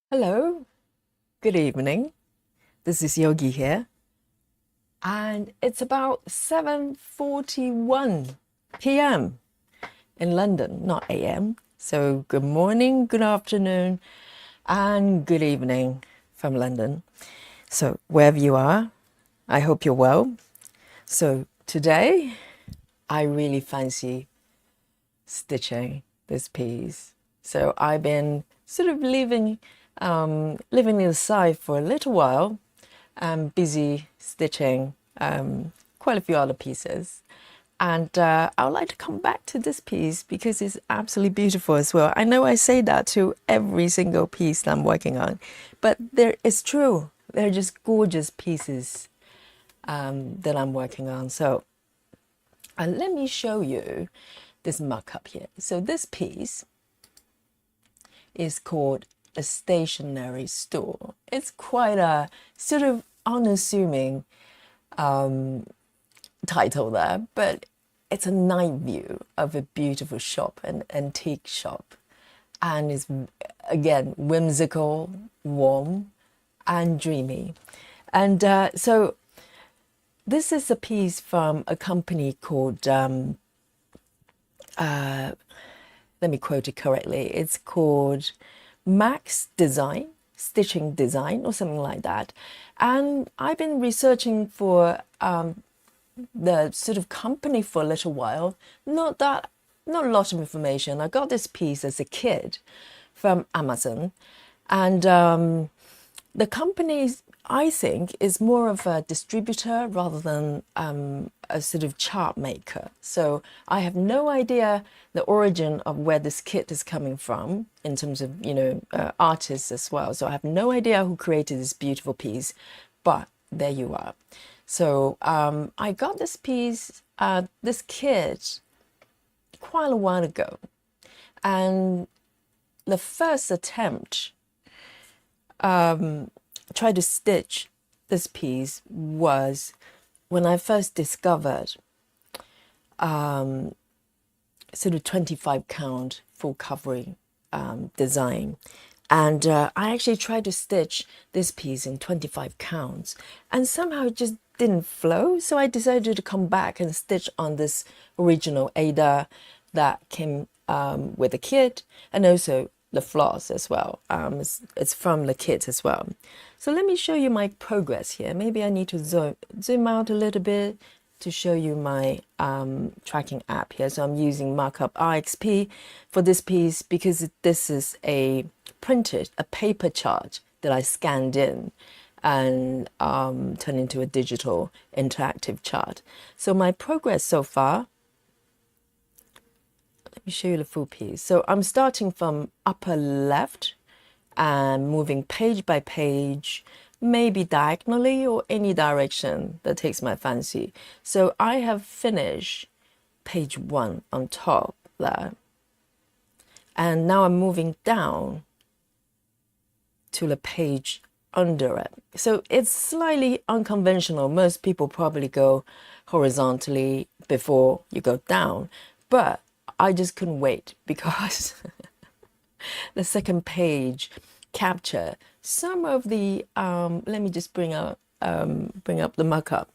Hello, good evening. This is Yogi here, and it's about 7:41 p.m. in London, not a.m. So good morning, good afternoon, and good evening from London. So wherever you are, I hope you're well. So today, I really fancy stitching this piece. So I've been sort of living inside for a little while. I'm busy stitching quite a few other pieces. And I would like to come back to this piece because it's absolutely beautiful as well. I know I say that to every single piece that I'm working on, but it's true. They're just gorgeous pieces that I'm working on. So let me show you this mock-up here. So this piece is called a stationery store. It's quite a sort of unassuming title there, but it's a night view of a beautiful shop, an antique shop. And it's, again, whimsical, warm, and dreamy. And so this is a piece from a company called let me quote it correctly. It's called Max Design, Stitching Design, or something like that. And I've been researching for the sort of company for a little while. Not a lot of information. I got this piece as a kid from Amazon, and the company, I think, is more of a distributor rather than a sort of chart maker. So I have no idea the origin of where this kit is coming from in terms of, artists as well. So I have no idea who created this beautiful piece, but there you are. So I got this piece, this kit, quite a while ago. And the first attempt try to stitch this piece was when I first discovered sort of 25 count full covering design. And I actually tried to stitch this piece in 25 counts, and somehow it just didn't flow. So I decided to come back and stitch on this original Ada that came with the kit, and also the floss as well. It's from the kit as well. So let me show you my progress here. Maybe I need to zoom out a little bit to show you my tracking app here. So I'm using Markup RXP for this piece because this is a paper chart that I scanned in and turned into a digital interactive chart. So my progress so far, let me show you the full piece. So I'm starting from upper left and moving page by page, maybe diagonally or any direction that takes my fancy. So I have finished page 1 on top there. And now I'm moving down to the page under it. So it's slightly unconventional. Most people probably go horizontally before you go down, but I just couldn't wait because the second page capture some of the let me just bring up the mock-up.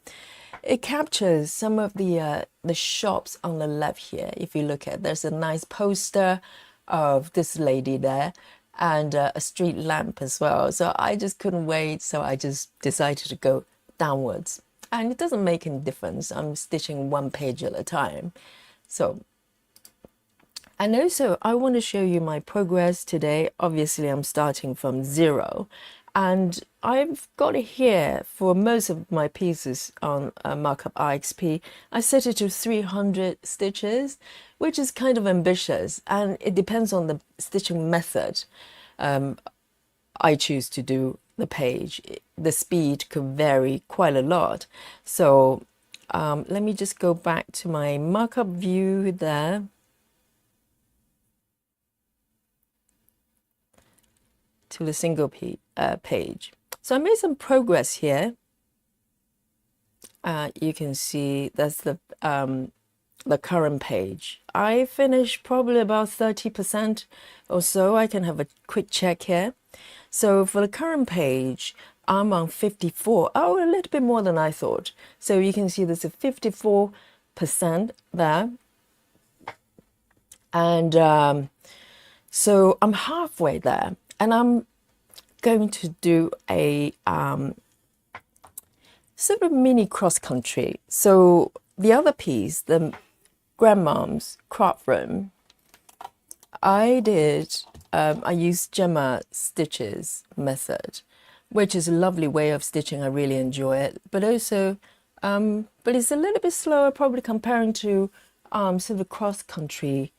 It captures some of the shops on the left here. If you look at, there's a nice poster of this lady there and a street lamp as well. So I just couldn't wait, so I just decided to go downwards, and it doesn't make any difference. I'm stitching one page at a time. So, and also I want to show you my progress today. Obviously I'm starting from 0, and I've got it here for most of my pieces on Markup RXP. I set it to 300 stitches, which is kind of ambitious, and it depends on the stitching method I choose to do the page. The speed could vary quite a lot. So let me just go back to my markup view there. To the single page. So I made some progress here. You can see that's the current page. I finished probably about 30% or so. I can have a quick check here. So for the current page, I'm on 54. Oh, a little bit more than I thought. So you can see there's a 54% there. And so I'm halfway there. And I'm going to do a sort of mini cross country. So the other piece, the grandmom's craft room, I used Gemma Stitches method, which is a lovely way of stitching. I really enjoy it, but also, but it's a little bit slower, probably comparing to sort of a cross-country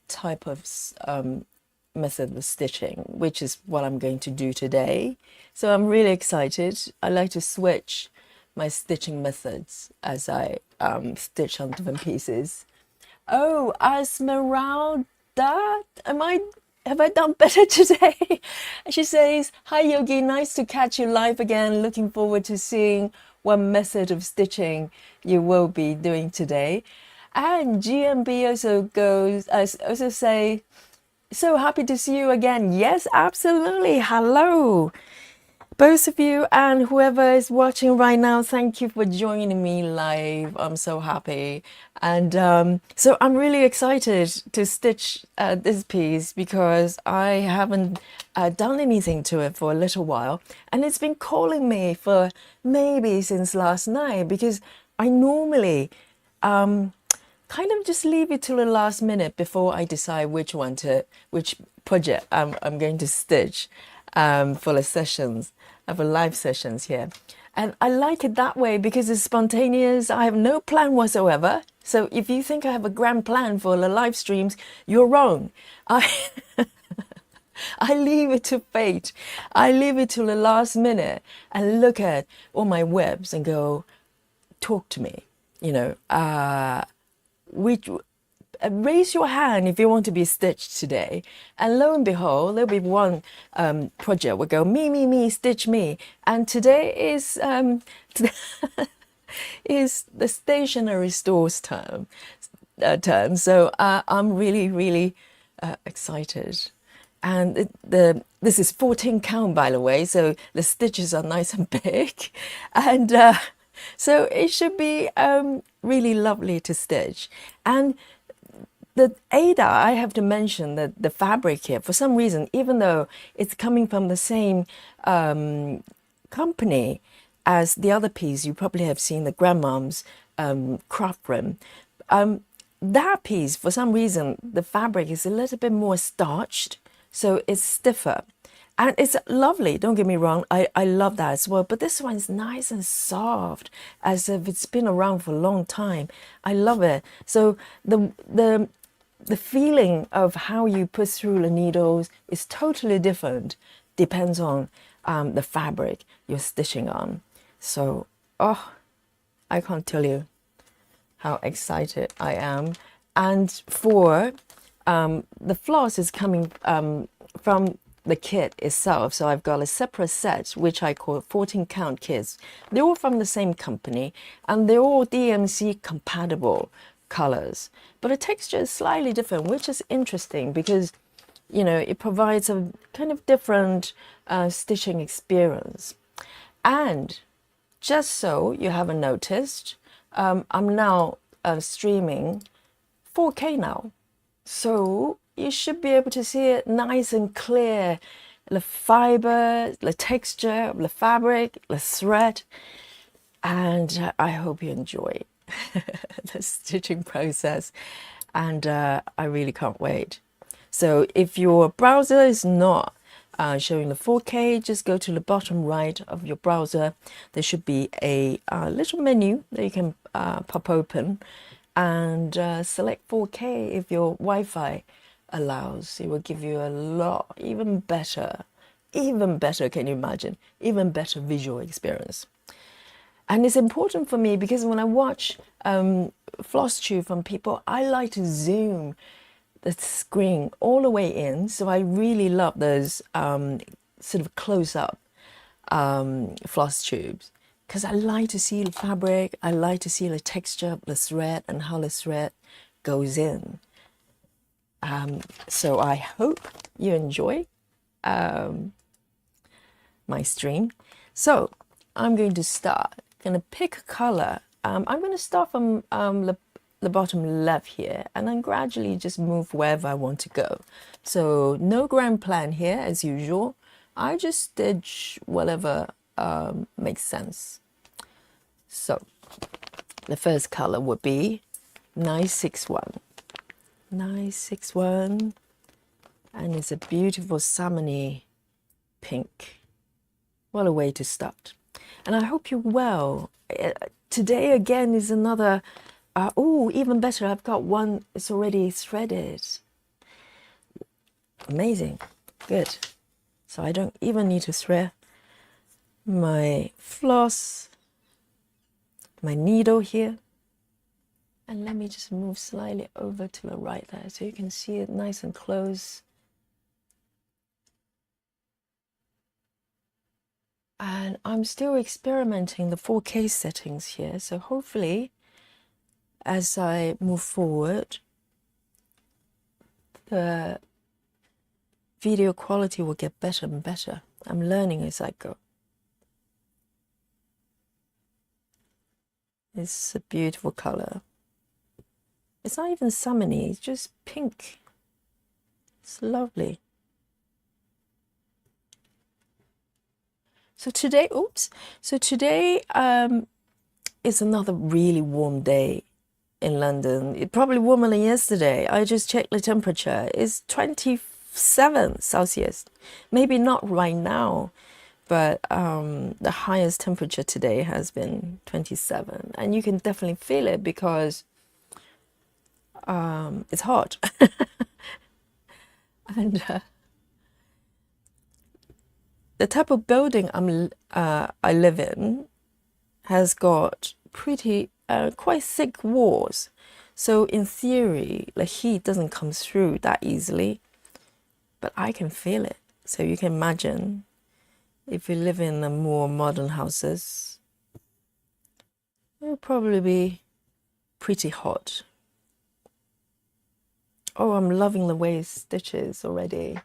type of method of stitching, which is what I'm going to do today. So I'm really excited. I like to switch my stitching methods as I stitch on different pieces. Oh, Esmeralda, have I done better today? She says, "Hi Yogi, nice to catch you live again. Looking forward to seeing what method of stitching you will be doing today." And GMB also say, "So happy to see you again." Yes, absolutely. Hello, both of you, and whoever is watching right now, thank you for joining me live. I'm so happy. And so I'm really excited to stitch this piece because I haven't done anything to it for a little while. And it's been calling me for maybe since last night, because I normally kind of just leave it till the last minute before I decide which project I'm going to stitch for the sessions, for live sessions here. And I like it that way because it's spontaneous. I have no plan whatsoever. So if you think I have a grand plan for the live streams, you're wrong. I leave it to fate. I leave it till the last minute and look at all my webs and go, talk to me, raise your hand if you want to be stitched today. And lo and behold, there'll be one project will go, me, stitch me. And today is is the stationery stores term. So I'm really excited. And this is 14 count, by the way, so the stitches are nice and big. And so it should be really lovely to stitch. And the Ada, I have to mention that the fabric here, for some reason, even though it's coming from the same company as the other piece, you probably have seen the grandmom's craft room. That piece, for some reason, the fabric is a little bit more starched, so it's stiffer. And it's lovely, don't get me wrong, I love that as well. But this one's nice and soft, as if it's been around for a long time. I love it. So the feeling of how you push through the needles is totally different, depends on the fabric you're stitching on. So, I can't tell you how excited I am. And for the floss is coming from the kit itself. So I've got a separate set, which I call 14 count kits. They're all from the same company and they're all DMC compatible colors, but the texture is slightly different, which is interesting because, it provides a kind of different stitching experience. And just so you haven't noticed, I'm now streaming 4K now. So you should be able to see it nice and clear. The fiber, the texture of the fabric, the thread. And I hope you enjoy the stitching process. And I really can't wait. So if your browser is not showing the 4K, just go to the bottom right of your browser. There should be a little menu that you can pop open and select 4K if your Wi-Fi allows. It will give you a lot, even better, can you imagine? Even better visual experience. And it's important for me because when I watch floss tube from people, I like to zoom the screen all the way in. So I really love those sort of close-up floss tubes because I like to see the fabric, I like to see the texture of the thread and how the thread goes in. So I hope you enjoy. my stream. So I'm going to start. Going to pick a color. I'm going to start from the bottom left here, and then gradually just move wherever I want to go. So no grand plan here as usual. I just stitch whatever makes sense. So the first color would be 961. 961, and it's a beautiful salmony pink. What a way to start. And I hope you're well. Today again is another, oh, even better, I've got one, it's already threaded. Amazing, good. So I don't even need to thread my floss, my needle here. And let me just move slightly over to the right there so you can see it nice and close. And I'm still experimenting the 4K settings here. So hopefully, as I move forward, the video quality will get better and better. I'm learning as I go. It's a beautiful color. It's not even salmony, it's just pink. It's lovely. So today, is another really warm day in London. It's probably warmer than yesterday. I just checked the temperature. It's 27 Celsius. Maybe not right now, but the highest temperature today has been 27. And you can definitely feel it because it's hot. And the type of building I live in has got pretty quite thick walls, so in theory the heat doesn't come through that easily, but I can feel it. So you can imagine if you live in the more modern houses, it'll probably be pretty hot. Oh, I'm loving the way it stitches already.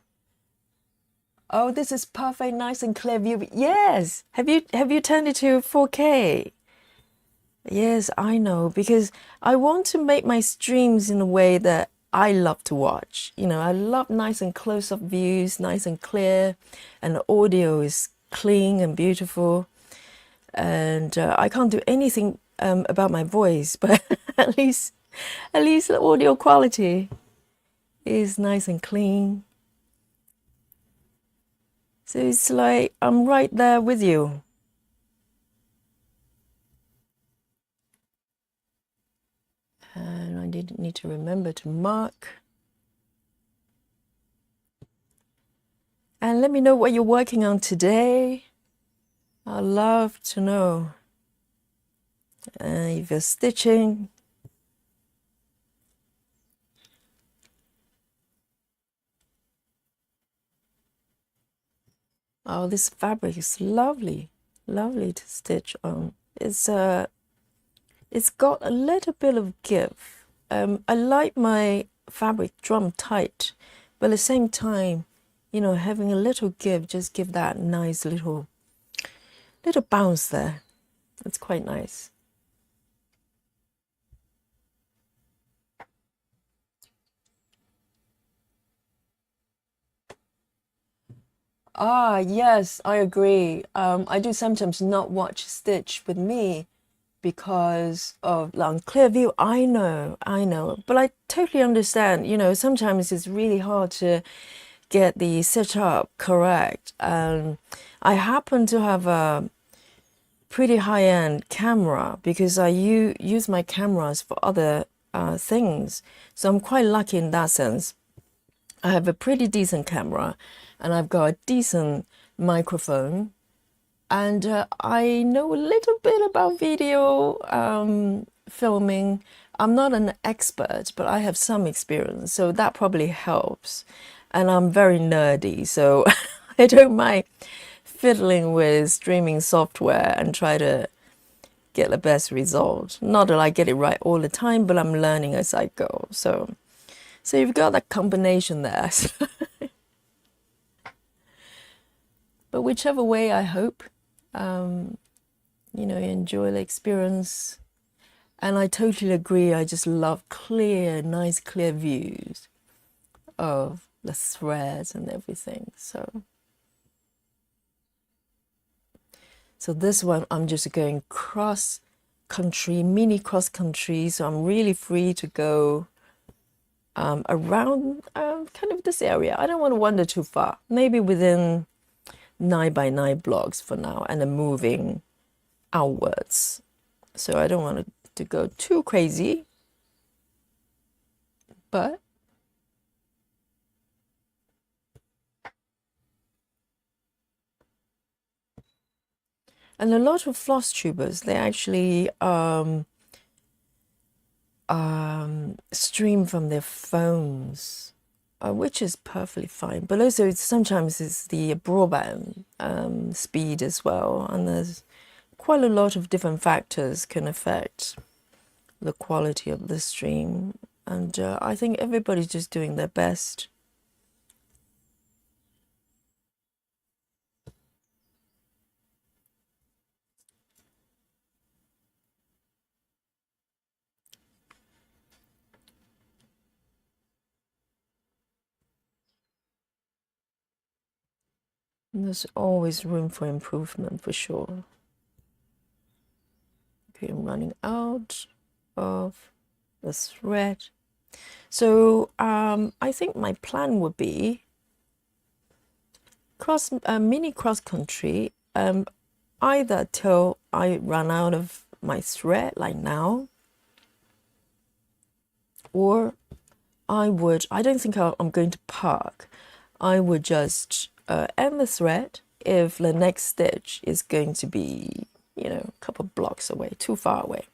Oh, this is perfect, nice and clear view. Yes. Have you turned it to 4K? Yes, I know, because I want to make my streams in a way that I love to watch. You know, I love nice and close-up views, nice and clear, and the audio is clean and beautiful. And I can't do anything about my voice, but at least the audio quality is nice and clean. So it's like I'm right there with you. And I didn't need to remember to mark. And let me know what you're working on today. I'd love to know. If you're stitching. Oh, this fabric is lovely, lovely to stitch on. It's got a little bit of give. I like my fabric drum tight, but at the same time, you know, having a little give, just give that nice little bounce there. It's quite nice. Ah, yes, I agree. I do sometimes not watch Stitch with me because of unclear view. I know, but I totally understand. You know, sometimes it's really hard to get the setup correct. I happen to have a pretty high-end camera because I use my cameras for other things. So I'm quite lucky in that sense. I have a pretty decent camera and I've got a decent microphone, and I know a little bit about video filming. I'm not an expert, but I have some experience, so that probably helps. And I'm very nerdy, so I don't mind fiddling with streaming software and try to get the best result. Not that I get it right all the time, but I'm learning as I go. So you've got that combination there. But But whichever way, I hope, you know, you enjoy the experience. And I totally agree. I just love clear, nice, clear views of the threads and everything. So this one, I'm just going cross country, mini cross country. So I'm really free to go around kind of this area. I don't want to wander too far. Maybe within 9x9 blocks for now, and then moving outwards. So I don't want to go too crazy, but and a lot of floss tubers, they actually stream from their phones, which is perfectly fine. But also sometimes it's the broadband speed as well, and there's quite a lot of different factors can affect the quality of the stream. And I think everybody's just doing their best. There's always room for improvement for sure. Okay, I'm running out of the thread. So I think my plan would be mini cross country, either till I run out of my thread like now, or I don't think I'm going to park. I would just end the thread if the next stitch is going to be, you know, a couple of blocks away, too far away.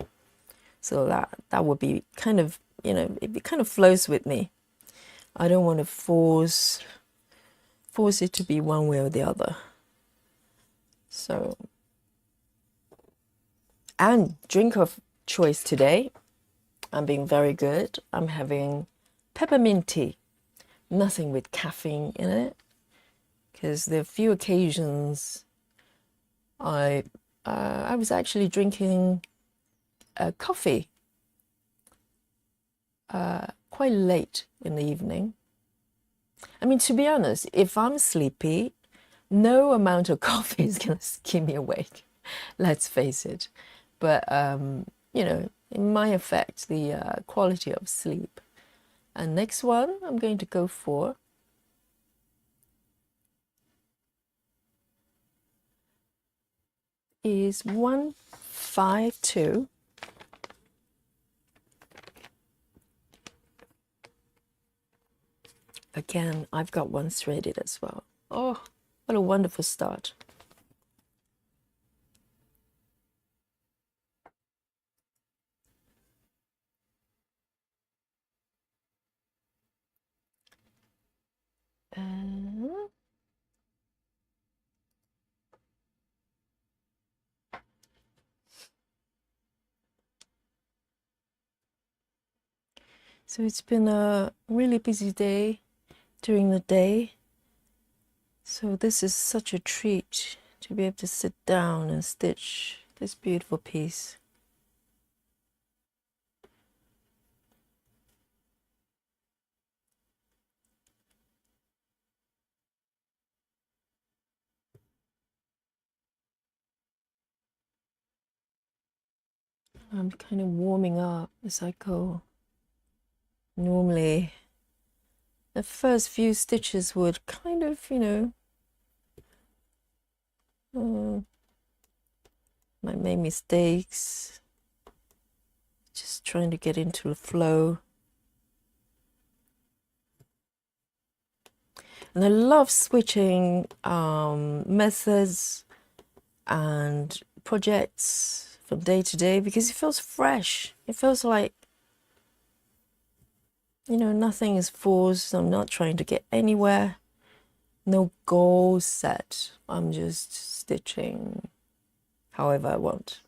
So that would be kind of, you know, it kind of flows with me. I don't want to force it to be one way or the other. So, and drink of choice today, I'm being very good. I'm having peppermint tea, nothing with caffeine in it, because there are few occasions I was actually drinking coffee quite late in the evening. I mean, to be honest, if I'm sleepy, no amount of coffee is going to keep me awake. Let's face it. But, you know, it might affect the quality of sleep. And next one I'm going to go for is 152. Again, I've got one threaded as well. Oh, what a wonderful start. So it's been a really busy day during the day. So this is such a treat to be able to sit down and stitch this beautiful piece. I'm kind of warming up as I go. Normally, the first few stitches would kind of, you know, might make mistakes, just trying to get into the flow. And I love switching methods and projects from day to day because it feels fresh. It feels like, you know, nothing is forced. I'm not trying to get anywhere. No goal set. I'm just stitching however I want.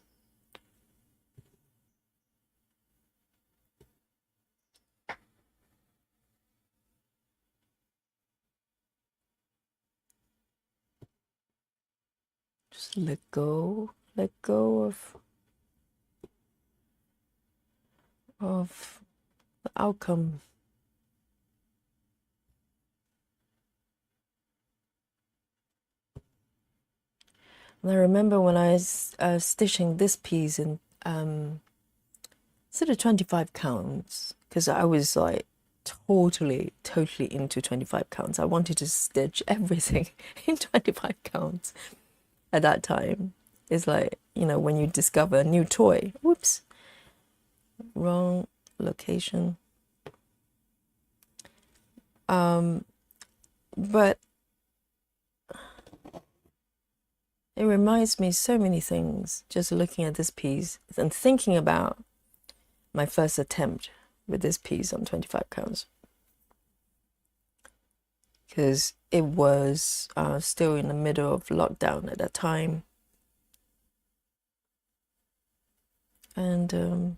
Just let go of the outcome. And I remember when I was stitching this piece in sort of 25 counts, because I was like totally into 25 counts. I wanted to stitch everything in 25 counts at that time. It's like, you know, when you discover a new toy. Whoops, wrong location. But it reminds me so many things just looking at this piece and thinking about my first attempt with this piece on 25 counts, because it was still in the middle of lockdown at that time, and a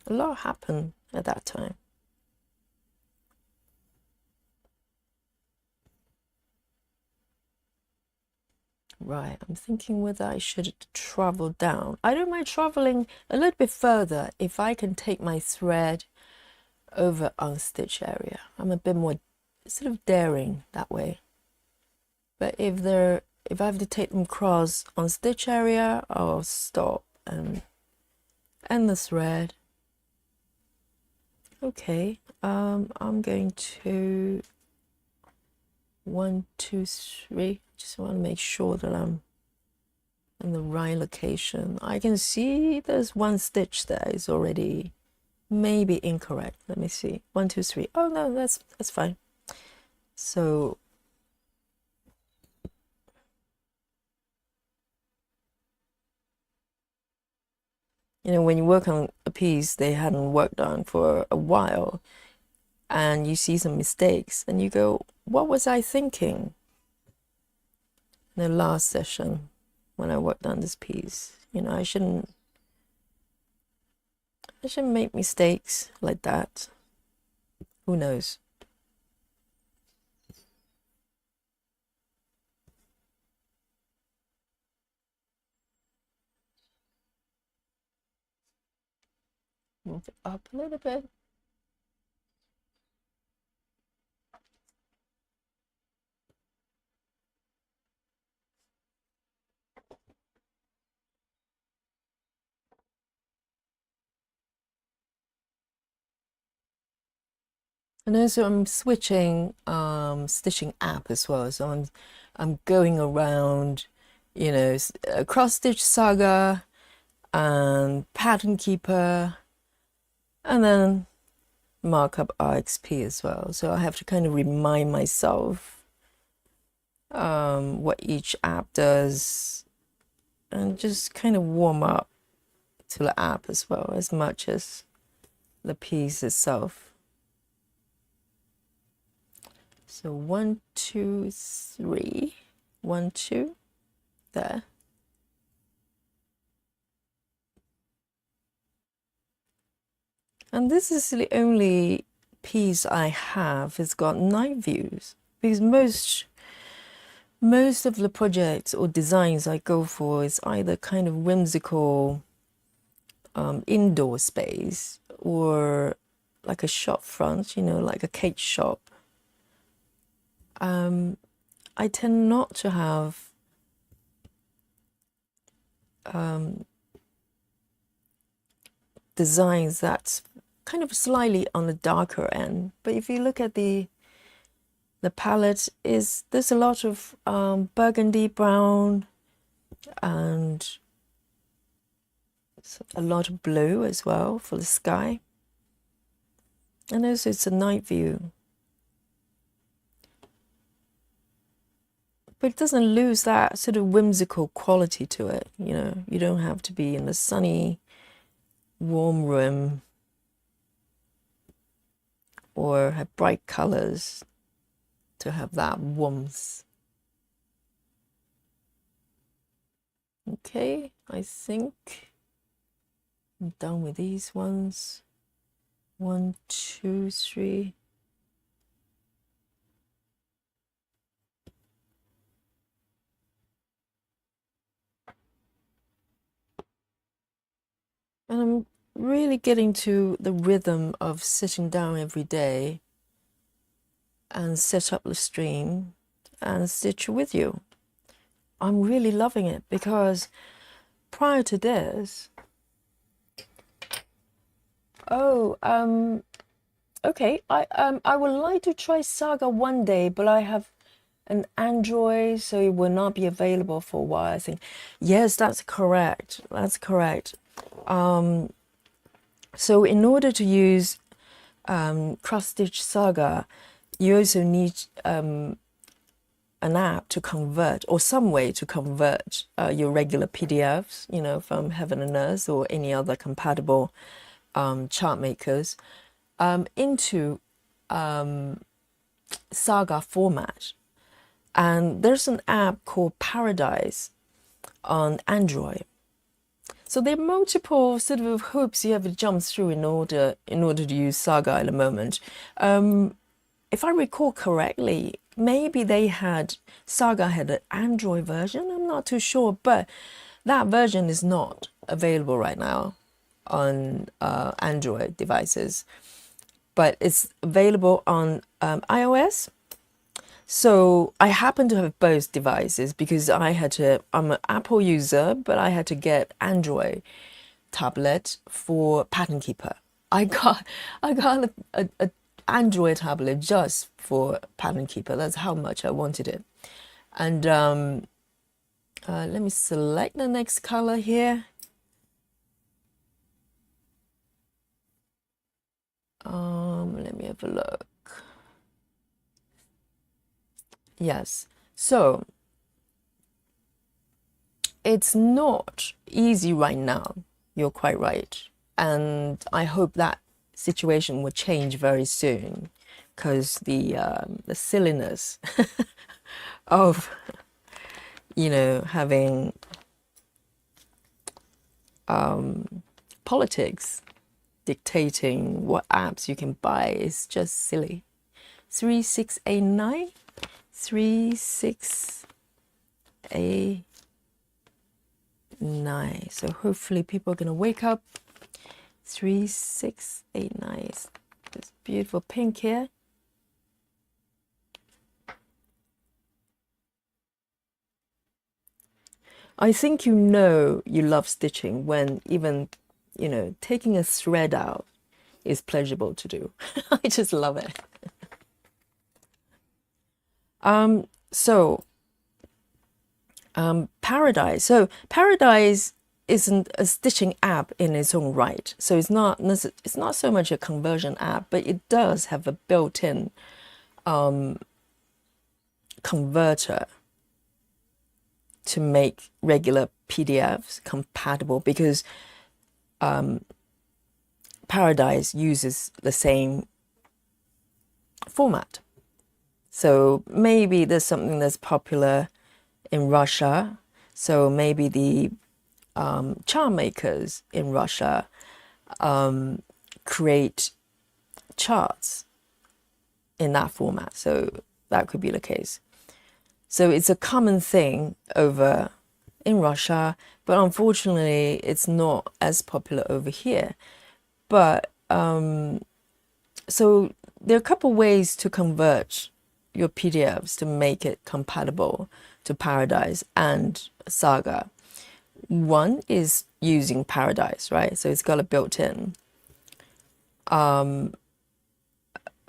lot happened at that time. Right, I'm thinking whether I should travel down. I don't mind traveling a little bit further if I can take my thread over on stitch area. I'm a bit more sort of daring that way. But if I have to take them across on stitch area, I'll stop and end the thread. Okay, I'm going to 1, 2, 3. Just want to make sure that I'm in the right location. I can see there's one stitch there is already maybe incorrect. Let me see. 1, 2, 3. Oh no, that's fine. So you know, when you work on a piece they hadn't worked on for a while, and you see some mistakes, and you go, what was I thinking in the last session when I worked on this piece? You know, I shouldn't make mistakes like that. Who knows? Move it up a little bit. And also I'm switching stitching app as well, so I'm going around, you know, cross stitch saga and pattern keeper, and then markup RXP as well. So I have to kind of remind myself what each app does, and just kind of warm up to the app as well as much as the piece itself. So 1, 2, 3, 1, 2, there. And this is the only piece I have. It's got night views, because most of the projects or designs I go for is either kind of whimsical indoor space, or like a shop front, you know, like a cake shop. I tend not to have designs that's kind of slightly on the darker end. But if you look at the palette, there's a lot of burgundy brown and a lot of blue as well for the sky. And also it's a night view. But it doesn't lose that sort of whimsical quality to it, you know. You don't have to be in the sunny, warm room or have bright colors to have that warmth. Okay, I think I'm done with these ones. 1, 2, 3. And I'm really getting to the rhythm of sitting down every day and set up the stream and stitch with you. I'm really loving it because prior to this, okay, I would like to try Saga one day, but I have an Android, so it will not be available for a while, I think. Yes, that's correct. That's correct. So in order to use Cross Stitch Saga, you also need an app to convert, or some way to convert your regular PDFs, you know, from Heaven and Earth or any other compatible chart makers into Saga format. And there's an app called Paradise on Android. So there are multiple sort of hoops you have to jump through in order to use Saga at the moment. If I recall correctly, maybe Saga had an Android version. I'm not too sure, but that version is not available right now on Android devices, but it's available on iOS. So I happen to have both devices because I'm an Apple user, but I had to get Android tablet for Pattern Keeper. I got a Android tablet just for Pattern Keeper. That's how much I wanted it. And let me select the next color here. Let me have a look. Yes, so it's not easy right now. You're quite right. And I hope that situation will change very soon, because the silliness of, you know, having politics dictating what apps you can buy is just silly. 3689, 3689. So hopefully people are gonna wake up. 3689. This beautiful pink here. I think you know you love stitching when even, you know, taking a thread out is pleasurable to do. I just love it. Paradise. So Paradise isn't a stitching app in its own right. So it's not so much a conversion app, but it does have a built-in converter to make regular PDFs compatible, because Paradise uses the same format. So maybe there's something that's popular in Russia. So maybe the charm makers in Russia create charts in that format. So that could be the case. So it's a common thing over in Russia, but unfortunately it's not as popular over here. But so there are a couple ways to convert your PDFs to make it compatible to Paradise and Saga. One is using Paradise, right? So it's got a built-in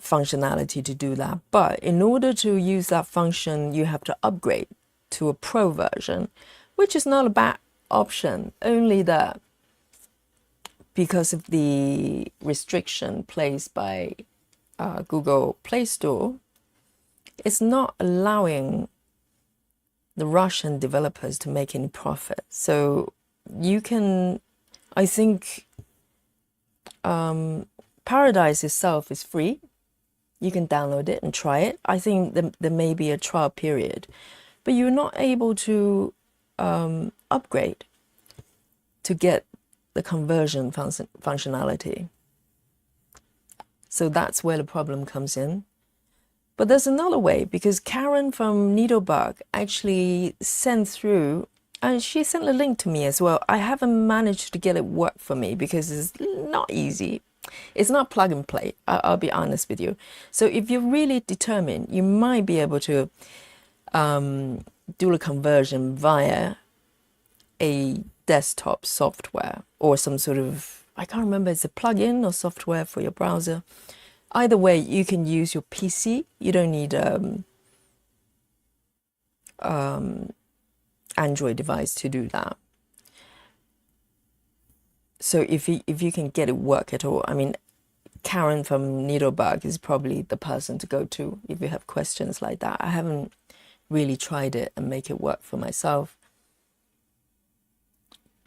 functionality to do that. But in order to use that function, you have to upgrade to a pro version, which is not a bad option, only that because of the restriction placed by Google Play Store, it's not allowing the Russian developers to make any profit. So you can, I think, Paradise itself is free. You can download it and try it. I think there may be a trial period, but you're not able to upgrade to get the conversion functionality. So that's where the problem comes in. But there's another way, because Karen from Needlebug actually sent through And she sent a link to me as well. I haven't managed to get it work for me because it's not easy. It's not plug and play. I'll be honest with you. So if you're really determined, you might be able to do a conversion via a desktop software or some sort of, I can't remember, it's a plugin or software for your browser. Either way, you can use your PC. You don't need Android device to do that. So if you can get it work at all, I mean, Karen from Needlebug is probably the person to go to if you have questions like that. I haven't really tried it and make it work for myself.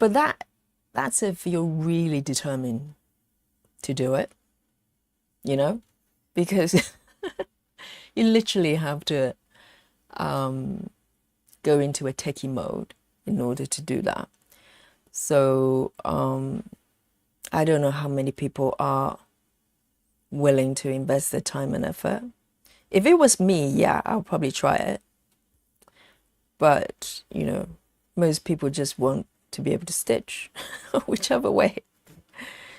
But that's if you're really determined to do it, you know, because you literally have to go into a techie mode in order to do that. So I don't know how many people are willing to invest their time and effort. If it was me, yeah, I'll probably try it. But, you know, most people just want to be able to stitch, whichever way.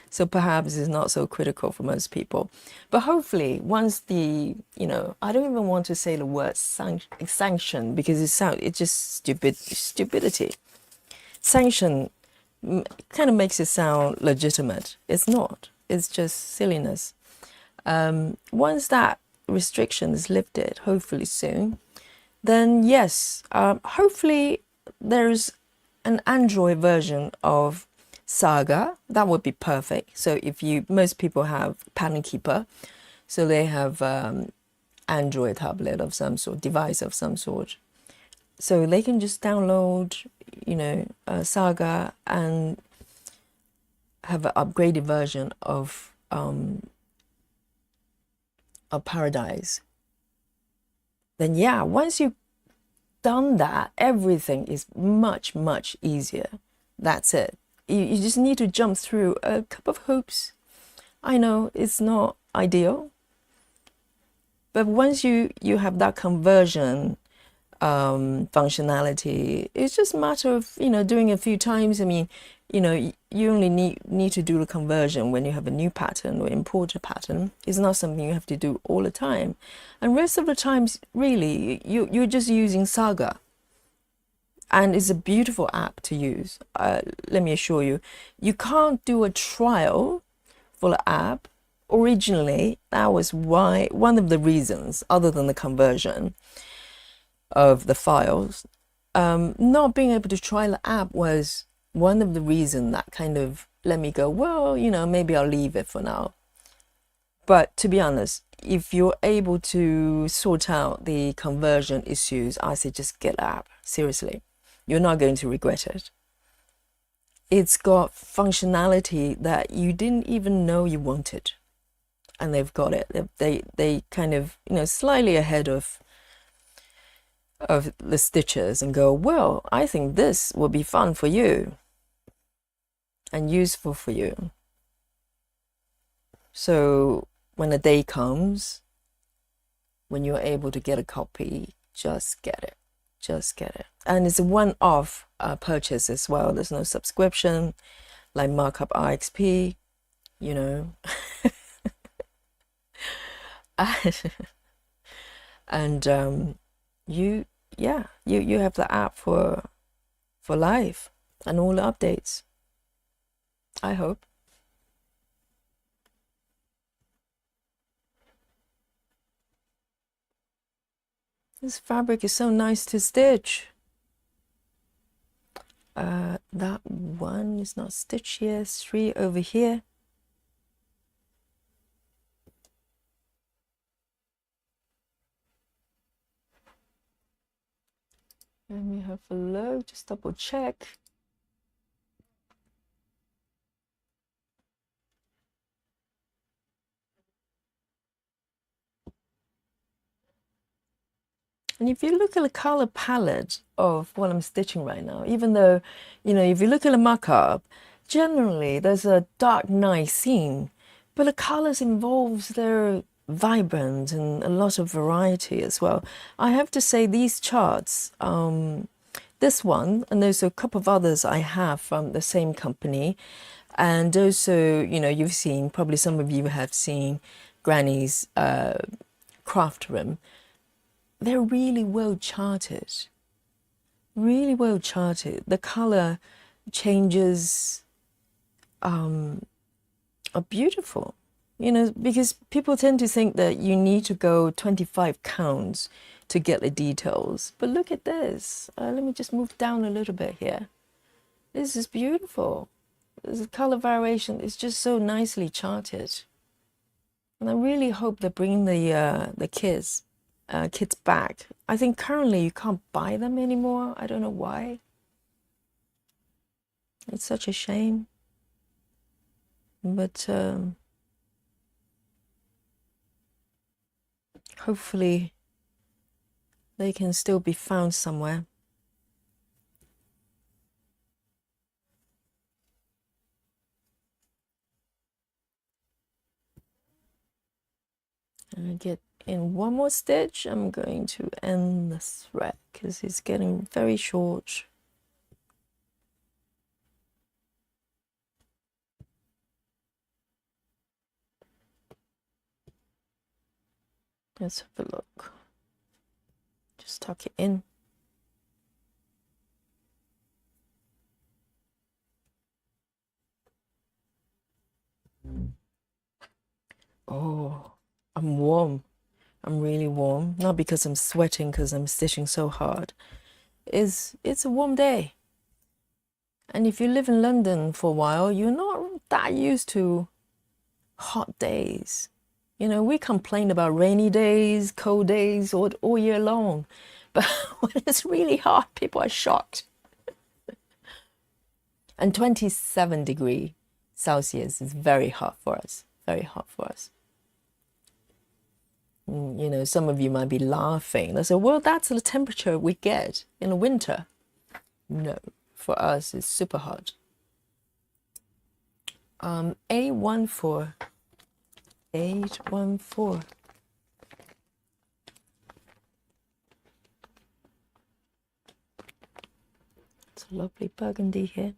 So perhaps it's not so critical for most people. But hopefully, once the, you know, I don't even want to say the word sanction because it's just stupidity. Sanction kind of makes it sound legitimate. It's not. It's just silliness. Once that restriction is lifted, hopefully soon, then yes, hopefully there's an Android version of Saga. That would be perfect. So if most people have Pattern Keeper, so they have Android tablet of some sort, device of some sort. So they can just download, you know, Saga and have an upgraded version of Paradise. Then yeah, once you've done that, everything is much, much easier. That's it. You just need to jump through a couple of hoops. I know it's not ideal, but once you have that conversion functionality, it's just a matter of, you know, doing a few times. I mean, you know, you only need to do the conversion when you have a new pattern or import a pattern. It's not something you have to do all the time. And rest of the times, really, you're just using Saga. And it's a beautiful app to use. Let me assure you, you can't do a trial for the app. Originally, that was why, one of the reasons, other than the conversion of the files, not being able to try the app was one of the reasons that kind of let me go, well, you know, maybe I'll leave it for now. But to be honest, if you're able to sort out the conversion issues, I say just get the app. Seriously, you're not going to regret it. It's got functionality that you didn't even know you wanted, and they've got it. They kind of, you know, slightly ahead of the stitchers and go, well, I think this will be fun for you and useful for you. So when the day comes, when you're able to get a copy, just get it. Just get it. And it's a one-off purchase as well. There's no subscription like Markup RXP, you know. And you have the app for life and all the updates, I hope. This fabric is so nice to stitch. That one is not stitched here. 3 over here. Let me have a look, just double check. And if you look at the color palette of what I'm stitching right now, even though, you know, if you look at the markup, generally there's a dark night theme, but the colors involved, they're vibrant and a lot of variety as well. I have to say these charts, this one, and there's a couple of others I have from the same company. And also, you know, you've seen, probably some of you have seen Granny's craft room. They're really well charted, really well charted. The color changes are beautiful, you know, because people tend to think that you need to go 25 counts to get the details. But look at this. Let me just move down a little bit here. This is beautiful. The color variation is just so nicely charted. And I really hope they're bringing the kids back. I think currently you can't buy them anymore. I don't know why. It's such a shame. But hopefully they can still be found somewhere. And I get in one more stitch. I'm going to end the thread because it's getting very short. Let's have a look. Just tuck it in. Oh, I'm warm. I'm really warm. Not because I'm sweating, because I'm stitching so hard. It's a warm day. And if you live in London for a while, you're not that used to hot days. You know, we complain about rainy days, cold days, all year long. But when it's really hot, people are shocked. And 27 degrees Celsius is very hot for us. Very hot for us. You know, some of you might be laughing. They say, well, that's the temperature we get in the winter. No, for us, it's super hot. A14. 814. It's a lovely burgundy here.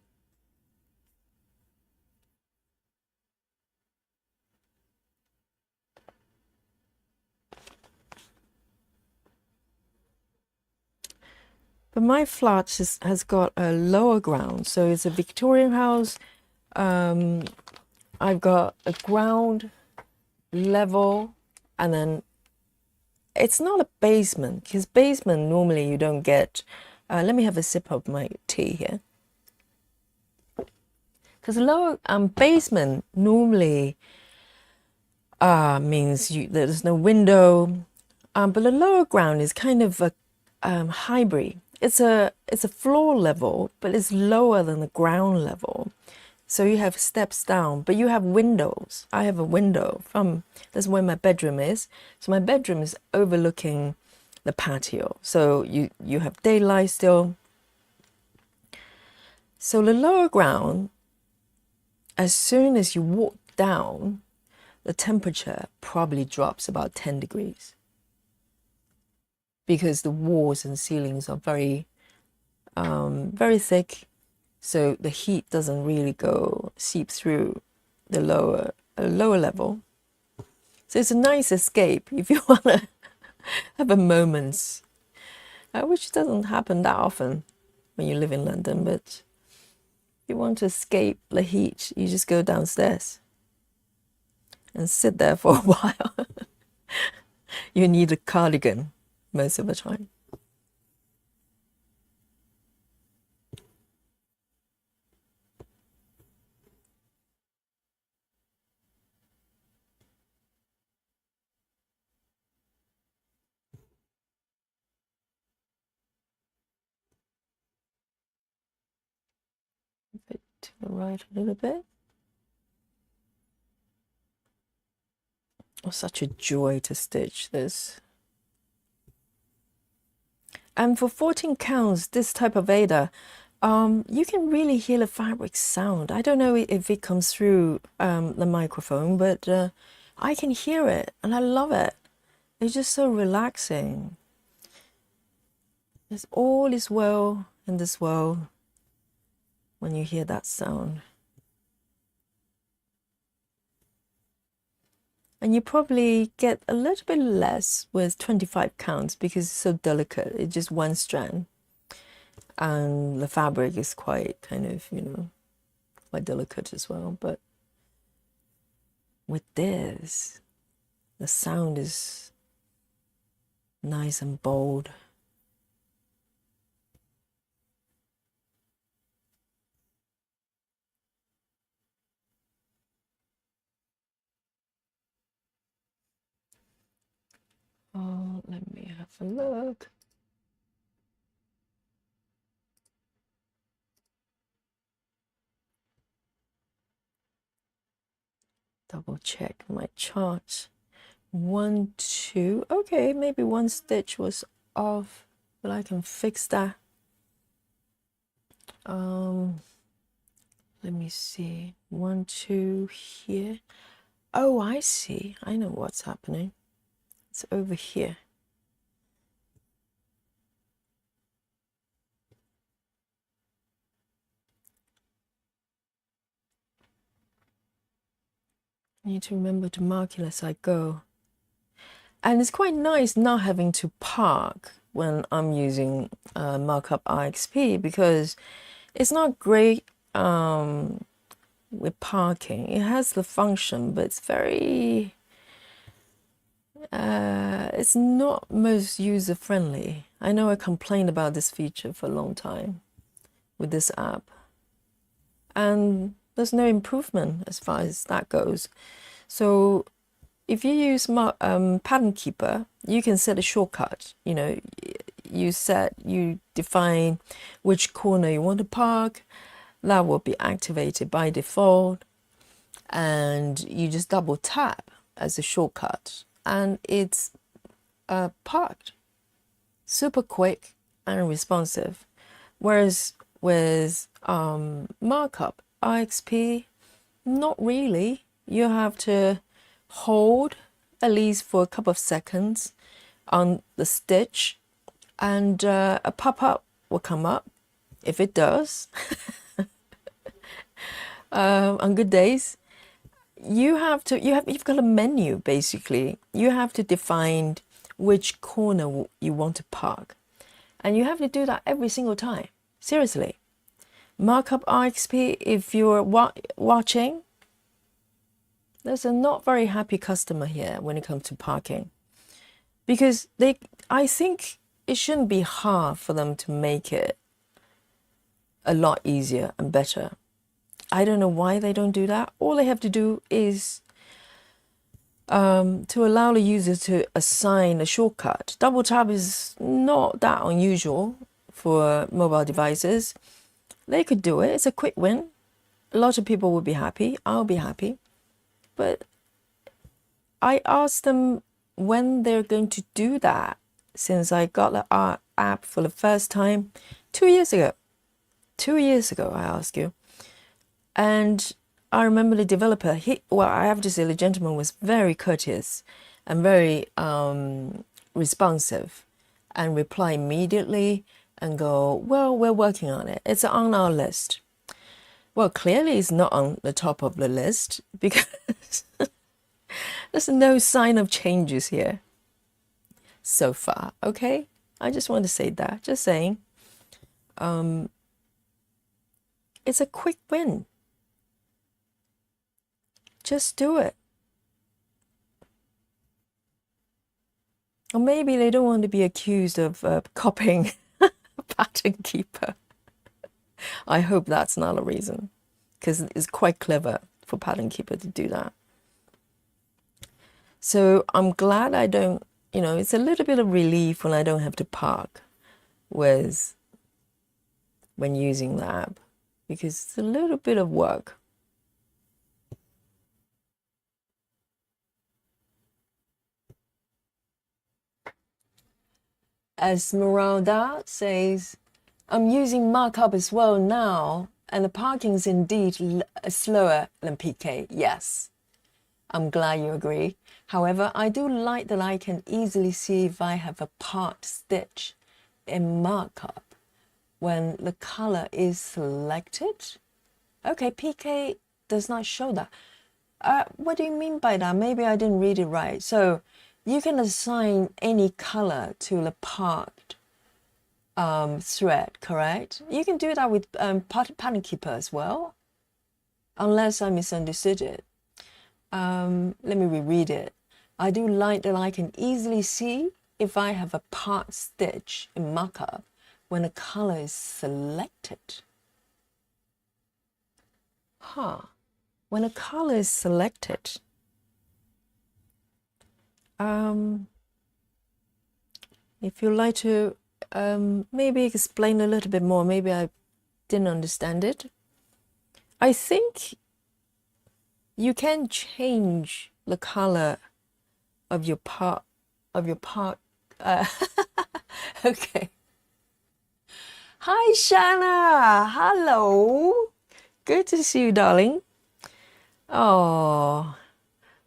But my flat has got a lower ground, so it's a Victorian house. I've got a ground level, and then it's not a basement, because basement normally you don't get. Let me have a sip of my tea here, because lower basement normally means there's no window, but the lower ground is kind of a hybrid. It's a floor level, but it's lower than the ground level. So you have steps down, but you have windows. I have a window that's where my bedroom is. So my bedroom is overlooking the patio. So you have daylight still. So the lower ground, as soon as you walk down, the temperature probably drops about 10 degrees. Because the walls and ceilings are very thick. So the heat doesn't really seep through the lower level. So it's a nice escape if you want to have a moment, which doesn't happen that often when you live in London. But if you want to escape the heat, you just go downstairs and sit there for a while. You need a cardigan most of the time. A bit to the right a little bit. Oh, such a joy to stitch this. And for 14 counts, this type of Ada, you can really hear the fabric sound. I don't know if it comes through the microphone, but I can hear it and I love it. It's just so relaxing. All is well in this world when you hear that sound. And you probably get a little bit less with 25 counts because it's so delicate. It's just one strand. And the fabric is quite kind of, quite delicate as well. But with this, the sound is nice and bold. Oh, let me have a look. Double check my chart. 1, 2. Okay, maybe one stitch was off, but I can fix that. Let me see. 1, 2 here. Oh, I see. I know what's happening. It's over here. I need to remember to mark it as I go. And it's quite nice not having to park when I'm using markup RXP, because it's not great with parking. It has the function, but it's very it's not most user friendly. I know I complained about this feature for a long time with this app, and there's no improvement as far as that goes. So if you use Pattern Keeper, you can set a shortcut. You define which corner you want to park. That will be activated by default, and you just double tap as a shortcut, and it's parked. Super quick and responsive. Whereas with markup RXP, not really. You have to hold at least for a couple of seconds on the stitch, and a pop-up will come up. If it does, on good days, you've got a menu. Basically, you have to define which corner you want to park, and you have to do that every single time. Seriously, markup RXP, if you're watching, there's a not very happy customer here when it comes to parking, because I think it shouldn't be hard for them to make it a lot easier and better. I don't know why they don't do that. All they have to do is to allow the user to assign a shortcut. Double tap is not that unusual for mobile devices. They could do it. It's a quick win. A lot of people will be happy. I'll be happy. But I asked them when they're going to do that, since I got the app for the first time 2 years ago. 2 years ago, I asked you. And I remember the developer, I have to say the gentleman was very courteous and very responsive, and reply immediately and go, well, we're working on it. It's on our list. Well, clearly it's not on the top of the list, because there's no sign of changes here so far. Okay, I just want to say that. Just saying. It's a quick win. Just do it. Or maybe they don't want to be accused of copying Pattern Keeper. I hope that's not a reason, because it's quite clever for Pattern Keeper to do that. So I'm glad I don't, it's a little bit of relief when I don't have to park when using the app, because it's a little bit of work. Esmeralda says, I'm using markup as well now, and the parking is indeed slower than PK. Yes, I'm glad you agree. However, I do like that I can easily see if I have a part stitch in markup. when the color is selected. Okay, PK does not show that. What do you mean by that? Maybe I didn't read it right. So you can assign any color to the parked thread, correct? You can do that with pattern keeper as well, unless I misunderstood it. Let me reread it. I do like that I can easily see if I have a part stitch in markup when a color is selected. When a color is selected, if you'd like to maybe explain a little bit more, maybe I didn't understand it. I think you can change the color of your part okay. Hi Shanna, hello, good to see you, darling. Oh,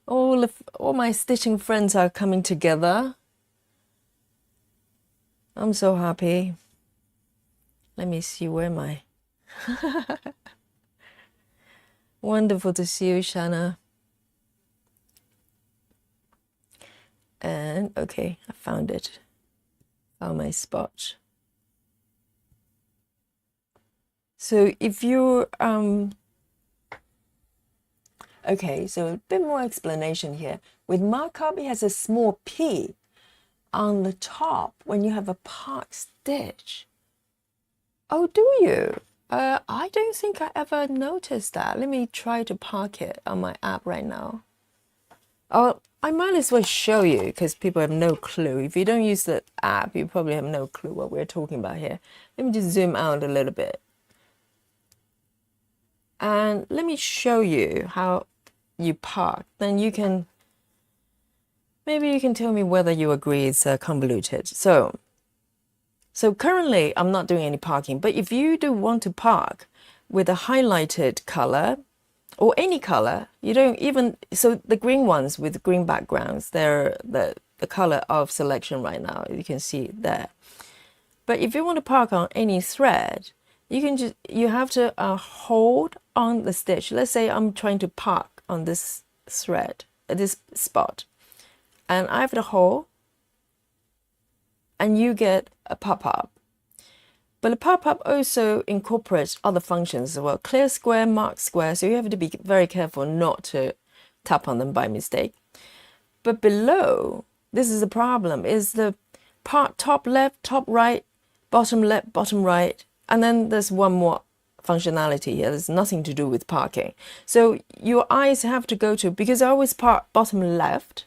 all my stitching friends are coming together. I'm so happy. Let me see, where am I? Wonderful to see you, Shanna. And okay, I found it. Found my spot. So if you okay, so a bit more explanation here. With markup, it has a small P on the top when you have a park stitch. Oh, do you? I don't think I ever noticed that. Let me try to park it on my app right now. Oh, I might as well show you because people have no clue. If you don't use the app, you probably have no clue what we're talking about here. Let me just zoom out a little bit. And let me show you how you park. Then you can, maybe you can tell me whether you agree it's convoluted. So currently I'm not doing any parking, but if you do want to park with a highlighted color or any color, you don't even, so the green ones with green backgrounds, they're the color of selection right now, you can see there. But if you want to park on any thread, you can just, you have to hold on the stitch. Let's say I'm trying to park on this thread, this spot, and I have the hold, and you get a pop-up. But the pop-up also incorporates other functions as well. Clear square, mark square, so you have to be very careful not to tap on them by mistake. But below, this is the problem, is the part top left, top right, bottom left, bottom right, and then there's one more functionality here. There's nothing to do with parking. So your eyes have to go to, because I always park bottom left,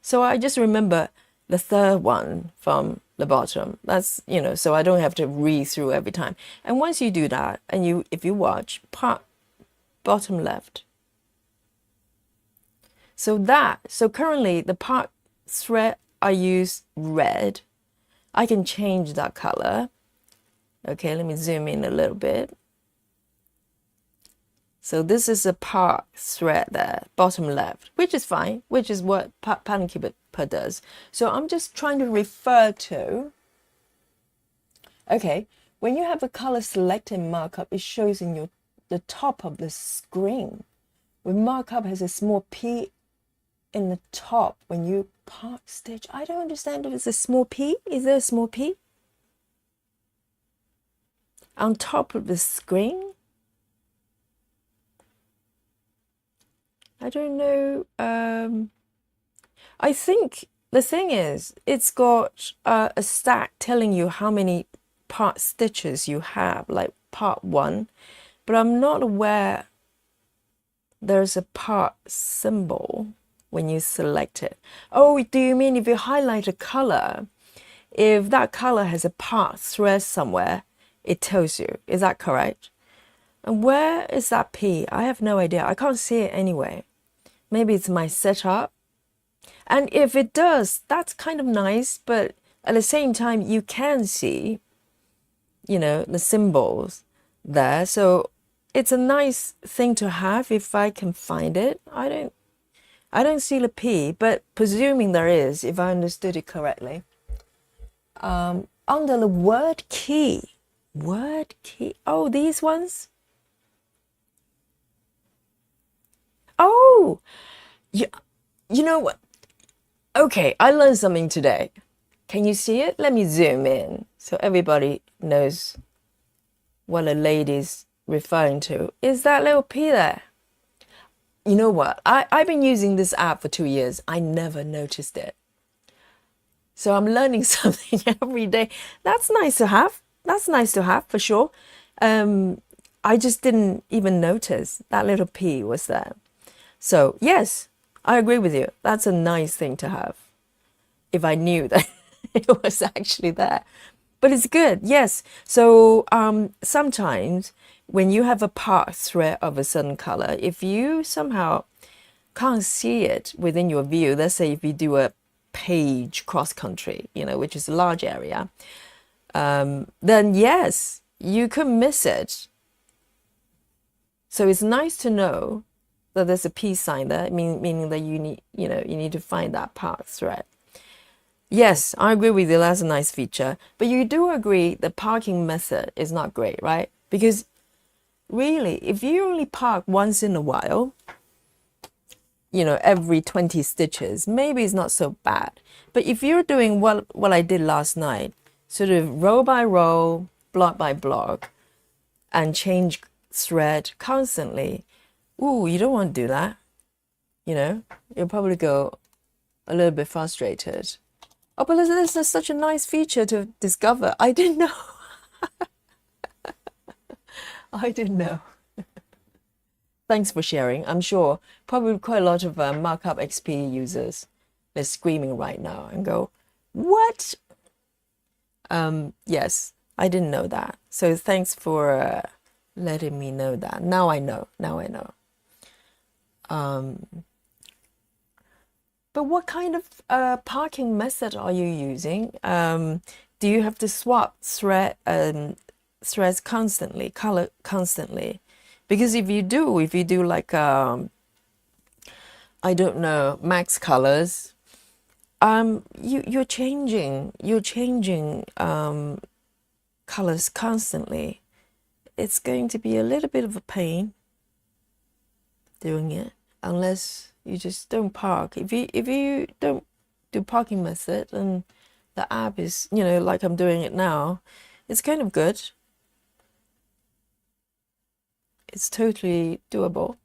so I just remember the third one from the bottom. That's, you know, so I don't have to read through every time. And once you do that, and you, if you watch, part bottom left. So currently the part thread, I use red. I can change that color. Okay, let me zoom in a little bit. So this is a part thread there, bottom left, which is fine, which is what pattern keeper does. So I'm just trying to refer to, okay, when you have a color selected markup, it shows in the top of the screen. When markup has a small P in the top, when you part stitch, I don't understand if it's a small P. Is there a small P on top of the screen? I don't know. I think the thing is, it's got a stack telling you how many part stitches you have, like part 1, but I'm not aware there's a part symbol when you select it. Oh, do you mean if you highlight a color, if that color has a part thread somewhere, it tells you? Is that correct? And where is that P? I have no idea. I can't see it anyway. Maybe it's my setup. And if it does, that's kind of nice, but at the same time, you can see, you know, the symbols there. So it's a nice thing to have if I can find it. I don't see the P, but presuming there is, if I understood it correctly. Under the word key, Word key. Oh, these ones? Oh, you, you know what? Okay, I learned something today. Can you see it? Let me zoom in so everybody knows what a lady's referring to. Is that little P there? You know what? I've been using this app for 2 years. I never noticed it. So I'm learning something every day. That's nice to have. That's nice to have for sure. I just didn't even notice that little P was there. So yes, I agree with you. That's a nice thing to have. If I knew that it was actually there. But it's good, yes. So sometimes when you have a part thread of a certain color, if you somehow can't see it within your view, let's say if you do a page cross country, which is a large area, then yes, you could miss it. So it's nice to know that there's a peace sign there, meaning that you need to find that part thread. Yes, I agree with you. That's a nice feature. But you do agree the parking method is not great, right? Because really, if you only park once in a while, every 20 stitches, maybe it's not so bad. But if you're doing what I did last night, sort of row by row, block by block, and change thread constantly, ooh, you don't want to do that. You'll probably go a little bit frustrated. Oh, but this is such a nice feature to discover. I didn't know. I didn't know. Thanks for sharing. I'm sure probably quite a lot of Markup XP users, they're screaming right now and go, what? Yes, I didn't know that. So thanks for letting me know that. Now I know. Now I know. But what kind of parking method are you using? Do you have to swap threads constantly, color constantly? Because if you do like I don't know, max colors, you're changing colors constantly. It's going to be a little bit of a pain doing it unless you just don't park. If you don't do parking method and the app is, like I'm doing it now, it's kind of good. It's totally doable.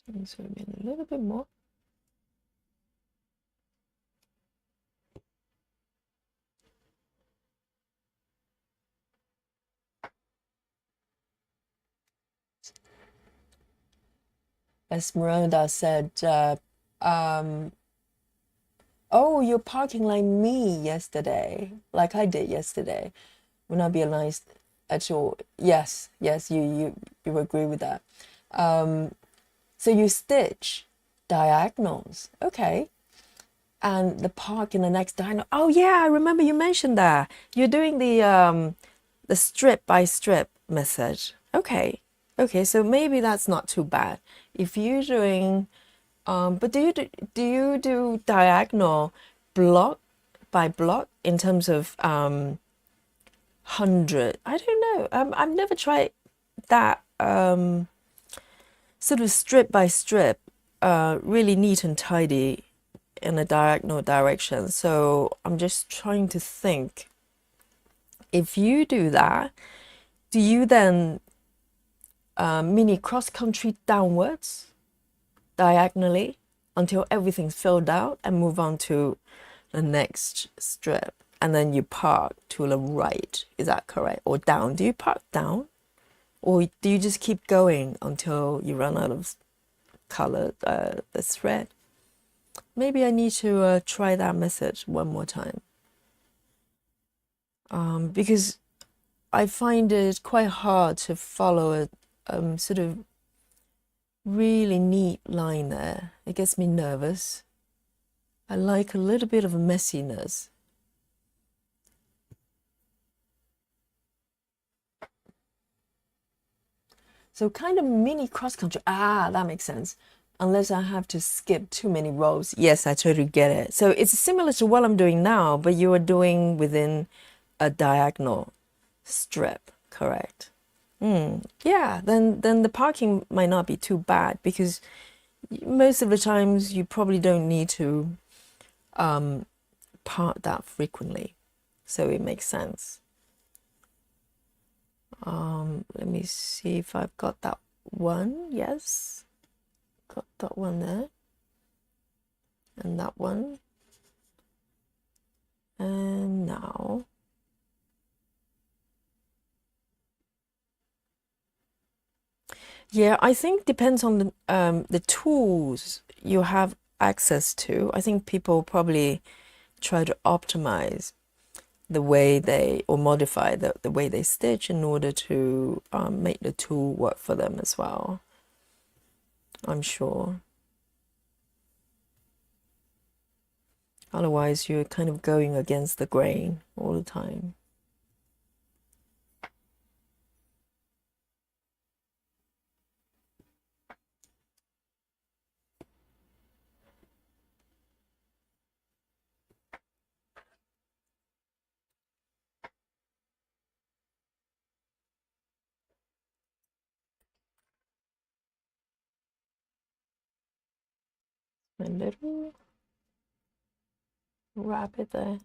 Let me zoom in a little bit more. Esmeralda said, oh, you're parking like me yesterday, like I did yesterday. Would not be nice at all. Yes, you agree with that. So you stitch diagonals, okay, and the park in the next diagonal. Oh yeah, I remember you mentioned that you're doing the strip by strip method. Okay, so maybe that's not too bad. If you're doing, but do you do diagonal block by block in terms of 100? I don't know. I've never tried that sort of strip by strip, really neat and tidy in a diagonal direction. So I'm just trying to think. If you do that, do you then mini cross country downwards diagonally until everything's filled out and move on to the next strip, and then you park to the right? Is that correct? Or down? Do you park down? Or do you just keep going until you run out of color, the thread? Maybe I need to try that method one more time. Because I find it quite hard to follow a sort of really neat line there. It gets me nervous. I like a little bit of messiness. So kind of mini cross country. Ah, that makes sense. Unless I have to skip too many rows. Yes, I totally get it. So it's similar to what I'm doing now, but you are doing within a diagonal strip, correct? Yeah, then the parking might not be too bad because most of the times you probably don't need to park that frequently. So it makes sense. Let me see if I've got that one. Yes, got that one there. And that one. And now. Yeah, I think depends on the tools you have access to. I think people probably try to optimize the way they or modify the way they stitch in order to make the tool work for them as well. I'm sure. Otherwise, you're kind of going against the grain all the time. A little rabbit there. You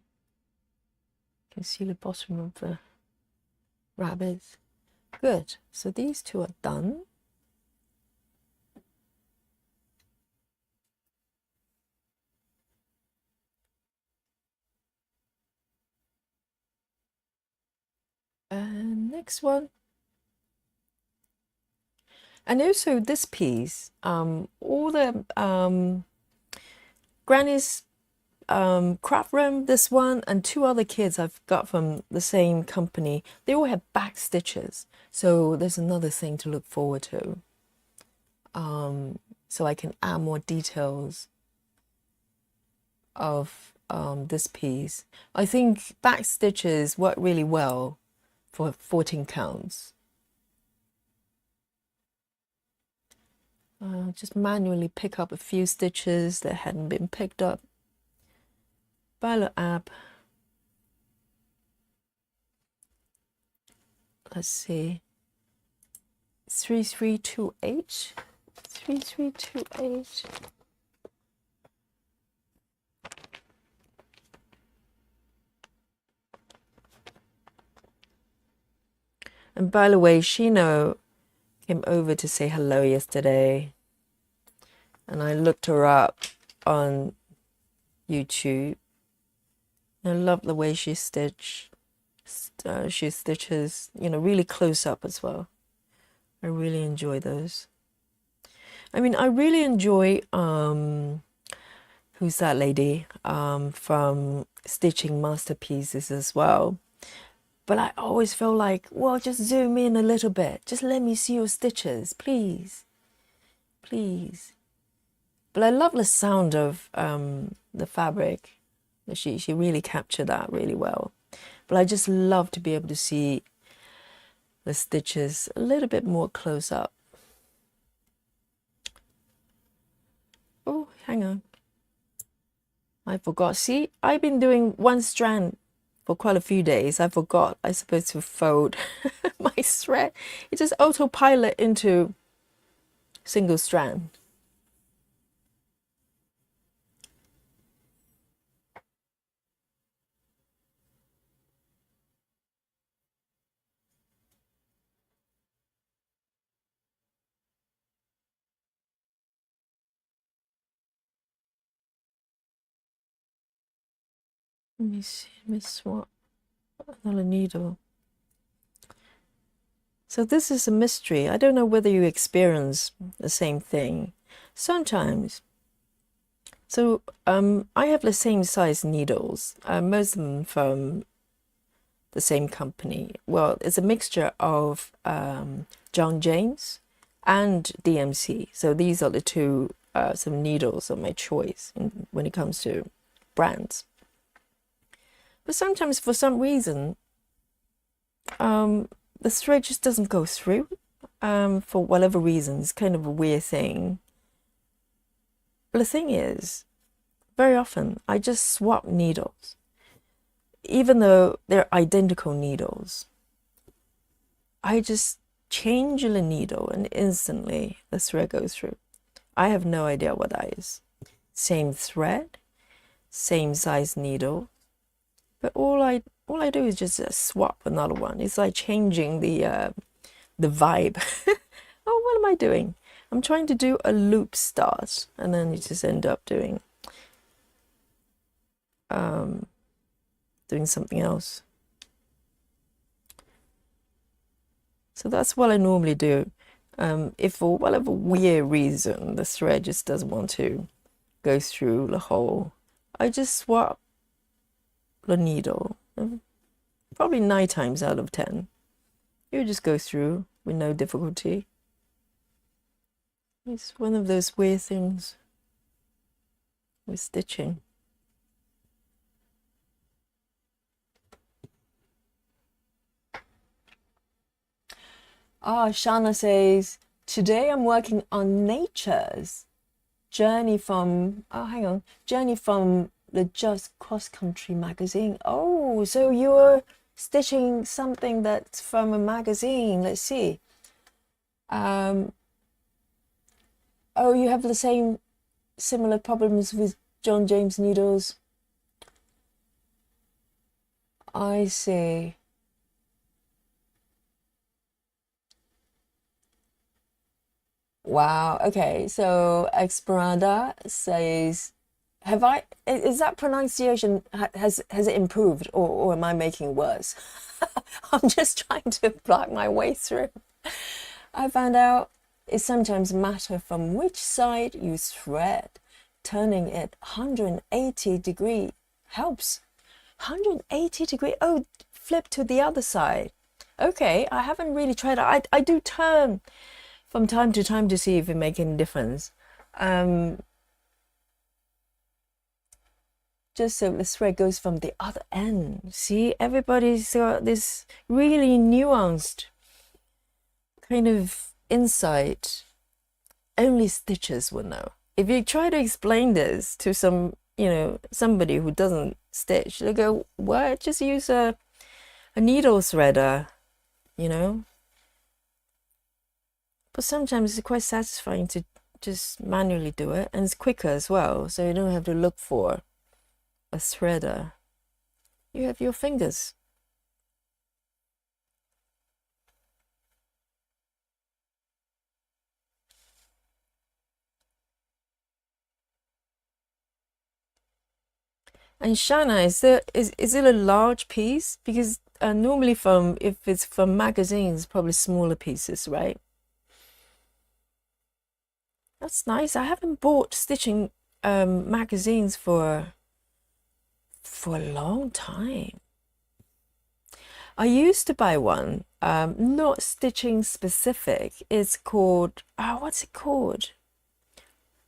can see the bottom of the rabbit. Good. So these two are done. And next one. And also this piece, all the Granny's craft room, this one, and two other kits I've got from the same company, they all have back stitches. So there's another thing to look forward to. So I can add more details of this piece. I think back stitches work really well for 14 counts. Just manually pick up a few stitches that hadn't been picked up by the app. Let's see, 3328, 3328. And by the way, Shino came over to say hello yesterday, and I looked her up on YouTube. I love the way she stitches, you know, really close up as well. I really enjoy those. I mean, I really enjoy who's that lady from Stitching Masterpieces as well. But I always feel like, well, just zoom in a little bit. Just let me see your stitches, please. Please. But I love the sound of the fabric. She really captured that really well. But I just love to be able to see the stitches a little bit more close up. Oh, hang on. I forgot. See, I've been doing one strand for quite a few days. I forgot I'm supposed to fold my thread. It just autopilot into single strand. Let me see, let me swap another needle. So this is a mystery. I don't know whether you experience the same thing. Sometimes. So I have the same size needles, most of them from the same company. Well, it's a mixture of John James and DMC. So these are the two some needles of my choice when it comes to brands. But sometimes, for some reason, the thread just doesn't go through. for whatever reason. It's kind of a weird thing. But the thing is, very often I just swap needles, even though they're identical needles. I just change the needle and instantly the thread goes through. I have no idea what that is. Same thread, same size needle, but all I do is just swap another one. It's like changing the vibe. Oh, what am I doing? I'm trying to do a loop start, and then you just end up doing something else. So that's what I normally do. If for whatever weird reason the thread just doesn't want to go through the hole, I just swap the needle. Probably 9 times out of 10, you just go through with no difficulty. It's one of those weird things with stitching. Shana says, today I'm working on Nature's Journey from, Journey from the Just Cross Country magazine. Oh, so you're stitching something that's from a magazine. Let's see. Oh, you have the similar problems with John James needles. I see. Wow. Okay. So Esperanza says, is that pronunciation, has it improved, or am I making it worse? I'm just trying to block my way through. I found out it sometimes matters from which side you thread. Turning it 180 degree helps. 180 degree. Oh, flip to the other side. Okay, I haven't really tried it. I do turn from time to time to see if it makes any difference. Just so the thread goes from the other end. See, everybody's got this really nuanced kind of insight. Only stitchers will know. If you try to explain this to somebody who doesn't stitch, they'll go, what? Just use a needle threader, But sometimes it's quite satisfying to just manually do it, and it's quicker as well, so you don't have to look for a threader. You have your fingers. And Shana, is it a large piece? Because normally if it's from magazines, probably smaller pieces, right? That's nice. I haven't bought stitching magazines for a long time. I used to buy one, not stitching specific. It's called, what's it called?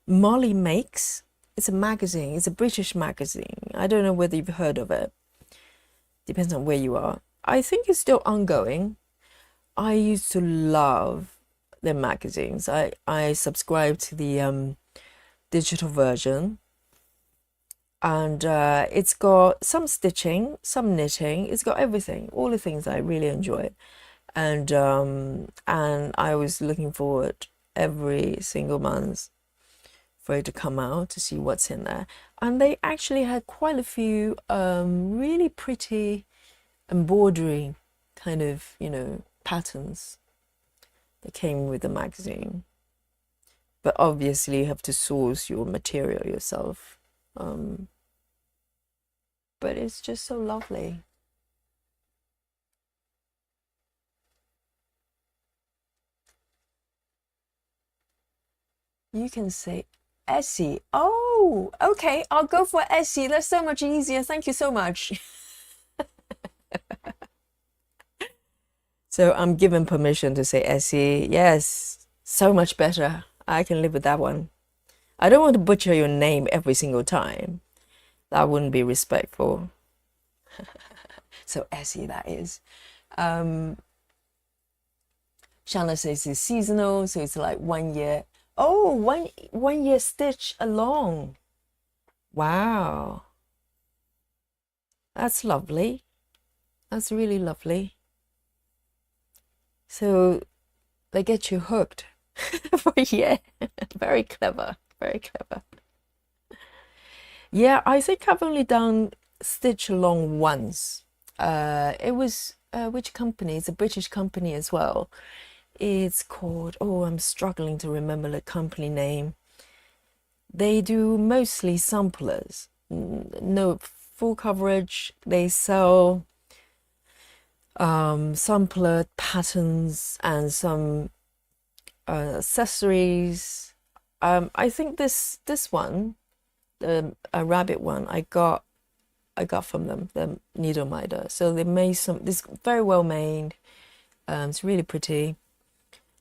Molly Makes. It's a magazine. It's a British magazine. I don't know whether you've heard of it. Depends on where you are. I think it's still ongoing. I used to love their magazines. I subscribe to the digital version, and it's got some stitching, some knitting. It's got everything, all the things I really enjoy, and I was looking forward every single month for it to come out to see what's in there. And they actually had quite a few really pretty embroidery kind of patterns that came with the magazine. But obviously you have to source your material yourself. But it's just so lovely. You can say Essie. Oh, okay, I'll go for Essie. That's so much easier. Thank you so much. So I'm given permission to say Essie. Yes, so much better. I can live with that one. I don't want to butcher your name every single time. That wouldn't be respectful. So Essie, that is. Shanna says it's seasonal, so it's like 1 year. Oh, one year stitch along. Wow, that's lovely. That's really lovely. So they get you hooked for a year. Very clever, very clever. Yeah, I think I've only done stitch along once. It was which company? It's a British company as well. It's called, oh, I'm struggling to remember the company name. They do mostly samplers, no full coverage. They sell sampler patterns and some accessories. I think this one, the a rabbit one, I got from them, the needle minder. So they made some. This very well made. It's really pretty,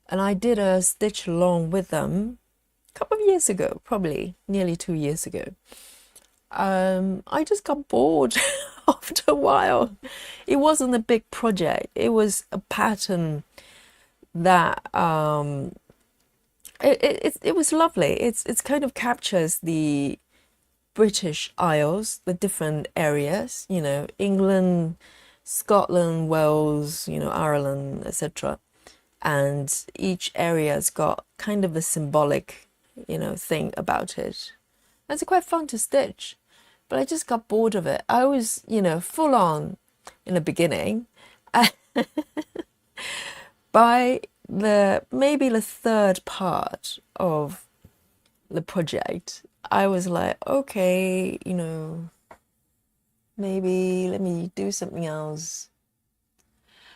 and I did a stitch along with them a couple of years ago, probably nearly 2 years ago. I just got bored after a while. It wasn't a big project. It was a pattern that it was lovely. It's kind of captures the British Isles, the different areas, England, Scotland, Wales, Ireland, etc. And each area's got kind of a symbolic, thing about it. It's quite fun to stitch, but I just got bored of it. I was, full on in the beginning. By maybe the third part of the project, I was like, okay, maybe let me do something else.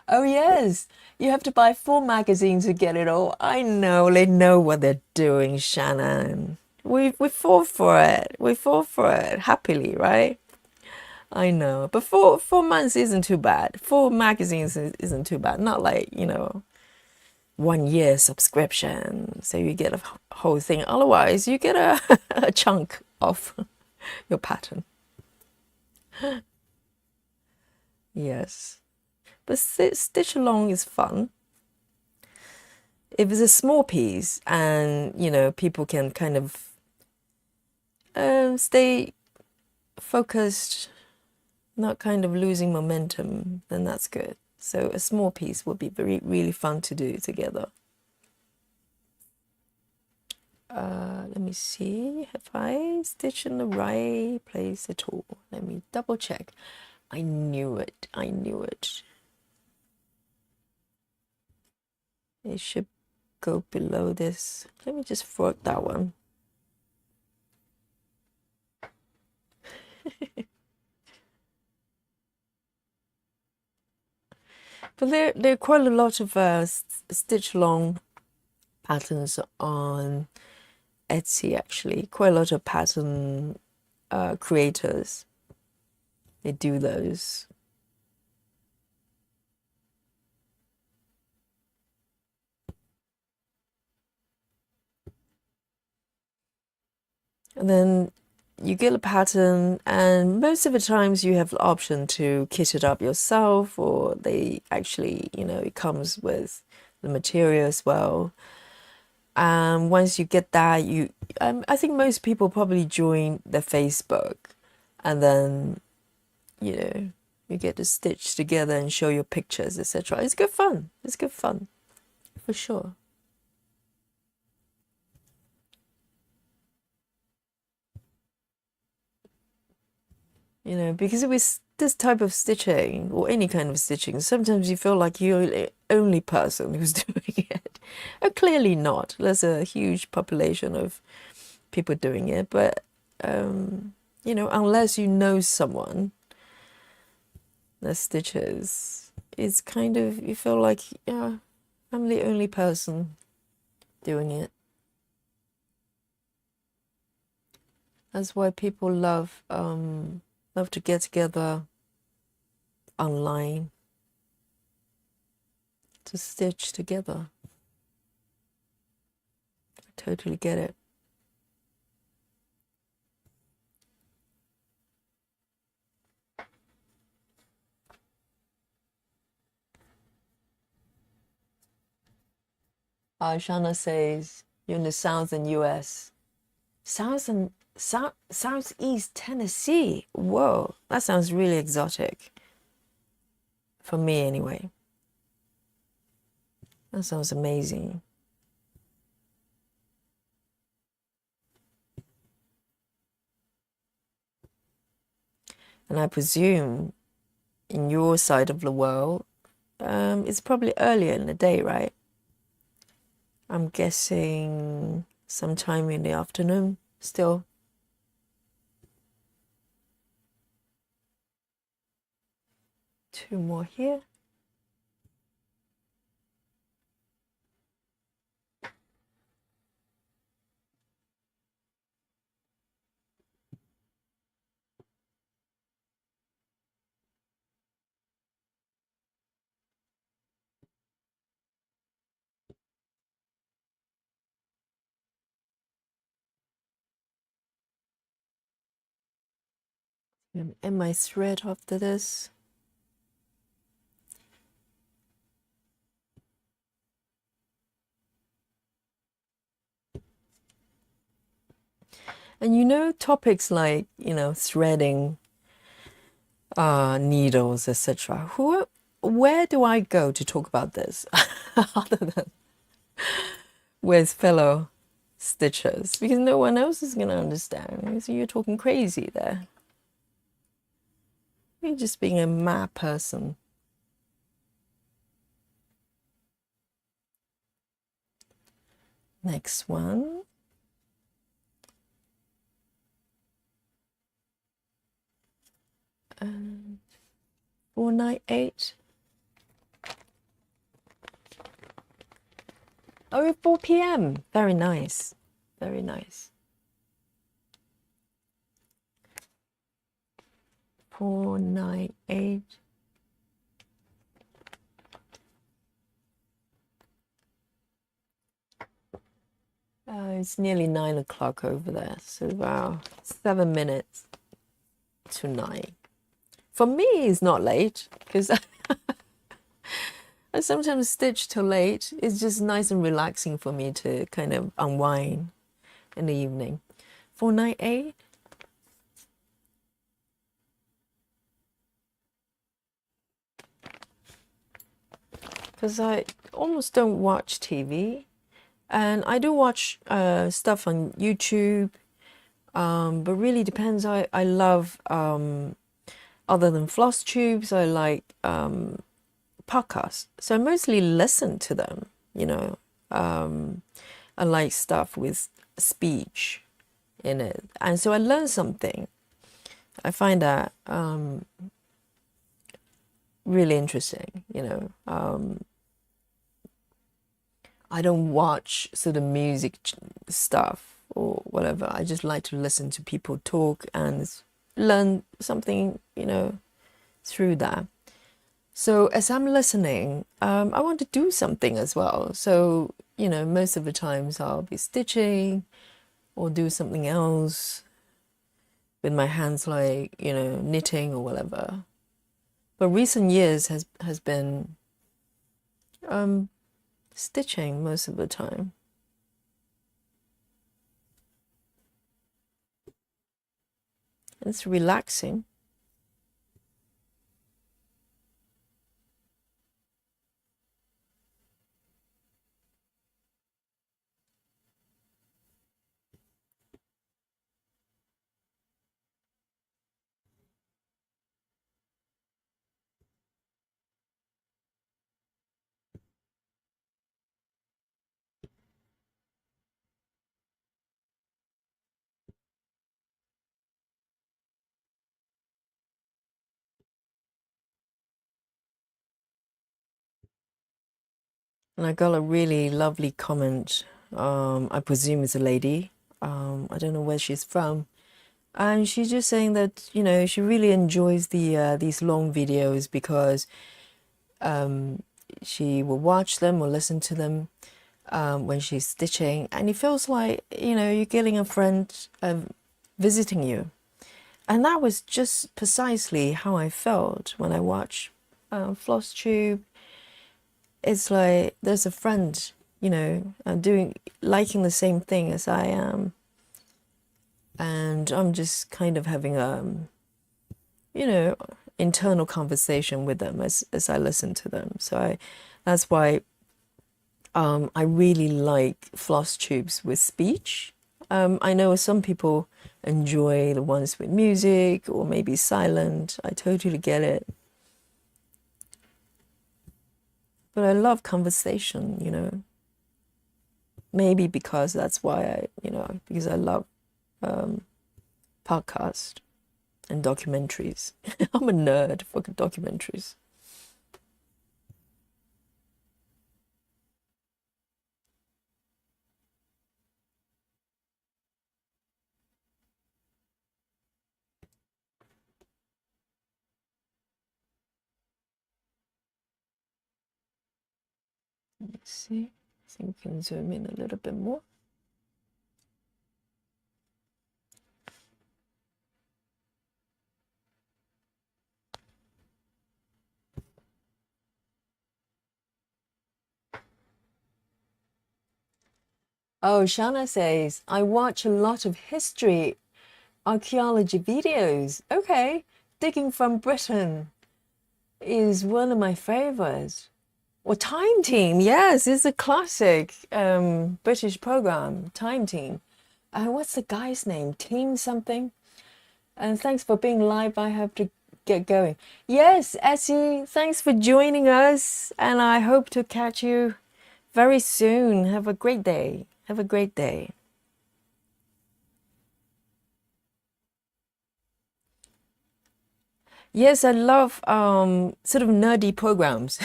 Oh yes, you have to buy 4 magazines to get it all. I know, they know what they're doing, Shannon. We fall for it. We fall for it happily, right? I know, but 4 months isn't too bad. 4 magazines isn't too bad. Not like 1 year subscription, so you get a whole thing. Otherwise, you get a chunk of your pattern. Yes, but stitch along is fun. If it's a small piece and people can kind of stay focused, not kind of losing momentum, then that's good. So a small piece would be really fun to do together. Let me see, have I stitched in the right place at all? Let me double check. I knew it. I knew it. It should go below this. Let me just fork that one. But there are quite a lot of stitch along patterns on Etsy, actually. Quite a lot of pattern creators. They do those. And then you get a pattern, and most of the times you have the option to kit it up yourself, or they actually, it comes with the material as well. And once you get that, I think most people probably join the Facebook, and then, you get to stitch together and show your pictures, etc. It's good fun. It's good fun, for sure. Because it was this type of stitching or any kind of stitching, sometimes you feel like you're the only person who's doing it. Clearly not. There's a huge population of people doing it, but unless you know someone that stitches, it's kind of, you feel like, yeah, I'm the only person doing it. That's why people love to get together online to stitch together. I totally get it. Shana says you're in the southern US. Southeast Tennessee. Whoa, that sounds really exotic. For me, anyway. That sounds amazing. And I presume in your side of the world, it's probably earlier in the day, right? I'm guessing sometime in the afternoon still. Two more here. End my thread after this. And you know, topics like, you know, threading, needles, etc. Where do I go to talk about this other than with fellow stitchers? Because no one else is going to understand. So you're talking crazy there. You're just being a mad person. Next one. And 498. Oh, 4 p.m. Very nice. Very nice. 498. It's nearly 9 o'clock over there. So wow, 7 minutes to 9. For me, it's not late because I sometimes stitch till late. It's just nice and relaxing for me to kind of unwind in the evening. 498. Because I almost don't watch TV. And I do watch stuff on YouTube, but really depends. I love, other than floss tubes, I like podcasts. So I mostly listen to them, you know. I like stuff with speech in it. And so I learn something. I find that really interesting, you know. I don't watch sort of music stuff or whatever. I just like to listen to people talk and learn something, you know, through that. So as I'm listening, I want to do something as well. So, you know, most of the times I'll be stitching or do something else with my hands, like, you know, knitting or whatever. But recent years has been stitching most of the time. It's relaxing. And I got a really lovely comment. I presume it's a lady. I don't know where she's from. And she's just saying that, you know, she really enjoys these long videos because she will watch them or listen to them when she's stitching. And it feels like, you know, you're getting a friend visiting you. And that was just precisely how I felt when I watched Floss Tube. It's like there's a friend liking the same thing as I am. And I'm just kind of having you know, internal conversation with them as I listen to them. So that's why I really like floss tubes with speech. I know some people enjoy the ones with music or maybe silent. I totally get it. But I love conversation. Maybe because that's why because I love podcast and documentaries. I'm a nerd for documentaries. Let's see. I think we can zoom in a little bit more. Oh, Shana says, I watch a lot of history, archaeology videos. Okay, Digging from Britain is one of my favorites. Or Time Team, yes, it's a classic British program, Time Team. What's the guy's name? Team something? And thanks for being live. I have to get going. Yes, Essie, thanks for joining us. And I hope to catch you very soon. Have a great day. Have a great day. Yes, I love sort of nerdy programs.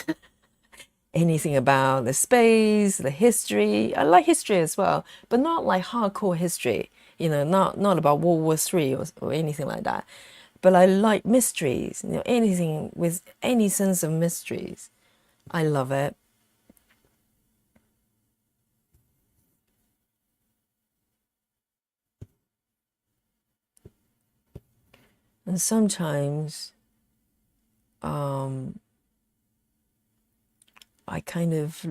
Anything about the space, the history. I like history as well, but not like hardcore history. Not about World War III or anything like that. But I like mysteries. Anything with any sense of mysteries. I love it. And sometimes I kind of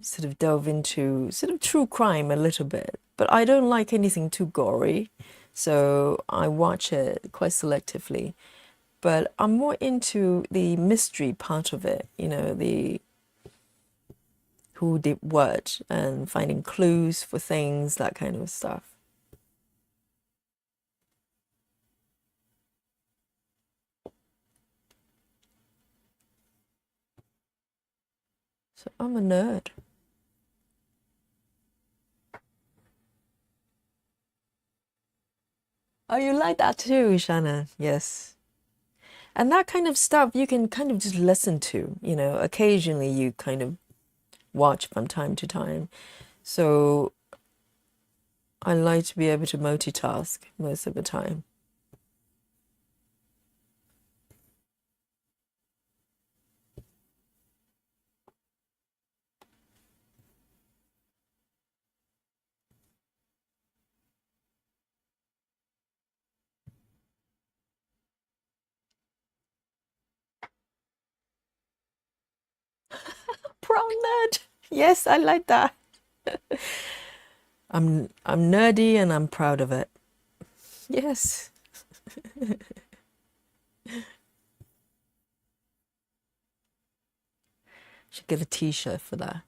sort of delve into sort of true crime a little bit, but I don't like anything too gory, so I watch it quite selectively. But I'm more into the mystery part of it, the who did what and finding clues for things, that kind of stuff. So I'm a nerd. Oh, you like that too, Shanna? Yes. And that kind of stuff you can kind of just listen to, occasionally you kind of watch from time to time. So I like to be able to multitask most of the time. Proud nerd. Yes, I like that. I'm nerdy and I'm proud of it. Yes. Should get a t-shirt for that.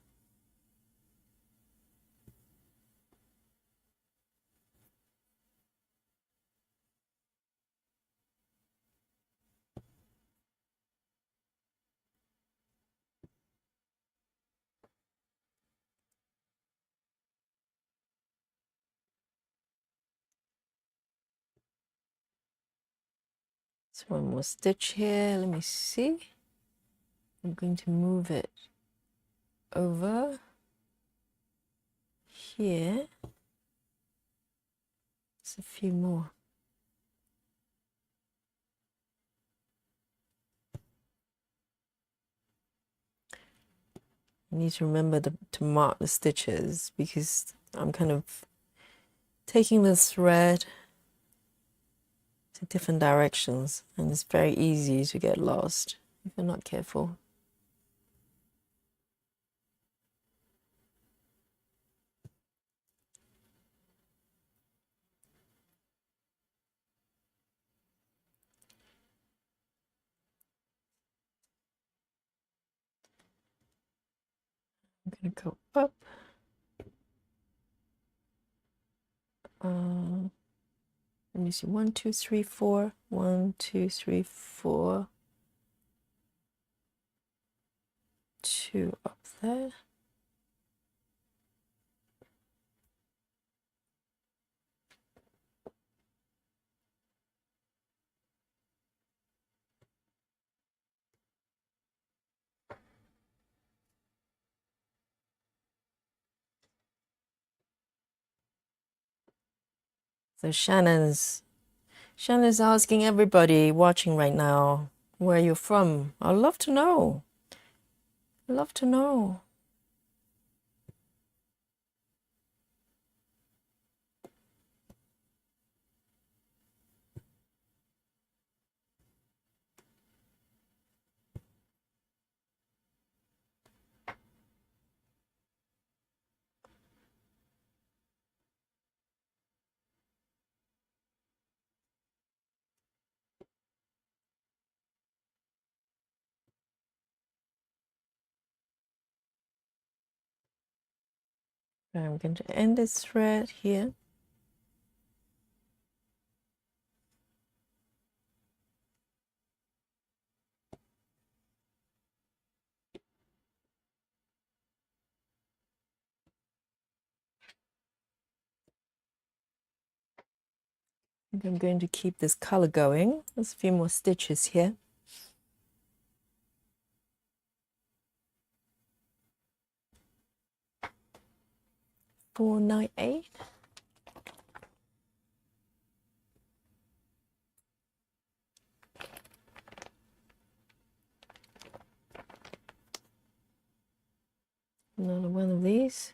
So one more stitch here. Let me see. I'm going to move it over here. It's a few more. I need to remember to mark the stitches because I'm kind of taking the thread to different directions and it's very easy to get lost if you're not careful. Go up. Let me see. 1, 2, 3, 4. 1, 2, 3, 4. 2 up there. So Shannon's asking everybody watching right now where you're from. I'd love to know. I'd love to know. I'm going to end this thread here. I'm going to keep this color going. There's a few more stitches here. 498. Another one of these.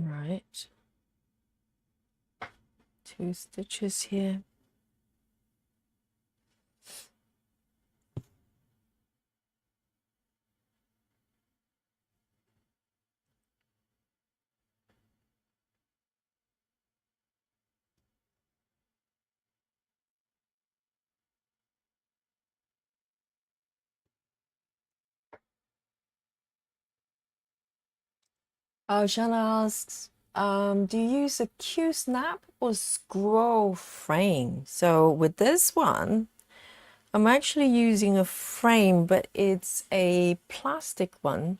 Right. 2 stitches here. Oh, Shanna asks, do you use a Q-snap or scroll frame? So with this one, I'm actually using a frame, but it's a plastic one,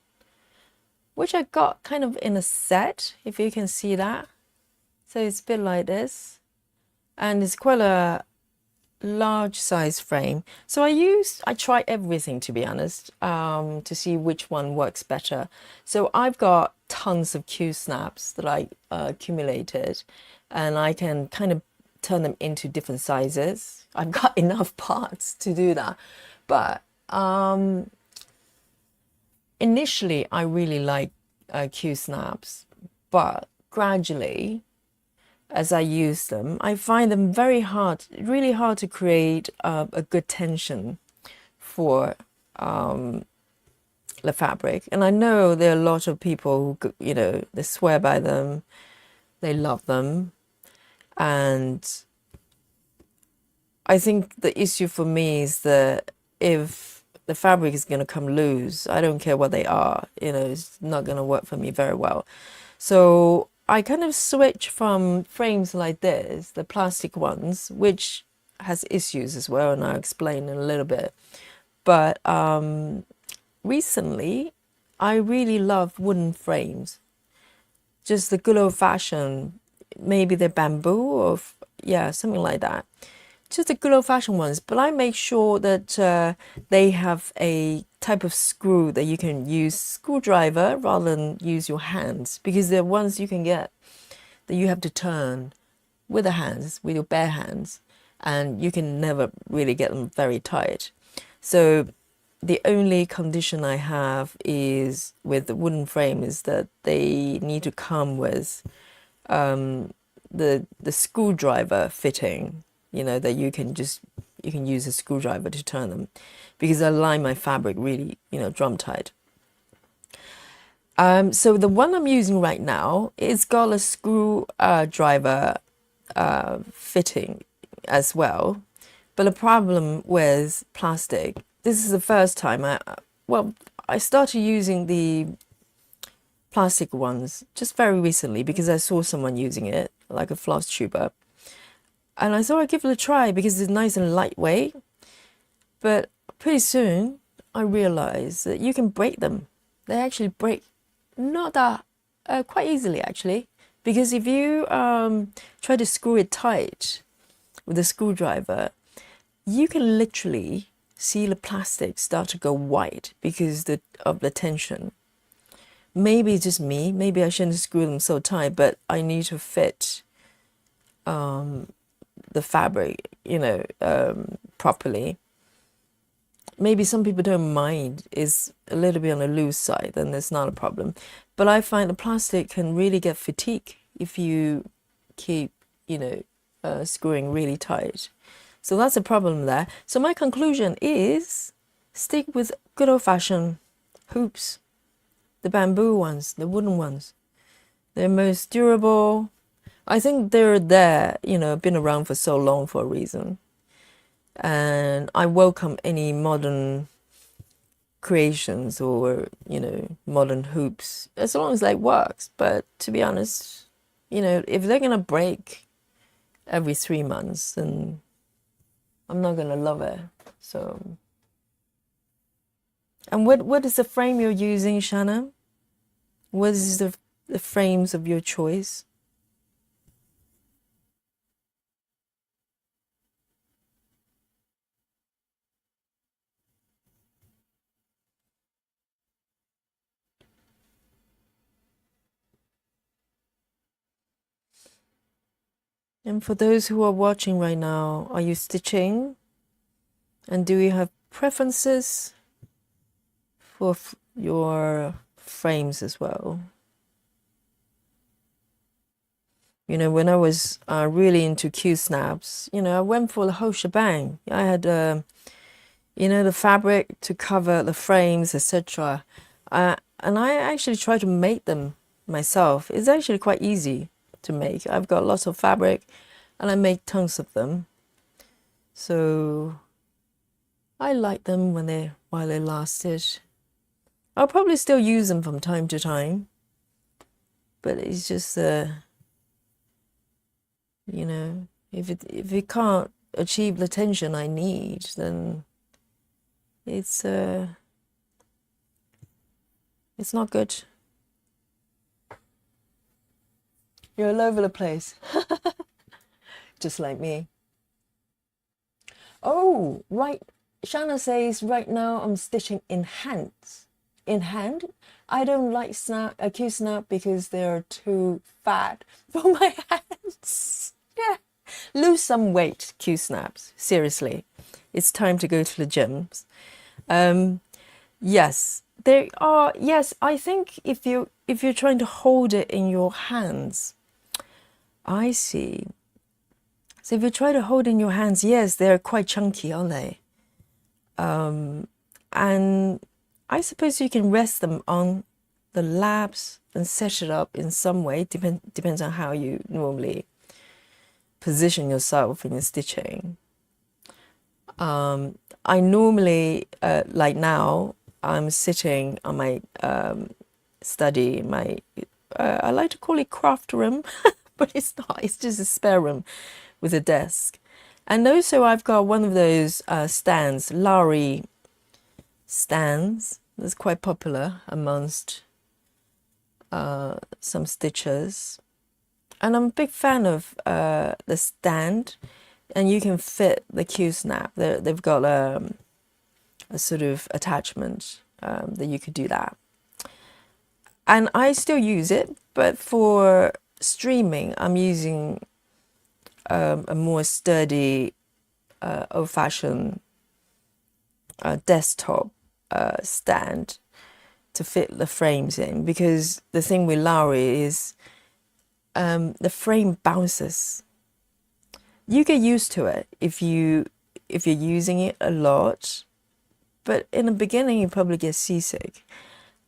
which I got kind of in a set, if you can see that. So it's a bit like this, and it's quite a large size frame. So I try everything, to be honest, to see which one works better. So I've got tons of Q snaps that I accumulated, and I can kind of turn them into different sizes. I've got enough parts to do that. But initially I really like Q snaps, but gradually as I use them, I find them very hard, really hard to create a good tension for the fabric. And I know there are a lot of people who, you know, they swear by them, they love them. And I think the issue for me is that if the fabric is going to come loose, I don't care what they are, you know, it's not going to work for me very well. So I kind of switch from frames like this, the plastic ones, which has issues as well, and I'll explain in a little bit. But recently, I really love wooden frames. Just the good old fashioned, maybe they're bamboo or, yeah, something like that. Just the good old fashioned ones, but I make sure that they have a type of screw that you can use screwdriver rather than use your hands, because they're ones you can get that you have to turn with the hands, with your bare hands, and you can never really get them very tight. So the only condition I have is with the wooden frame is that they need to come with the screwdriver fitting, you know, that you can use a screwdriver to turn them, because I line my fabric really, you know, drum tight. So the one I'm using right now, it's got a screwdriver fitting as well. But the problem with plastic, this is the first time I started using the plastic ones just very recently because I saw someone using it, like a floss tuber. And I thought I'd give it a try because it's nice and lightweight. But pretty soon I realized that you can break them. They actually break not that quite easily actually. Because if you try to screw it tight with a screwdriver, you can literally see the plastic start to go white because of the tension. Maybe it's just me. Maybe I shouldn't screw them so tight, but I need to fit the fabric, you know, properly. Maybe some people don't mind. It's a little bit on the loose side, then it's not a problem. But I find the plastic can really get fatigue if you keep, you know, screwing really tight. So that's a problem there. So my conclusion is stick with good old-fashioned hoops, the bamboo ones, the wooden ones. They're most durable. I think they're there, you know, been around for so long for a reason. And I welcome any modern creations or, you know, modern hoops, as long as that works. But to be honest, you know, if they're going to break every 3 months, then I'm not going to love it. So, and what is the frame you're using, Shanna? What is the frames of your choice? And for those who are watching right now, are you stitching? And do you have preferences for your frames as well? You know, when I was really into Q-snaps, you know, I went for the whole shebang. I had, you know, the fabric to cover the frames, etc. And I actually try to make them myself. It's actually quite easy to make. I've got lots of fabric and I make tons of them. So I like them while they lasted. I'll probably still use them from time to time, but it's just you know, if it can't achieve the tension I need, then it's not good. You're all over the place, just like me. Oh, right. Shanna says right now I'm stitching in hands. In hand, I don't like Q-snap because they're too fat for my hands. Yeah, lose some weight, Q-snaps. Seriously, it's time to go to the gyms. Yes, there are. Yes, I think if you're trying to hold it in your hands, I see. So if you try to hold in your hands, yes, they're quite chunky, aren't they? And I suppose you can rest them on the laps and set it up in some way. Depends on how you normally position yourself in your stitching. I normally, like now, I'm sitting on my study, I like to call it craft room, but it's not. It's just a spare room with a desk. And also I've got one of those stands, Lowry stands. That's quite popular amongst some stitchers. And I'm a big fan of the stand, and you can fit the Q-snap. They've got a sort of attachment that you could do that. And I still use it, but for streaming, I'm using a more sturdy, old-fashioned desktop stand to fit the frames in, because the thing with Lowry is the frame bounces. You get used to it if you're using it a lot, but in the beginning you probably get seasick.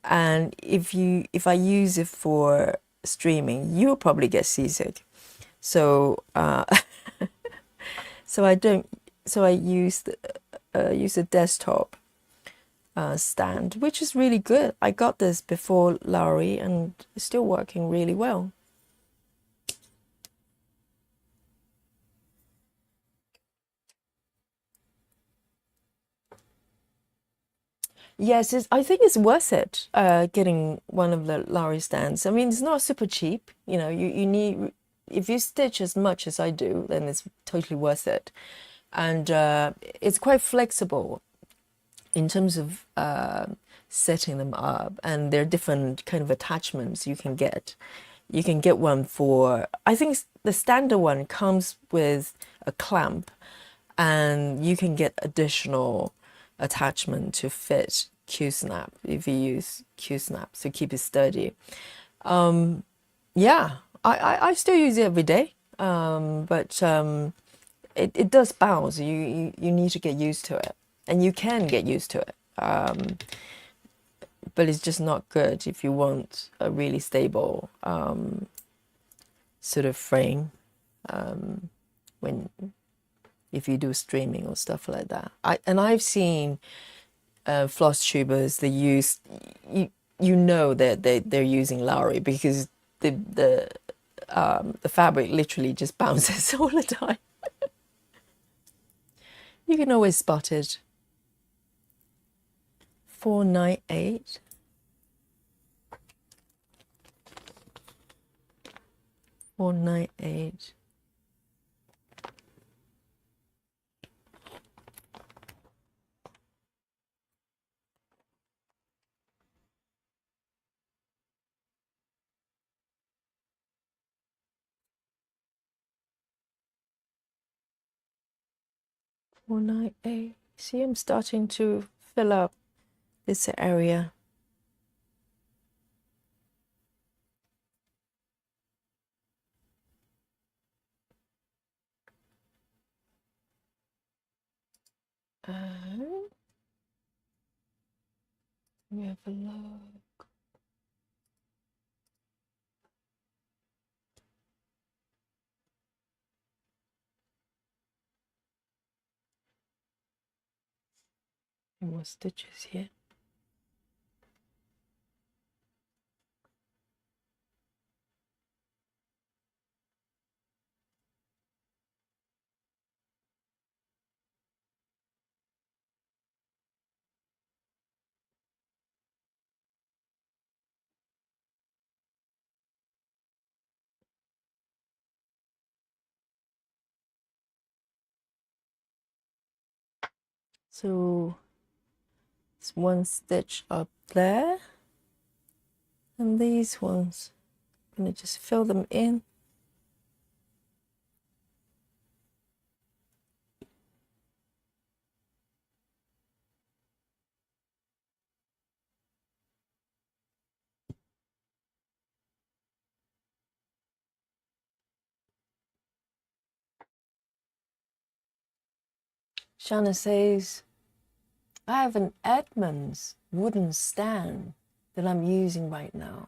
And if I use it for streaming, you'll probably get seasick. So so I use a desktop stand, which is really good. I got this before Lowry and it's still working really well. Yes, I think it's worth it getting one of the Lowry stands. I mean, it's not super cheap. You know, you need, if you stitch as much as I do, then it's totally worth it. And it's quite flexible in terms of setting them up, and there are different kind of attachments you can get. You can get one for, I think the standard one comes with a clamp, and you can get additional attachment to fit Q-snap if you use Q-snap to keep it sturdy. Yeah, I still use it every day, but it does bounce. You need to get used to it, and you can get used to it. But it's just not good if you want a really stable sort of frame if you do streaming or stuff like that. I've seen floss tubers, they use, you know that they're using Lowry, because the fabric literally just bounces all the time. You can always spot it. 498. 498. See, I'm starting to fill up this area. We have a look. More stitches here. So it's one stitch up there, and these ones, I'm gonna just fill them in. Shanna says, I have an Edmonds wooden stand that I'm using right now,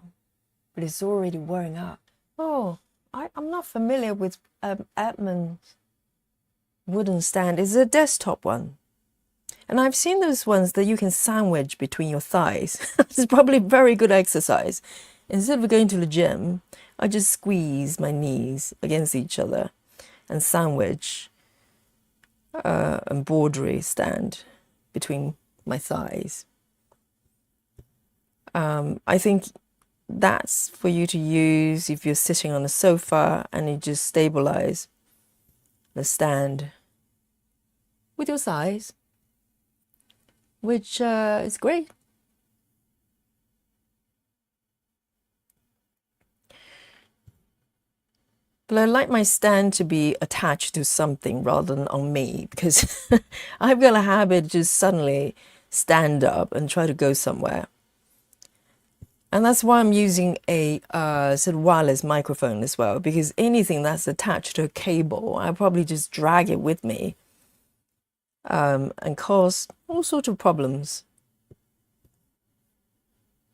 but it's already wearing out. Oh, I'm not familiar with Edmonds wooden stand. It's a desktop one. And I've seen those ones that you can sandwich between your thighs. It's probably very good exercise. Instead of going to the gym, I just squeeze my knees against each other and sandwich embroidery stand between my thighs. I think that's for you to use if you're sitting on a sofa and you just stabilize the stand with your thighs, which is great. But I like my stand to be attached to something rather than on me, because I've got a habit just suddenly stand up and try to go somewhere. And that's why I'm using a sort of wireless microphone as well, because anything that's attached to a cable, I'll probably just drag it with me and cause all sorts of problems.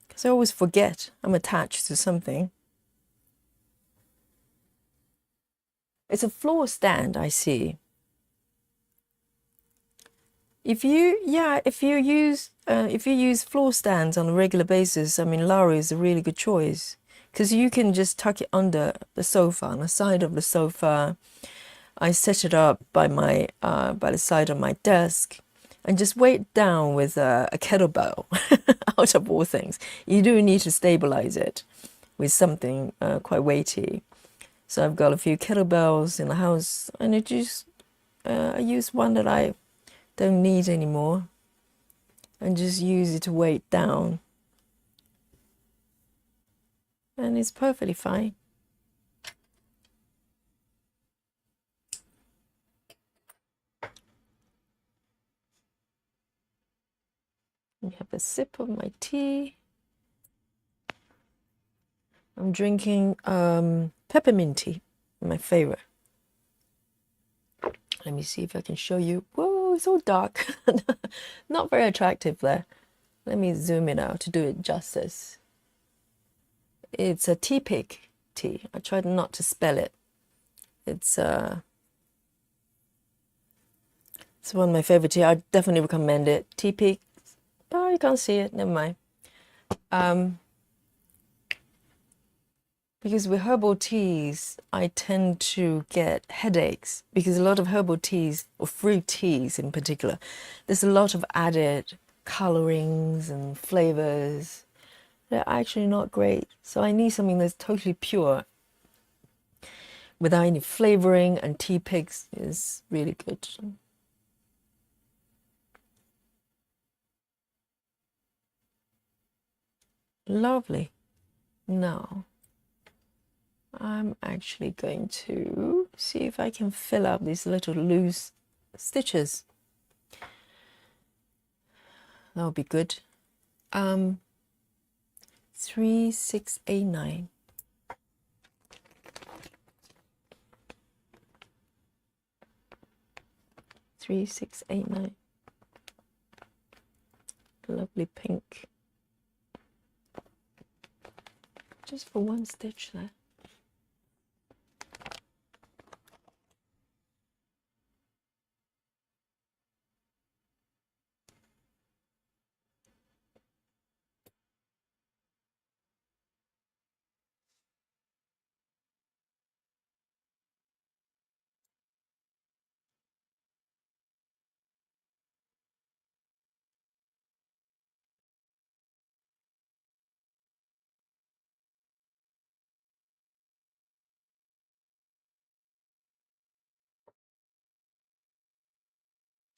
Because I always forget I'm attached to something. It's a floor stand, I see. If you use floor stands on a regular basis, I mean, Lara is a really good choice, because you can just tuck it under the sofa, on the side of the sofa. I set it up by the side of my desk, and just weight down with a kettlebell. Out of all things, you do need to stabilize it with something quite weighty. So I've got a few kettlebells in the house, and I use one that I don't need anymore, and just use it to weight down, and it's perfectly fine. I have a sip of my tea. I'm drinking peppermint tea, my favorite. Let me see if I can show you. Whoa, it's so dark. Not very attractive there. Let me zoom in out to do it justice. It's a tea pick tea. I tried not to spell it. It's one of my favorite tea. I definitely recommend it. Tea pick. Oh, you can't see it. Never mind. Because with herbal teas, I tend to get headaches, because a lot of herbal teas, or fruit teas in particular, there's a lot of added colorings and flavors. They're actually not great. So I need something that's totally pure without any flavoring, and tea picks is really good. Lovely. Now, I'm actually going to see if I can fill up these little loose stitches. That would be good. 3, 6, 8, 9. Three, 6, 8, 9. Lovely pink. Just for one stitch there.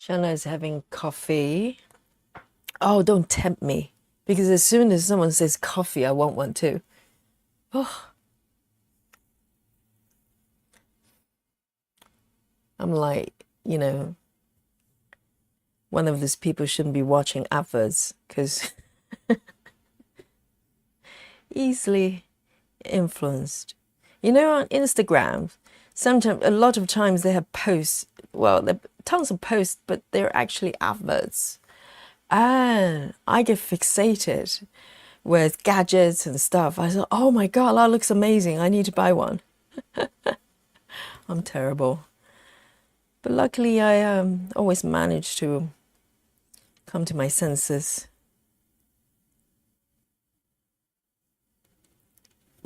Shanna is having coffee. Oh, don't tempt me, because as soon as someone says coffee, I want one too. Oh, I'm like, one of these people shouldn't be watching adverts, because easily influenced. On Instagram, sometimes, a lot of times they have posts. Well, there are tons of posts, but they're actually adverts. And I get fixated with gadgets and stuff. I thought, oh my God, that looks amazing. I need to buy one. I'm terrible. But luckily, I always manage to come to my senses.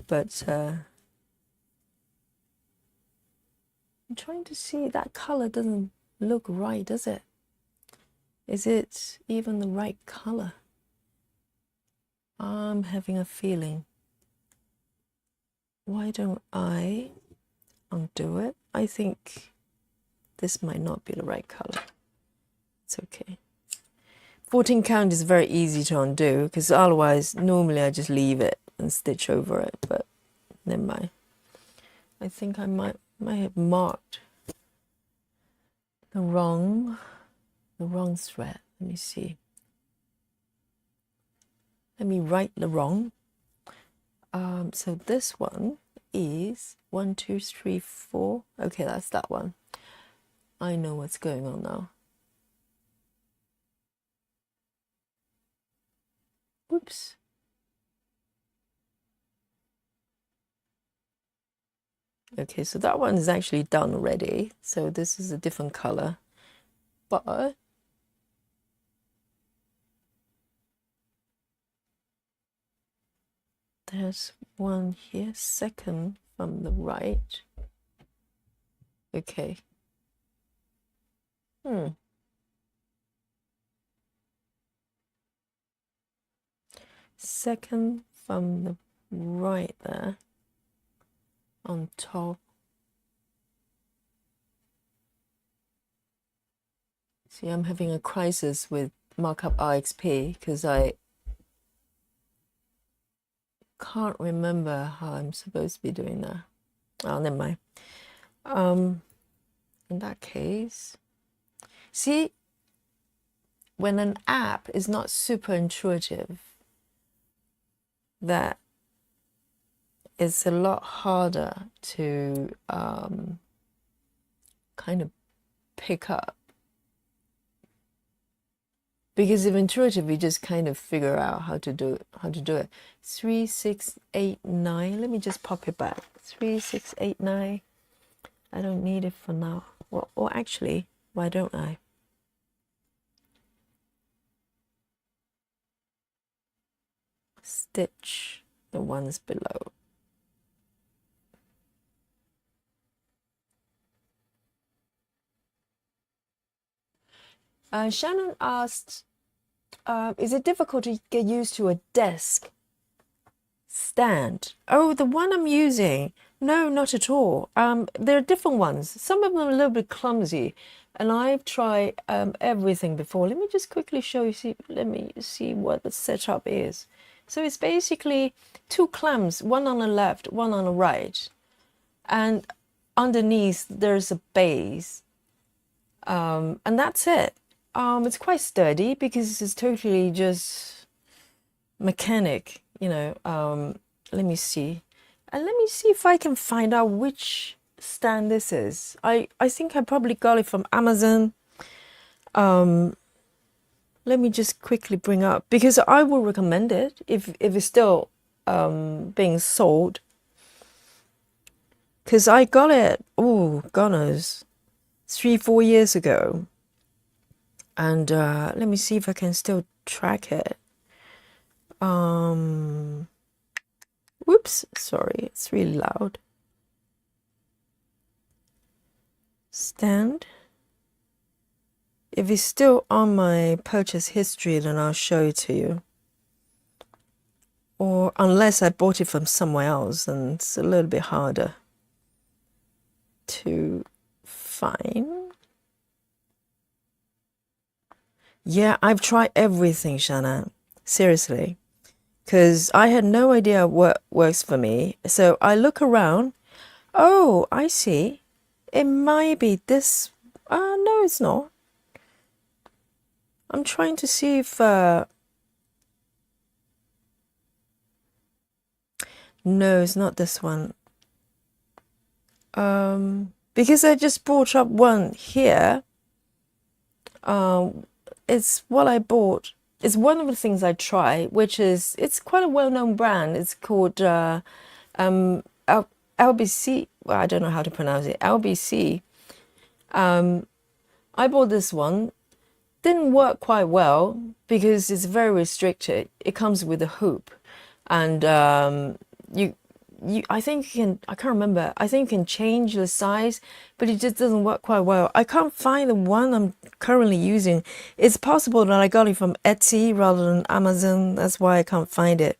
But I'm trying to see, that color doesn't look right, does it? Is it even the right color? I'm having a feeling. Why don't I undo it? I think this might not be the right color. It's okay. 14 count is very easy to undo, because otherwise, normally I just leave it and stitch over it, but never mind. I think I might have marked the wrong thread. Let me see. Let me right the wrong. So this one is 1, 2, 3, 4. Okay, that's that one. I know what's going on now. Oops. Okay, so that one is actually done already. So this is a different color. But there's one here, second from the right. Okay. Second from the right there on top. See, I'm having a crisis with markup RXP because I can't remember how I'm supposed to be doing that. Oh, never mind. In that case, see, when an app is not super intuitive, that it's a lot harder to kind of pick up. Because if intuitive, you just kind of figure out how to do it. 3, 6, 8, 9. Let me just pop it back. 3, 6, 8, 9. I don't need it for now. Well, or actually, why don't I? Stitch the ones below. Shannon asked, is it difficult to get used to a desk stand? Oh, the one I'm using, no, not at all. There are different ones. Some of them are a little bit clumsy, and I've tried everything before. Let me just quickly show you. Let me see what the setup is. So it's basically 2 clamps, one on the left, one on the right, and underneath there's a base, and that's it. It's quite sturdy because it's totally just mechanic, you know. Let me see. And let me see if I can find out which stand this is. I think I probably got it from Amazon. Let me just quickly bring up, because I will recommend it if it's still being sold. Because I got it, oh, goodness, 3, 4 years ago. And let me see if I can still track it. Whoops, sorry, it's really loud. Stand. If it's still on my purchase history, then I'll show it to you. Or unless I bought it from somewhere else, then it's a little bit harder to find. Yeah, I've tried everything, Shanna. Seriously. Because I had no idea what works for me. So I look around. Oh, I see. It might be this. No, it's not. I'm trying to see if... No, it's not this one. Because I just brought up one here. It's what I bought. It's one of the things I try, which is, it's quite a well-known brand. It's called LBC. Well, I don't know how to pronounce it. LBC. I bought this one. Didn't work quite well because it's very restricted. It comes with a hoop, and I think you can, I can't remember, I think you can change the size, but it just doesn't work quite well. I can't find the one I'm currently using. It's possible that I got it from Etsy rather than Amazon. That's why I can't find it.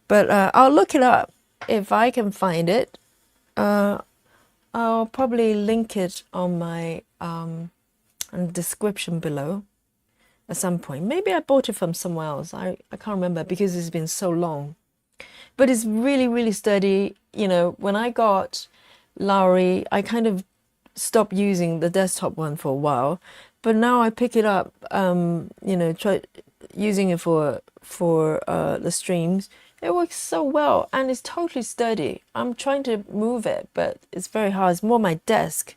But I'll look it up. If I can find it, I'll probably link it on my description below at some point. Maybe I bought it from somewhere else. I can't remember because it's been so long. But it's really, really sturdy. You know, when I got Lowry, I kind of stopped using the desktop one for a while, but now I pick it up, try using it for the streams. It works so well and it's totally sturdy. I'm trying to move it, but it's very hard. It's more my desk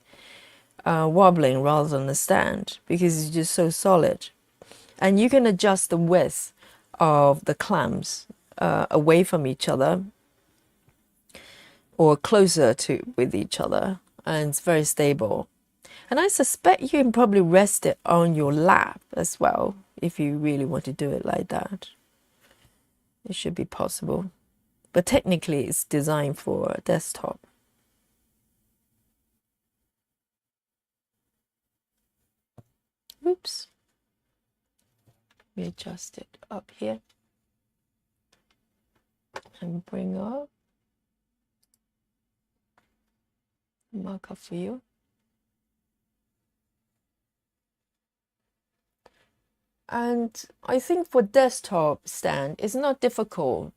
wobbling rather than the stand because it's just so solid. And you can adjust the width of the clamps away from each other or closer to with each other, and it's very stable. And I suspect you can probably rest it on your lap as well if you really want to do it like that. It should be possible. But technically it's designed for a desktop. Oops. Let me adjust it up here and bring up the marker for you. And I think for desktop stand, it's not difficult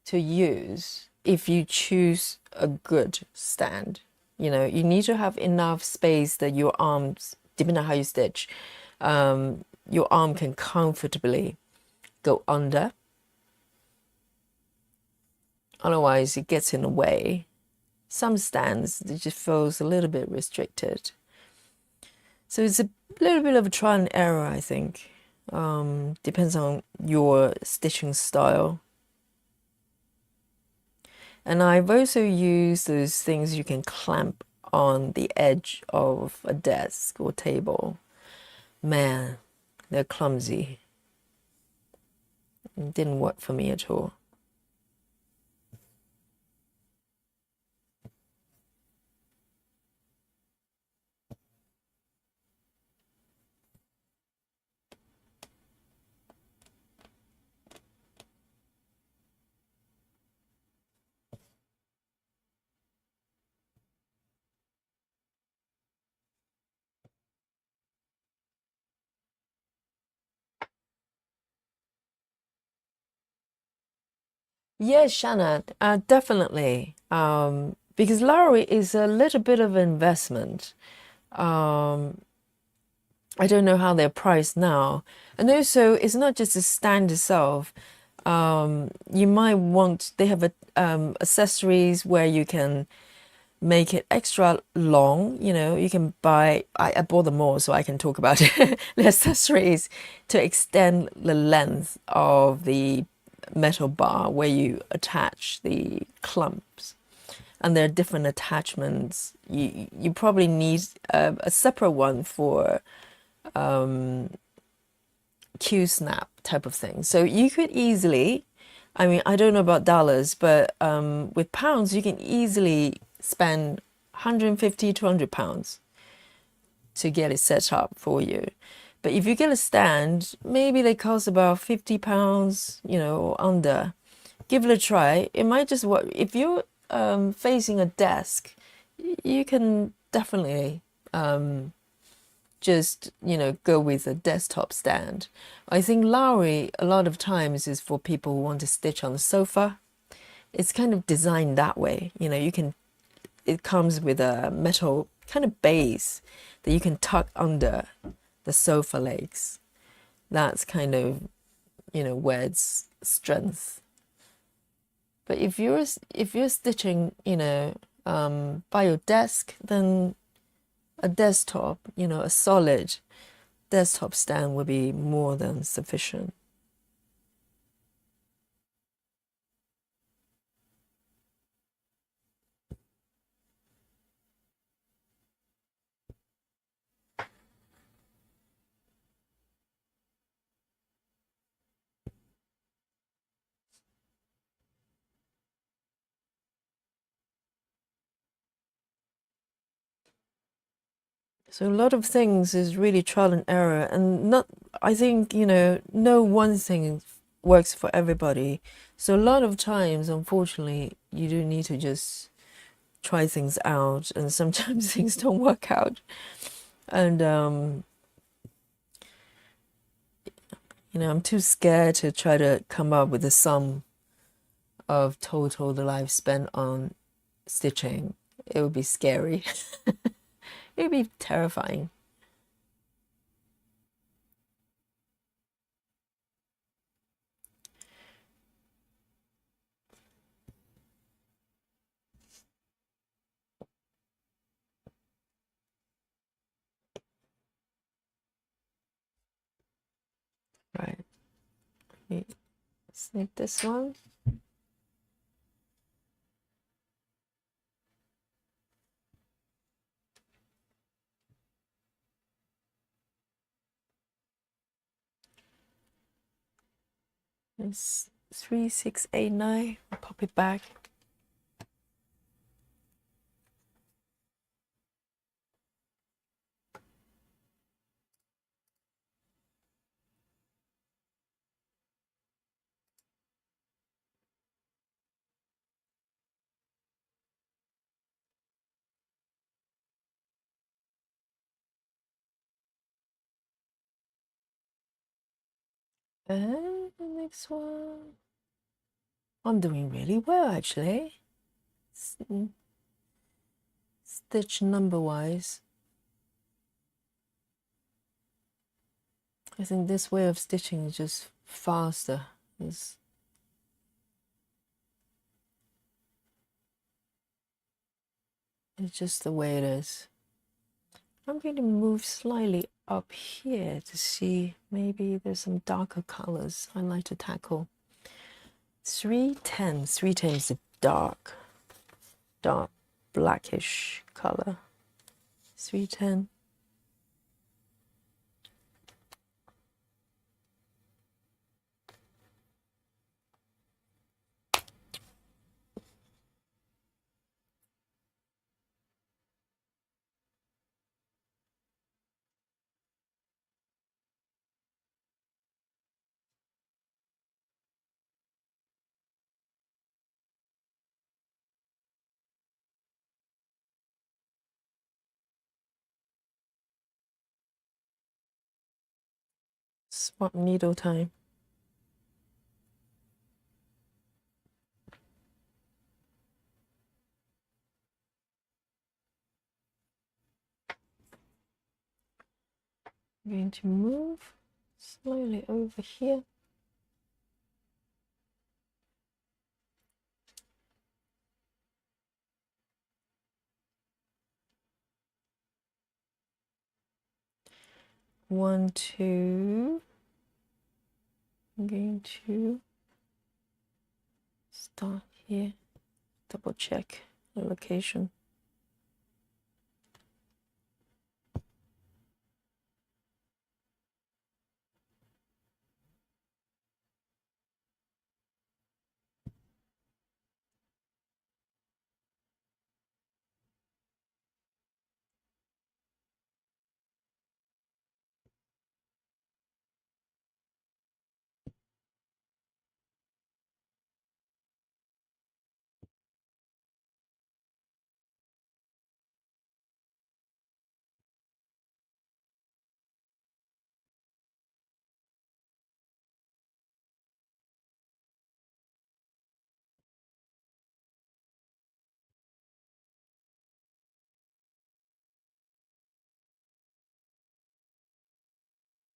to use if you choose a good stand. You know, you need to have enough space that your arms, depending on how you stitch, your arm can comfortably go under. Otherwise, it gets in the way. Some stands, it just feels a little bit restricted. So it's a little bit of a trial and error, I think. Depends on your stitching style. And I've also used those things you can clamp on the edge of a desk or table. Man, they're clumsy. It didn't work for me at all. Yes, Shannon, definitely. Because Lowry is a little bit of an investment. I don't know how they're priced now. And also, it's not just the stand itself. You might want, they have accessories where you can make it extra long. You know, you can buy, I bought them all so I can talk about it, the accessories to extend the length of the metal bar where you attach the clumps. And there are different attachments. You probably need a separate one for Q-snap type of thing. So you could easily, I mean, I don't know about dollars, but with pounds, you can easily spend 150, 200 pounds to get it set up for you. But if you get a stand, maybe they cost about 50 pounds, you know, or under. Give it a try. It might just work. If you're facing a desk, you can definitely just, you know, go with a desktop stand. I think Lowry a lot of times is for people who want to stitch on the sofa. It's kind of designed that way. You know, you can, it comes with a metal kind of base that you can tuck under the sofa legs. That's kind of, you know, where its strength. But if you're stitching, you know, by your desk, then a desktop, you know, a solid desktop stand would be more than sufficient. So a lot of things is really trial and error, and not, I think, you know, no one thing works for everybody. So a lot of times, unfortunately, you do need to just try things out, and sometimes things don't work out. And you know, I'm too scared to try to come up with a sum of total that I've spent on stitching. it would be scary. It would be terrifying. Right. Let's make this one. It's 3689. I'll pop it back. And the next one. I'm doing really well actually. Stitch number wise. I think this way of stitching is just faster. It's just the way it is. I'm going to move slightly up here to see maybe there's some darker colors I like to tackle. 310. 310 is a dark blackish color. 310. Swap needle time. I'm going to move slowly over here. One, two. I'm going to start here. Double check the location.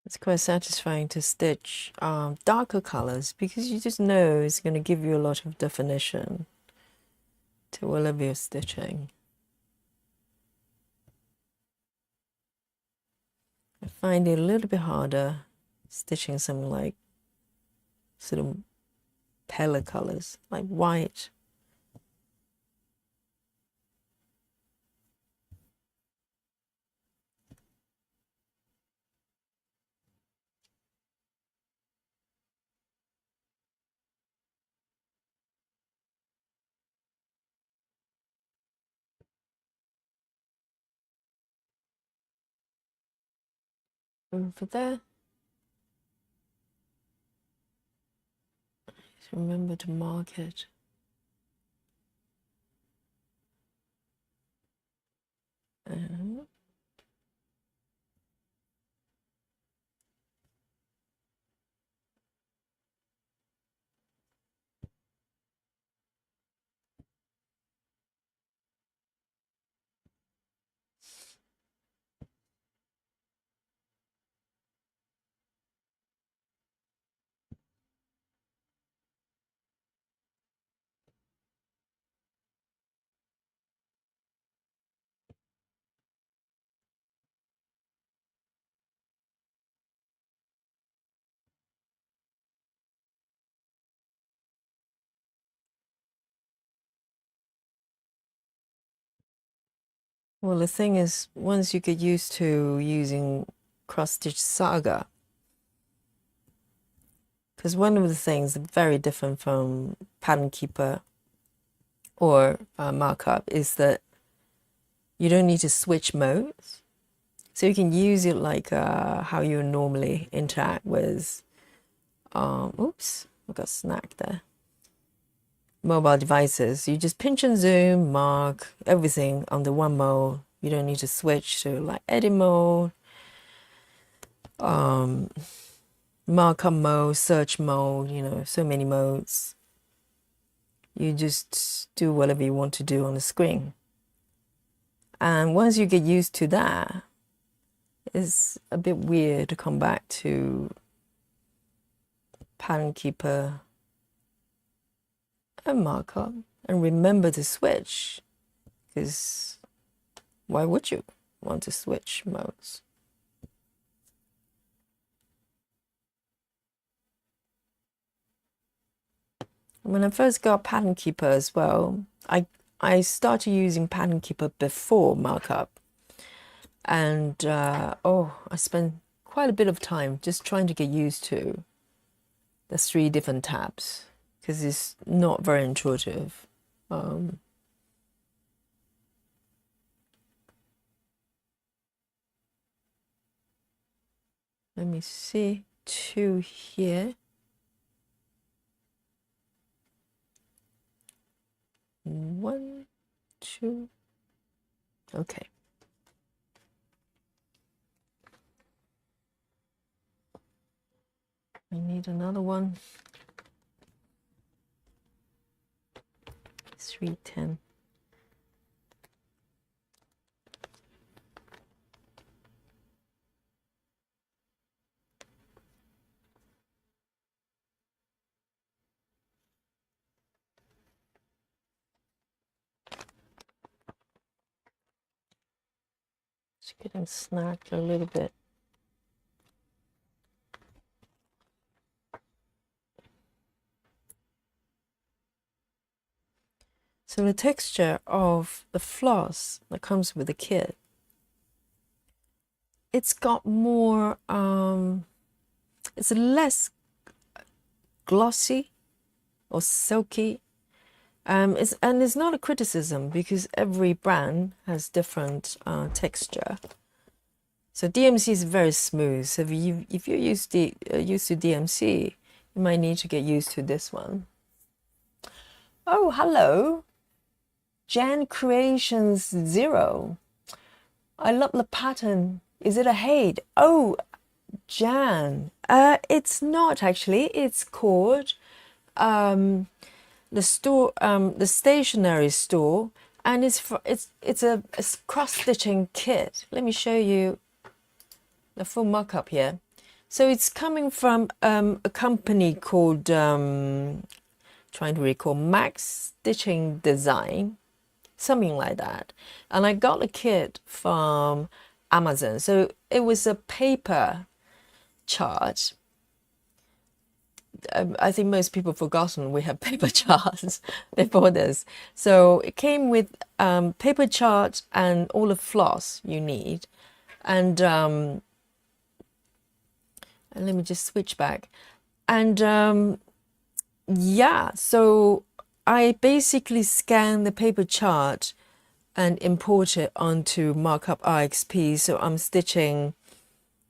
It's quite satisfying to stitch darker colors because you just know it's going to give you a lot of definition to whatever you're stitching. I find it a little bit harder stitching some like sort of paler colors like white. Over there. Just remember to mark it. And Well, the thing is, once you get used to using cross-stitch saga, because one of the things very different from pattern keeper or markup is that you don't need to switch modes. So you can use it like how you normally interact with, oops, I got snagged there. Mobile devices. You just pinch and zoom, mark everything under one mode. You don't need to switch to like edit mode, markup mode, search mode, you know, so many modes. You just do whatever you want to do on the screen. And once you get used to that, it's a bit weird to come back to pattern keeper and markup and remember to switch, because why would you want to switch modes? When I first got pattern keeper as well, I started using pattern keeper before markup, and I spent quite a bit of time just trying to get used to the 3 different tabs, because it's not very intuitive. Let me see, 2 here. 1, 2. Okay. I need another one. 310. It's getting snagged a little bit. So the texture of the floss that comes with the kit, it's got more, it's less glossy or silky. It's not a criticism, because every brand has different texture. So DMC is very smooth. So if you're used to DMC, you might need to get used to this one. Oh, hello. Jan Creations 0. I love the pattern. Is it a hate? Oh, Jan. It's not actually. It's called the store, the stationery store, and it's a cross-stitching kit. Let me show you the full mock-up here. So it's coming from a company called trying to recall, Max Stitching Design, something like that. And I got a kit from Amazon. So it was a paper chart. I think most people have forgotten we have paper charts before this. So it came with paper chart and all the floss you need. And let me just switch back. And yeah, so I basically scan the paper chart and import it onto Markup RXP. So I'm stitching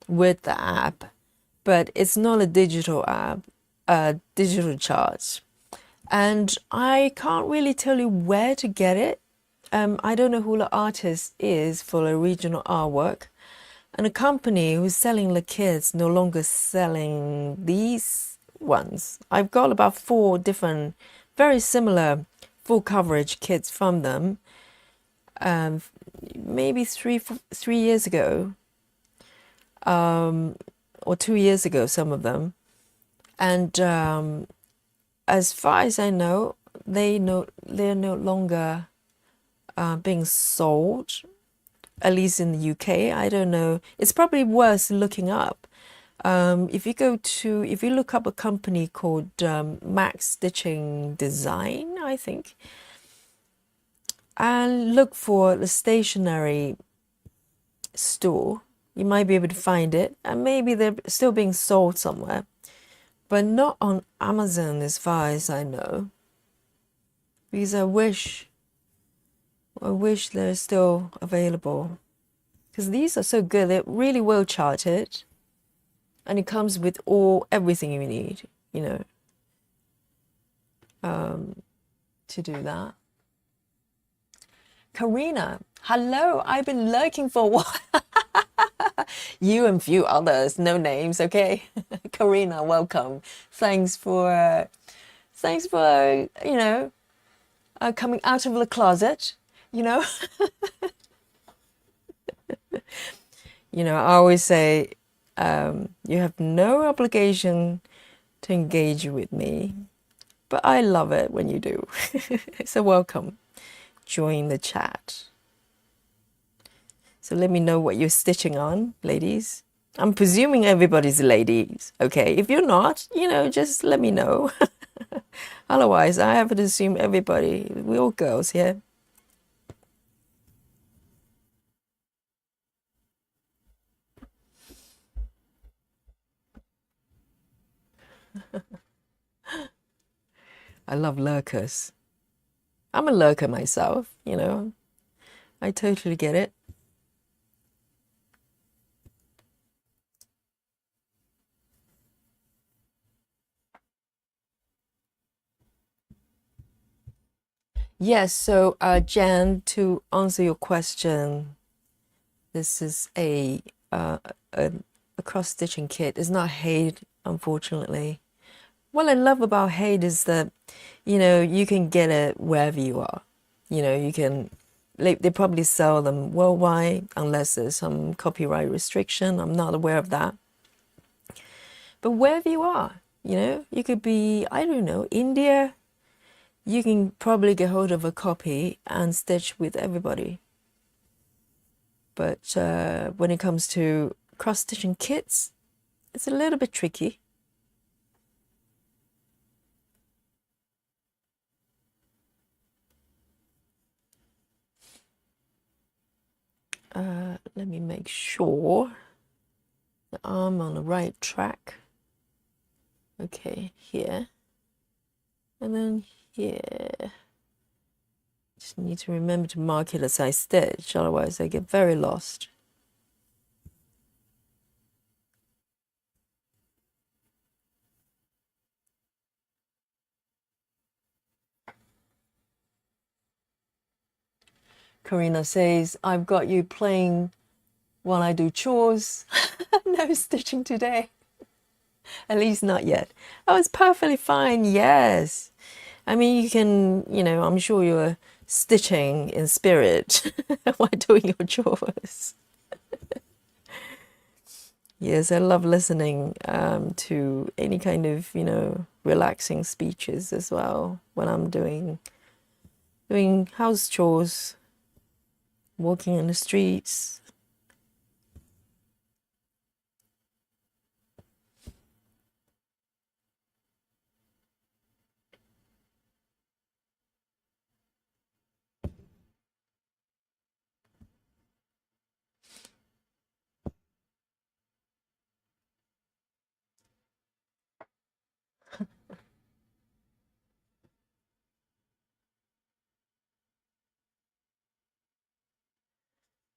with the app, but it's not a digital app, digital chart. And I can't really tell you where to get it. I don't know who the artist is for the original artwork. And a company who's selling the kits no longer selling these ones. I've got about 4 different, very similar full coverage kits from them. Maybe three years ago, or 2 years ago, some of them. And as far as I know, they're no longer being sold, at least in the UK. I don't know. It's probably worth looking up. If you look up a company called Max Stitching Design, I think, and look for the stationery store. You might be able to find it, and maybe they're still being sold somewhere, but not on Amazon as far as I know, because I wish they're still available, because these are so good. They're really well charted, and it comes with everything you need, you know, to do that. Karina, hello. I've been lurking for a while. You and few others, no names, okay? Karina, welcome. Thanks for coming out of the closet, you know. I always say, you have no obligation to engage with me, but I love it when you do. So welcome. Join the chat. So let me know what you're stitching on, ladies. I'm presuming everybody's ladies, okay? If you're not, just let me know. Otherwise, I have to assume everybody, we're all girls here. I love lurkers. I'm a lurker myself, I totally get it. Yes, so Jan, to answer your question, this is a cross-stitching kit. It's not Haid, unfortunately. What I love about Haid is that, you can get it wherever you are. You can, they probably sell them worldwide unless there's some copyright restriction. I'm not aware of that. But wherever you are, you could be, I don't know, India. You can probably get hold of a copy and stitch with everybody. But when it comes to cross-stitching kits, it's a little bit tricky. Let me make sure that I'm on the right track. Okay, here. And then here. Just need to remember to mark it as I stitch, otherwise I get very lost. Karina says, I've got you playing while I do chores. No stitching today. At least not yet. Oh, it's perfectly fine, yes. I mean, you can, I'm sure you're stitching in spirit while doing your chores. Yes, I love listening to any kind of, relaxing speeches as well when I'm doing house chores, walking in the streets.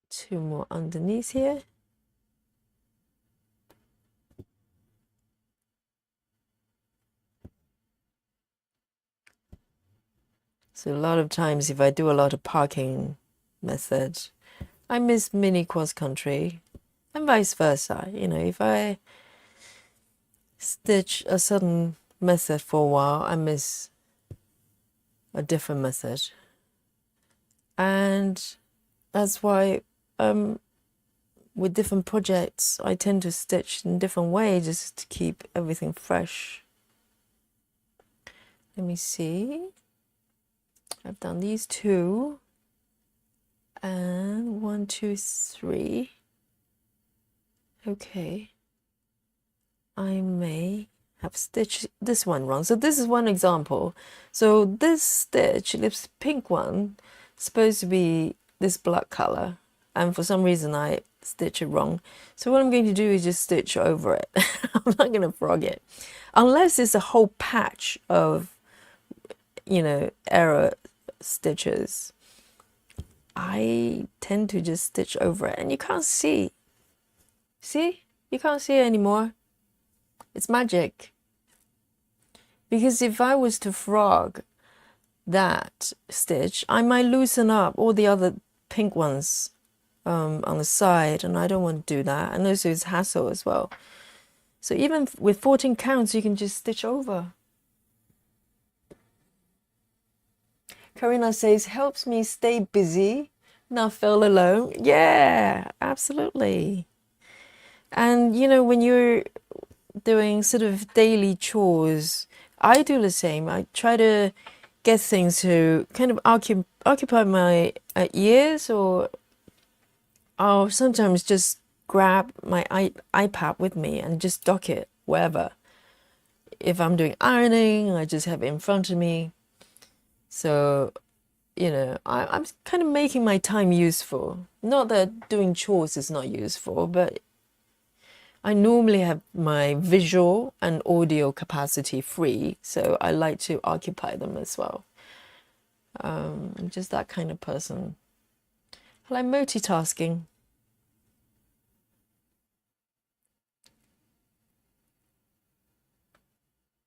Two more underneath here. So a lot of times if I do a lot of parking methods, I miss mini cross country and vice versa. If I stitch a certain method for a while, I miss a different method. And that's why with different projects, I tend to stitch in different ways just to keep everything fresh. Let me see. I've done these two. And 1, 2, 3. Okay. I may have stitched this one wrong. So this is one example. So this stitch, this pink one, supposed to be this black color, and for some reason I stitch it wrong. So what I'm going to do is just stitch over it. I'm not going to frog it, unless it's a whole patch of, you know, error stitches. I tend to just stitch over it, and you can't see. See? You can't see it anymore. It's magic. Because if I was to frog that stitch, I might loosen up all the other pink ones on the side, and I don't want to do that. And also it's hassle as well. So even with 14 counts, you can just stitch over. Karina says, helps me stay busy, not feel alone. Yeah, absolutely. And you know, when you're doing sort of daily chores, I do the same. I try to get things to kind of occupy my ears, or I'll sometimes just grab my iPad with me and just dock it wherever. If I'm doing ironing, I just have it in front of me. So, you know, I'm kind of making my time useful. Not that doing chores is not useful, but I normally have my visual and audio capacity free, so I like to occupy them as well. I'm just that kind of person. I like multitasking.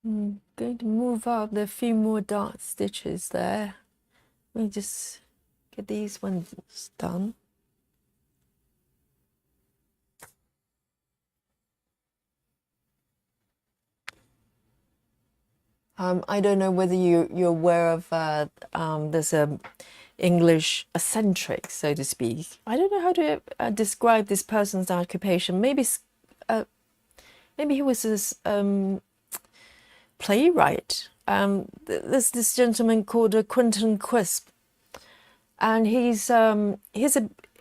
I'm going to move up. There are a few more dark stitches there. Let me just get these ones done. I don't know whether you're aware of there's a English eccentric, so to speak. I don't know how to describe this person's occupation. Maybe he was this playwright. There's this gentleman called Quentin Crisp, and he's an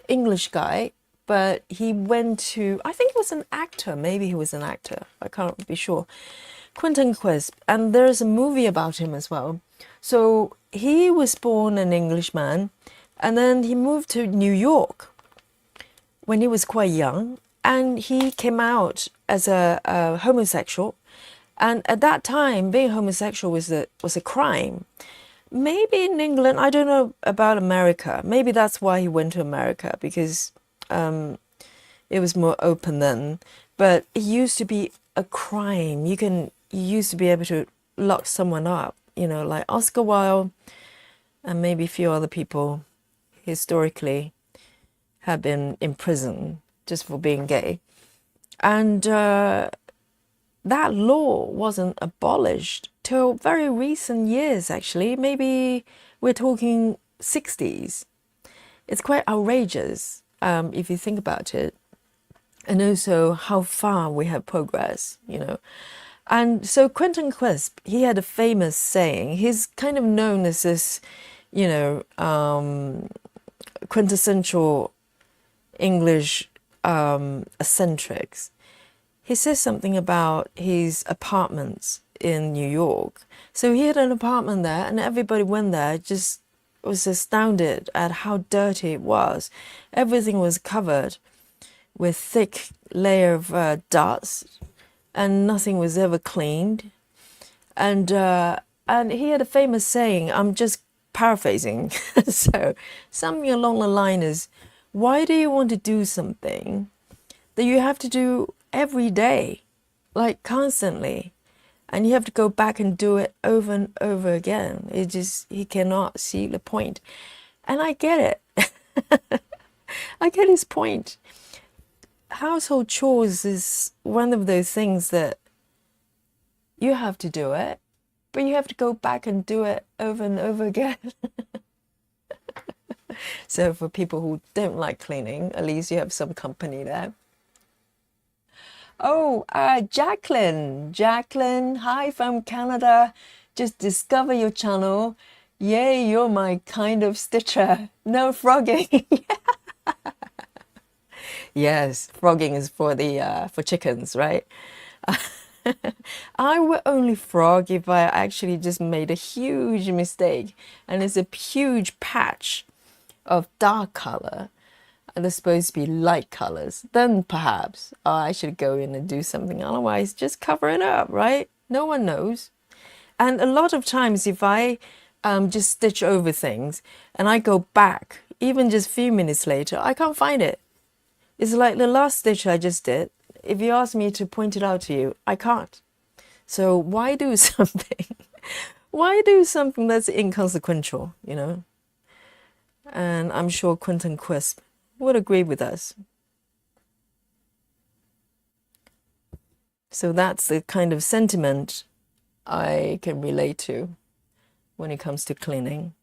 English guy, but he went to, I think he was an actor. Maybe he was an actor. I can't be sure. Quentin Crisp, and there's a movie about him as well. So he was born an Englishman, and then he moved to New York when he was quite young, and he came out as a homosexual. And at that time, being homosexual was a crime. Maybe in England, I don't know about America. Maybe that's why he went to America, because it was more open then. But it used to be a crime. You used to be able to lock someone up, you know, like Oscar Wilde and maybe a few other people historically have been in prison just for being gay. And that law wasn't abolished till very recent years, actually. Maybe we're talking 60s. It's quite outrageous if you think about it. And also how far we have progressed, you know. And so Quentin Crisp, he had a famous saying. He's kind of known as this, you know, quintessential English eccentrics. He says something about his apartments in New York. So he had an apartment there, and everybody went there, just was astounded at how dirty it was. Everything was covered with thick layer of dust, and nothing was ever cleaned. And he had a famous saying, I'm just paraphrasing, so something along the line is, why do you want to do something that you have to do every day, like constantly, and you have to go back and do it over and over again? He cannot see the point. And I get it. I get his point. Household chores is one of those things that you have to do it, but you have to go back and do it over and over again. So for people who don't like cleaning, at least you have some company there. Oh, Jacqueline, hi from Canada. Just discover your channel. Yay, you're my kind of stitcher. No frogging. Yes, frogging is for the for chickens, right? I would only frog if I actually just made a huge mistake and it's a huge patch of dark color and they're supposed to be light colors, then perhaps I should go in and do something. Otherwise, just cover it up, right? No one knows. And a lot of times, if I just stitch over things and I go back, even just a few minutes later, I can't find it. It's like the last stitch I just did. If you ask me to point it out to you, I can't. So why do something? Why do something that's inconsequential, you know? And I'm sure Quentin Quisp would agree with us. So that's the kind of sentiment I can relate to when it comes to cleaning.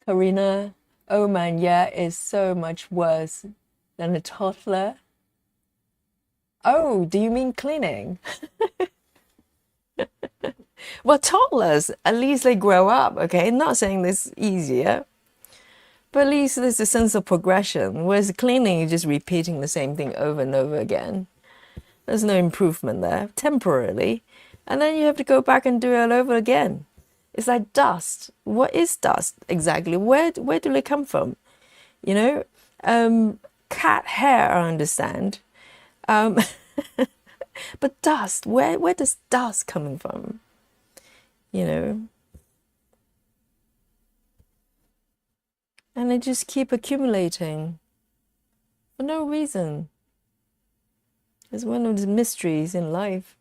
Karina, oh man, yeah, it's so much worse than a toddler. Oh, do you mean cleaning? Well, toddlers, at least they grow up, okay? I'm not saying this easier, but at least there's a sense of progression. Whereas cleaning, you're just repeating the same thing over and over again. There's no improvement there, temporarily. And then you have to go back and do it all over again. It's like dust. What is dust exactly? Where do they come from? You know, cat hair, I understand. But dust, where does dust coming from? You know? And they just keep accumulating for no reason. It's one of the mysteries in life.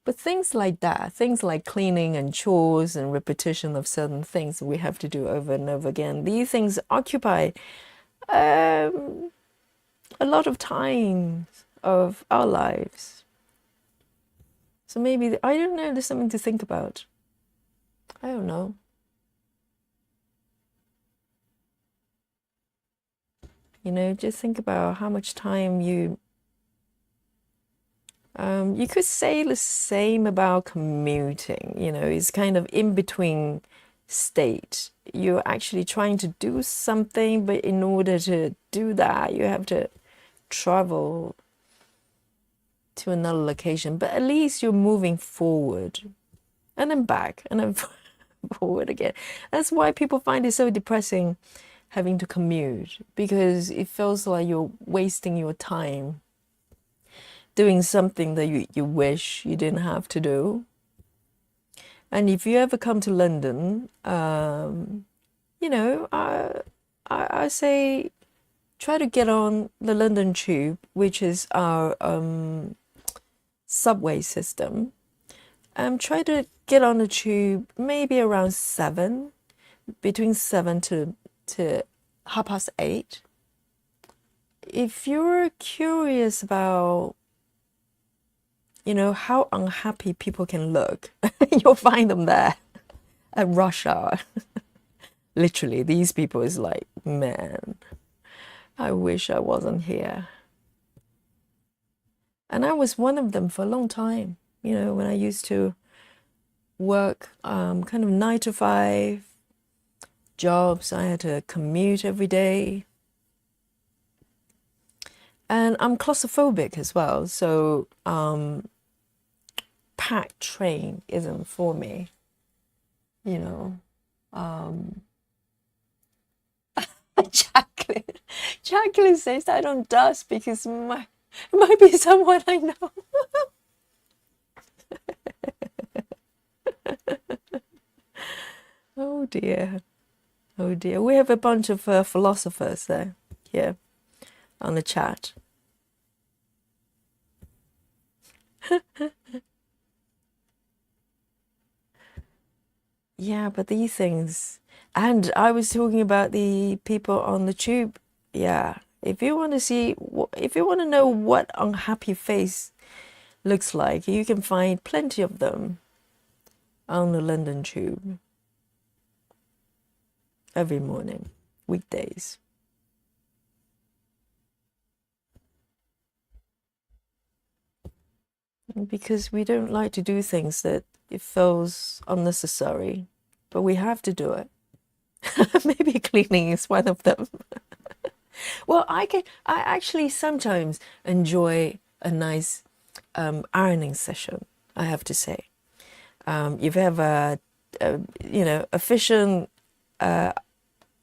But things like that, things like cleaning and chores and repetition of certain things we have to do over and over again, these things occupy a lot of time of our lives. So maybe, I don't know, there's something to think about. I don't know. You know, just think about how much time you could say the same about commuting. You know, it's kind of in between state. You're actually trying to do something, but in order to do that, you have to travel to another location. But at least you're moving forward and then back and then forward again. That's why people find it so depressing having to commute, because it feels like you're wasting your time doing something that you wish you didn't have to do. And if you ever come to London, you know, I say try to get on the London Tube, which is our subway system. Try to get on the tube maybe around 7, between 7 to 8:30. If you're curious about, you know, how unhappy people can look, you'll find them there at rush hour. Literally, these people is like, man, I wish I wasn't here. And I was one of them for a long time, you know, when I used to work kind of 9 to 5 jobs. I had to commute every day. And I'm claustrophobic as well, so packed train isn't for me, you know. Jacqueline says I don't dust because it might be someone I know. Oh dear. Oh dear. We have a bunch of philosophers there here on the chat. Yeah, but these things, and I was talking about the people on the tube. Yeah, if you want to see, if you want to know what unhappy face looks like, you can find plenty of them on the London Tube every morning, weekdays. because we don't like to do things that it feels unnecessary, but we have to do it. Maybe cleaning is one of them. Well, I actually sometimes enjoy a nice ironing session, I have to say. If you have a efficient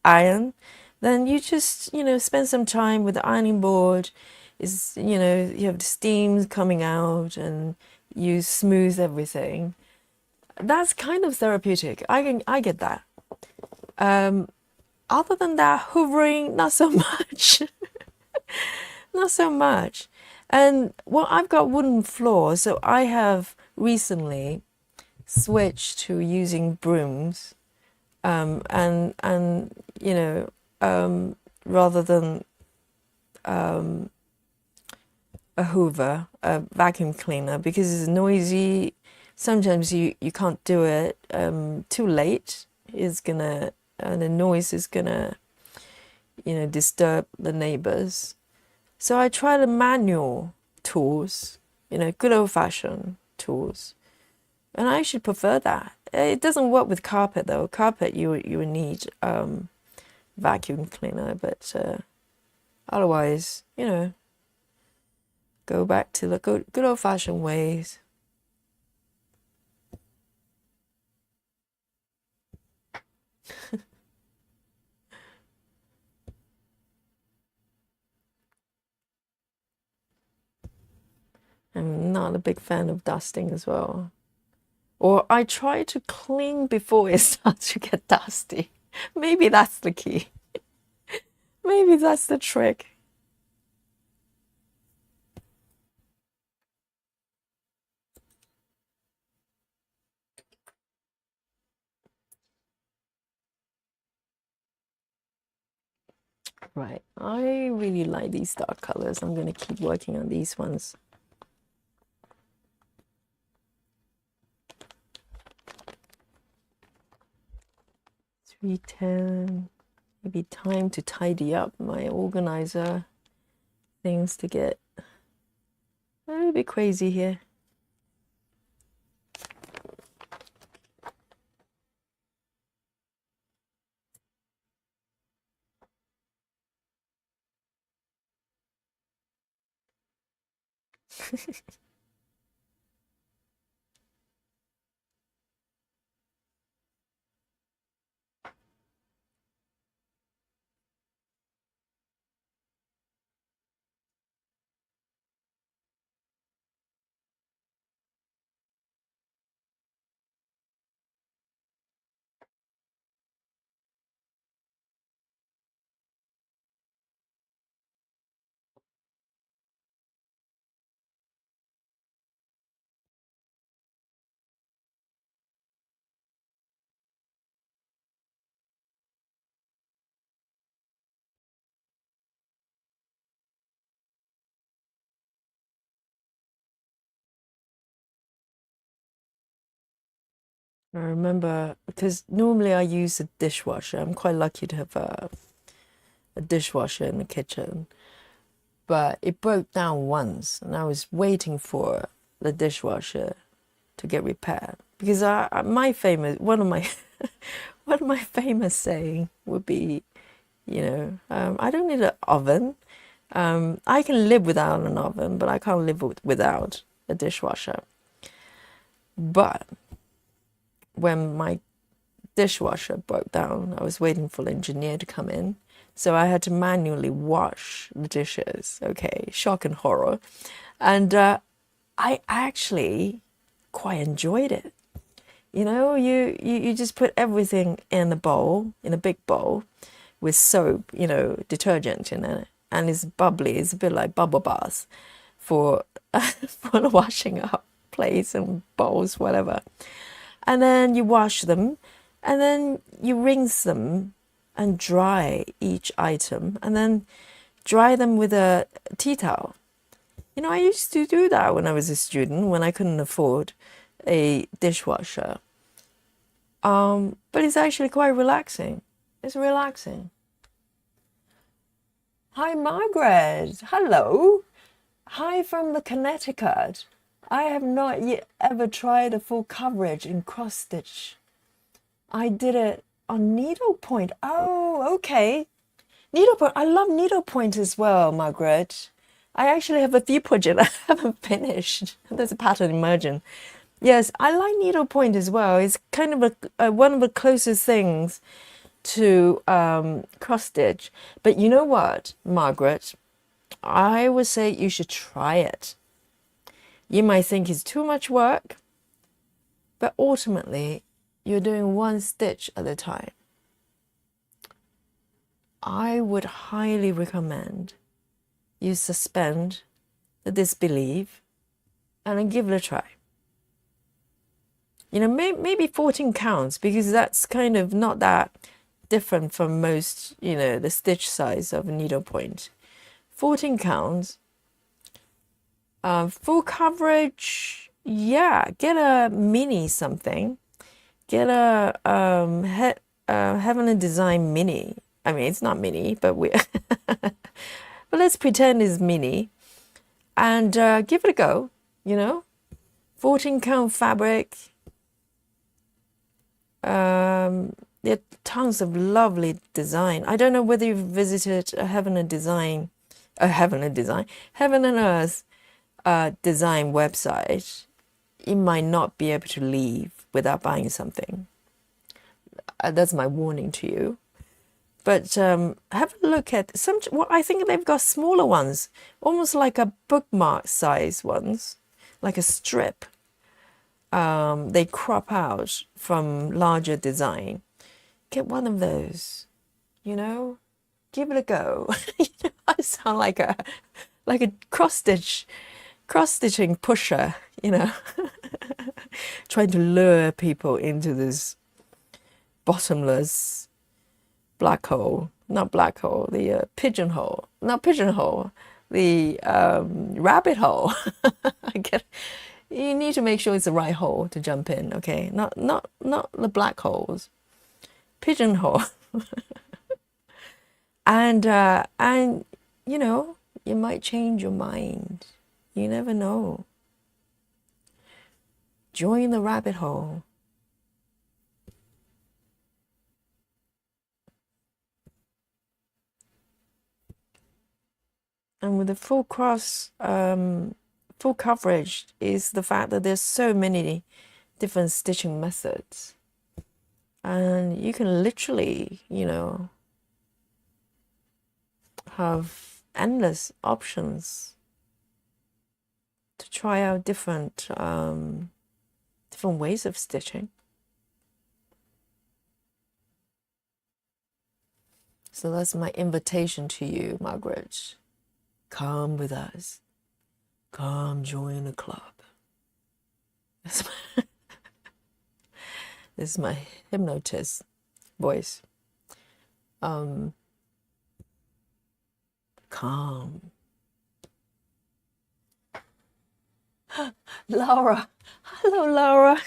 iron, then you just, spend some time with the ironing board. Is, you have the steam coming out and you smooth everything. That's kind of therapeutic. I get that. Other than that, hoovering, not so much. Not so much. And well, I've got wooden floors, so I have recently switched to using brooms, and rather than a hoover, a vacuum cleaner, because it's noisy. Sometimes you can't do it too late. The noise is gonna disturb the neighbors. So I try the manual tools, good old fashioned tools. And I actually prefer that. It doesn't work with carpet though. Carpet you would need vacuum cleaner, but otherwise, go back to the good old fashioned ways. I'm not a big fan of dusting as well. Or I try to clean before it starts to get dusty. Maybe that's the key. Maybe that's the trick. Right, I really like these dark colors. I'm going to keep working on these ones. $3.10. Maybe time to tidy up my organizer. Things to get a little bit crazy here. I remember, because normally I use a dishwasher. I'm quite lucky to have a dishwasher in the kitchen. But it broke down once, and I was waiting for the dishwasher to get repaired. Because my famous one of my one of my famous saying would be, I don't need an oven. I can live without an oven, but I can't live without a dishwasher. But when my dishwasher broke down, I was waiting for the engineer to come in. So I had to manually wash the dishes. Okay, shock and horror. And I actually quite enjoyed it. You just put everything in a bowl, in a big bowl, with soap, detergent in it, and it's bubbly. It's a bit like bubble bath for for the washing up plates and bowls, whatever. And then you wash them, and then you rinse them and dry each item, and then dry them with a tea towel. I used to do that when I was a student, when I couldn't afford a dishwasher. But it's actually quite relaxing. It's relaxing. Hi, Margaret. Hello. Hi from the Connecticut. I have not yet ever tried a full coverage in cross stitch. I did it on needlepoint. Oh, okay. Needlepoint. I love needlepoint as well, Margaret. I actually have a few projects I haven't finished. There's a pattern emerging. Yes, I like needlepoint as well. It's kind of one of the closest things to cross stitch. But you know what, Margaret? I would say you should try it. You might think it's too much work, but ultimately you're doing one stitch at a time. I would highly recommend you suspend the disbelief and then give it a try. You know, maybe 14 counts, because that's kind of not that different from most, you know, the stitch size of a needlepoint. 14 counts. Full coverage, yeah, get a mini something. Get a Heavenly Design mini. I mean, it's not mini, but but let's pretend it's mini, and give it a go. You know, 14 count fabric. There are tons of lovely design. I don't know whether you've visited a Heaven and Earth design website. You might not be able to leave without buying something. That's my warning to you. But have a look at some. Well, I think they've got smaller ones, almost like a bookmark size ones, like a strip. They crop out from larger design. Get one of those. You know, give it a go. You know, I sound like a cross stitching pusher. You know, trying to lure people into this bottomless black hole, not black hole, the pigeonhole, not pigeonhole, the rabbit hole. You need to make sure it's the right hole to jump in, okay? Not the black holes, pigeonhole. and you know, you might change your mind. You never know. Join the rabbit hole. And with the full coverage is the fact that there's so many different stitching methods. And you can literally, you know, have endless options to try out different ways of stitching. So that's my invitation to you, Margaret. Come with us. Come join the club. This is my hypnotist voice. Come. Laura. Hello, Laura.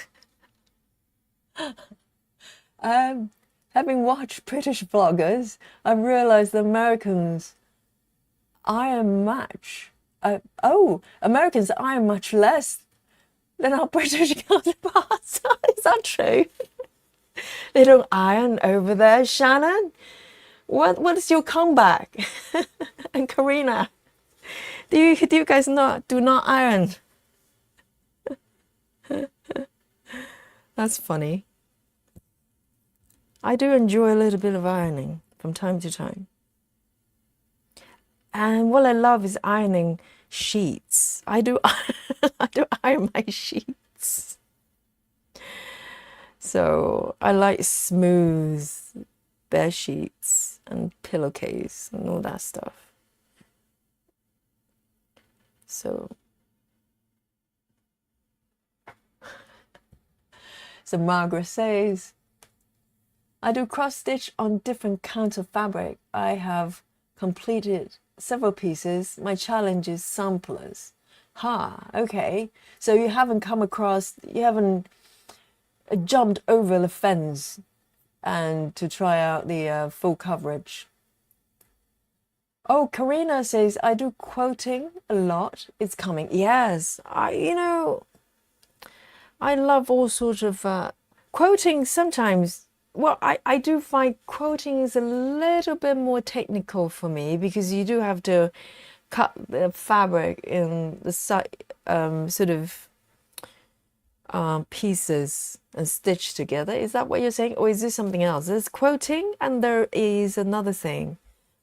Having watched British vloggers, I've realized the Americans iron much. Americans iron much less than our British counterparts. Is that true? They don't iron over there, Shannon. What is your comeback? And Karina, do you guys do not iron? That's funny. I do enjoy a little bit of ironing from time to time. And what I love is ironing sheets. I do iron my sheets. So I like smooth bed sheets and pillowcase and all that stuff. So Margaret says, I do cross stitch on different counts of fabric. I have completed several pieces. My challenge is samplers. Okay. So you haven't jumped over the fence and to try out the full coverage. Oh, Karina says I do quoting a lot. It's coming. Yes, I love all sorts of quoting sometimes. Well, I do find quoting is a little bit more technical for me because you do have to cut the fabric in the sort of pieces and stitch together. Is that what you're saying? Or is this something else? There's quoting and there is another thing.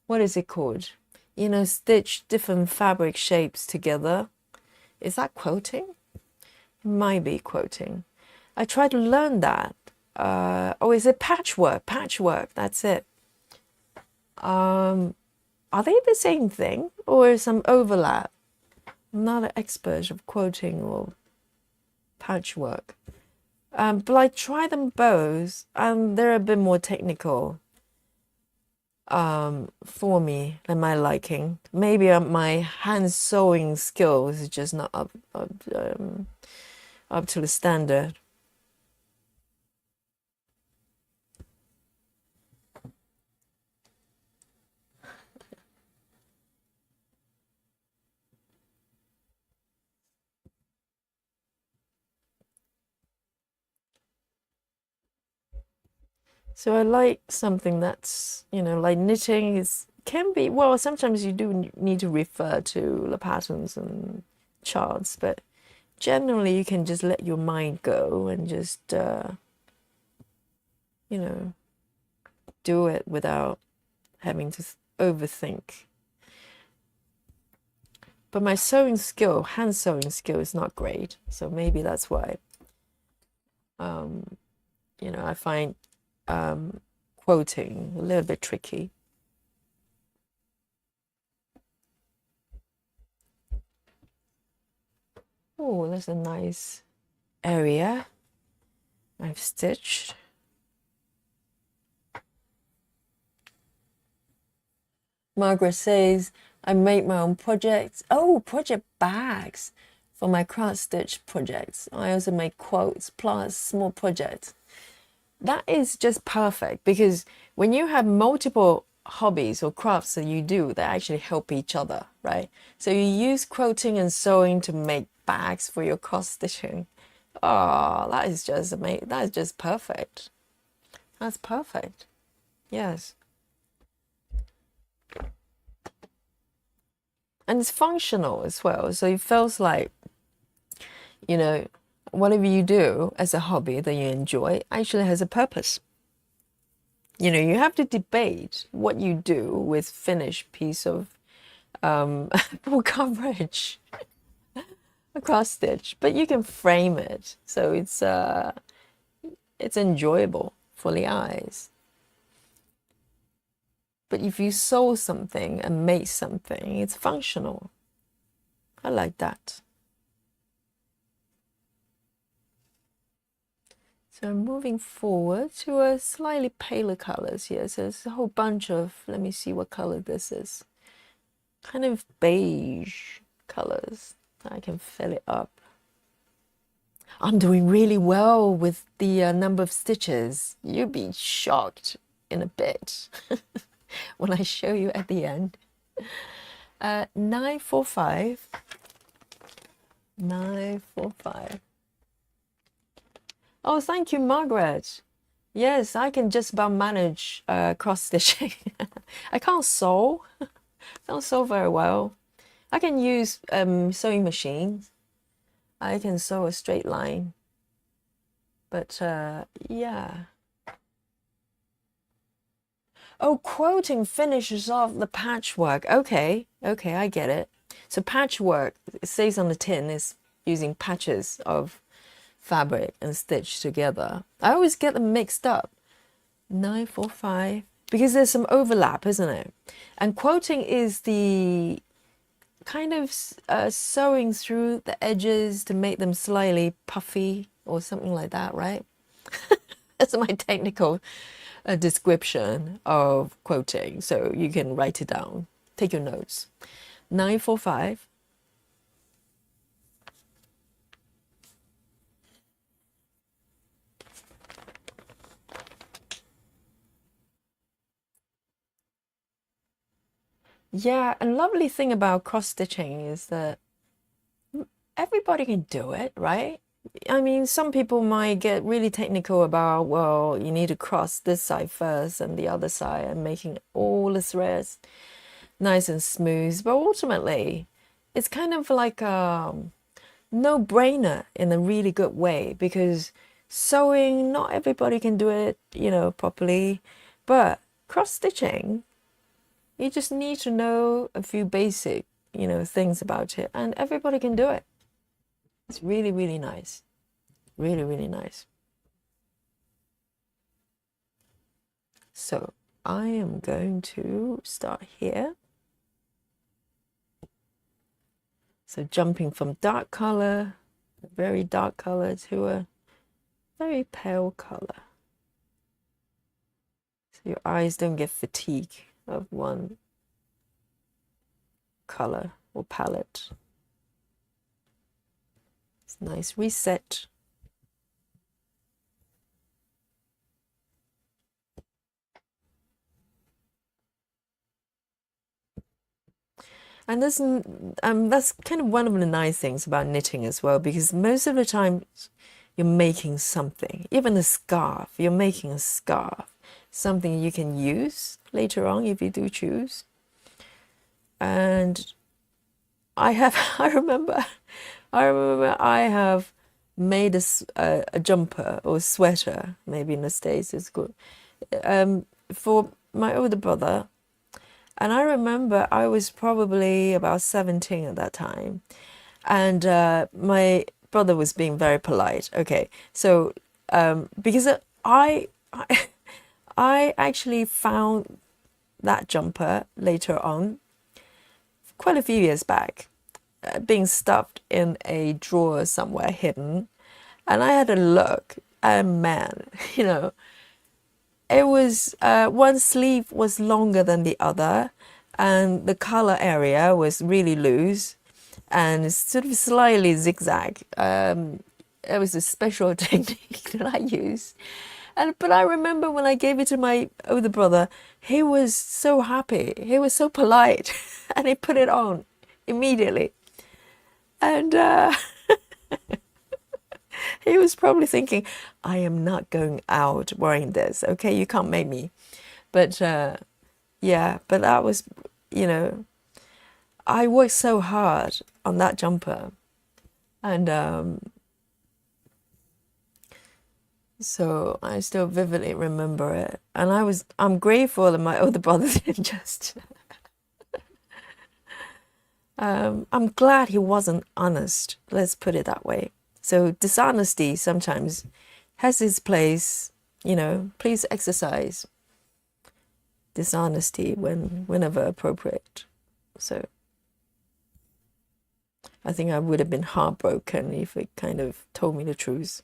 What is it called? Stitch different fabric shapes together. Is that quoting? Might be quoting. I try to learn that. Oh, is it patchwork? Patchwork, that's it. Are they the same thing or some overlap? I'm not an expert of quoting or patchwork. But I try them both and they're a bit more technical for me than my liking. Maybe my hand sewing skills is just not up to the standard. So I like something that's, like knitting is can be, well, sometimes you do need to refer to the patterns and charts, but generally you can just let your mind go and just, you know, do it without having to overthink. But my sewing skill, hand sewing skill is not great. So maybe that's why, I find quoting a little bit tricky. Oh, that's a nice area I've stitched. Margaret says, I make my own projects. Oh, project bags for my cross stitch projects. I also make quotes plus small projects. That is just perfect because when you have multiple hobbies or crafts that you do, they actually help each other, right? So you use quilting and sewing to make bags for your cross stitching. Oh, that is just amazing. That is just perfect. That's perfect. Yes. And it's functional as well. So it feels like, whatever you do as a hobby that you enjoy actually has a purpose. You have to debate what you do with finished piece of full coverage across stitch, but you can frame it so it's enjoyable for the eyes. But if you sew something and make something, it's functional. I like that. So I'm moving forward to a slightly paler colors here. So there's a whole bunch of, let me see what color this is. Kind of beige colors. I can fill it up. I'm doing really well with the number of stitches. You'll be shocked in a bit when I show you at the end. 945. 945. Oh, thank you, Margaret. Yes, I can just about manage cross stitching. I can't sew. Don't sew very well. I can use sewing machines. I can sew a straight line. But yeah. Oh, quoting finishes off the patchwork. Okay, I get it. So patchwork, it says on the tin, is using patches of fabric and stitched together. I always get them mixed up. 945, because there's some overlap, isn't it? And quoting is the kind of sewing through the edges to make them slightly puffy or something like that, right? That's my technical description of quoting. So you can write it down. Take your notes. 945. Yeah, and lovely thing about cross stitching is that everybody can do it, right? I mean, some people might get really technical about, well, you need to cross this side first and the other side and making all the threads nice and smooth. But ultimately, it's kind of like a no-brainer in a really good way because sewing, not everybody can do it, properly. But cross stitching, you just need to know a few basic, things about it, and everybody can do it. It's really, really nice. Really, really nice. So I am going to start here. So jumping from dark color, a very dark color, to a very pale color. So your eyes don't get fatigue of one color or palette. It's a nice reset. And that's kind of one of the nice things about knitting as well, because most of the time you're making something, even a scarf, you're making a scarf, something you can use later on if you do choose. And I remember I have made a jumper or sweater, maybe in the States it's good, for my older brother. And I remember I was probably about 17 at that time. And my brother was being very polite. Okay, so because I actually found that jumper later on, quite a few years back, being stuffed in a drawer somewhere hidden. And I had a look, and man, it was one sleeve was longer than the other, and the collar area was really loose and sort of slightly zigzag. It was a special technique that I used. But I remember when I gave it to my older brother, he was so happy. He was so polite, and he put it on immediately. And he was probably thinking, I am not going out wearing this. Okay, you can't make me. But yeah, but that was, I worked so hard on that jumper. And so I still vividly remember it. And I'm grateful that my older brother didn't just. I'm glad he wasn't honest. Let's put it that way. So dishonesty sometimes has its place, please exercise dishonesty whenever appropriate. So I think I would have been heartbroken if it kind of told me the truth.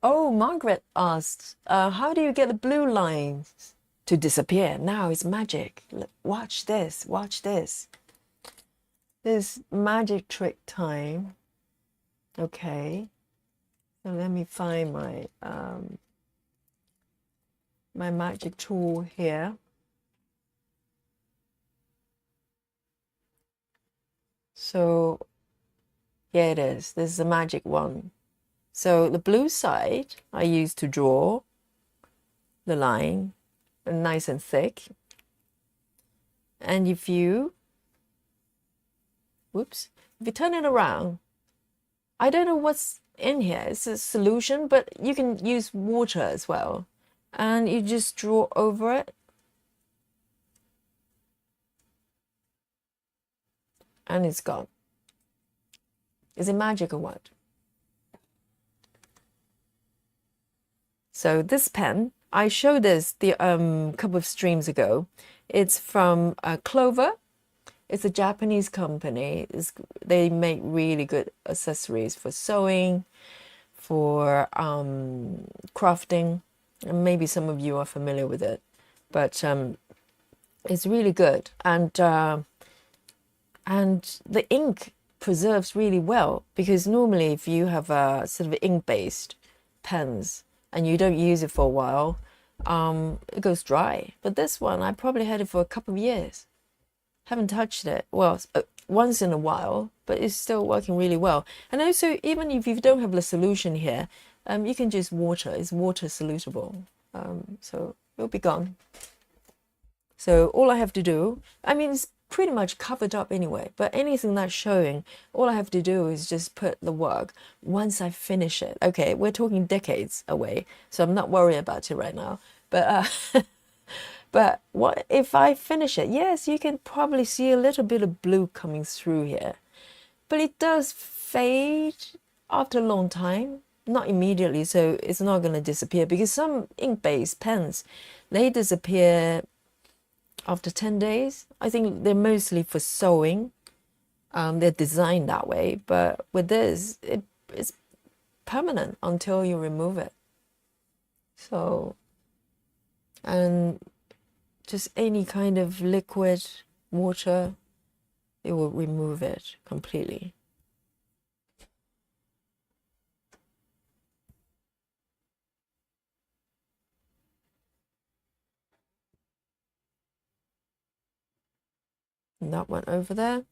Oh, Margaret asked, how do you get the blue lines to disappear? Now it's magic. Watch this, watch this. This magic trick time. Okay. So let me find my my magic tool here. So here it is. This is the magic one. So the blue side I use to draw the line, nice and thick. And if you turn it around, I don't know what's in here. It's a solution, but you can use water as well. And you just draw over it. And it's gone. Is it magic or what? So this pen, I showed this the couple of streams ago. It's from Clover. It's a Japanese company. They make really good accessories for sewing, for crafting, and maybe some of you are familiar with it. But it's really good, and the ink preserves really well, because normally if you have a sort of ink-based pens and you don't use it for a while, it goes dry. But this one, I probably had it for a couple of years. Haven't touched it. Well, once in a while, but it's still working really well. And also, even if you don't have the solution here, you can just water. It's water solutable. So it'll be gone. So all I have to do, I mean, it's pretty much covered up anyway, but anything that's showing, all I have to do is just put the work once I finish it. Okay, we're talking decades away, so I'm not worried about it right now. But but what if I finish it? Yes, you can probably see a little bit of blue coming through here, but it does fade after a long time, not immediately, so it's not going to disappear, because some ink-based pens, they disappear after 10 days. I think they're mostly for sewing. They're designed that way, but with this, it's permanent until you remove it. So, and just any kind of liquid, water, it will remove it completely. And that one over there.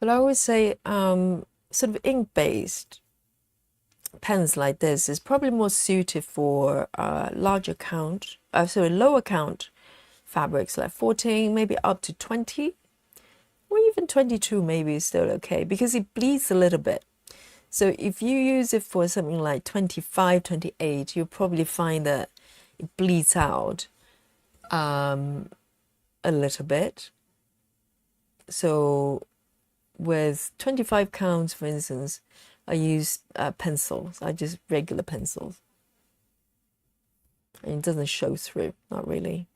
But I always say, sort of ink-based pens like this is probably more suited for larger count, sorry, lower count fabrics, like 14, maybe up to 20, or even 22 maybe is still okay, because it bleeds a little bit. So if you use it for something like 25, 28, you'll probably find that it bleeds out a little bit. So with 25 counts, for instance, I use pencils. I just regular pencils. And it doesn't show through, not really.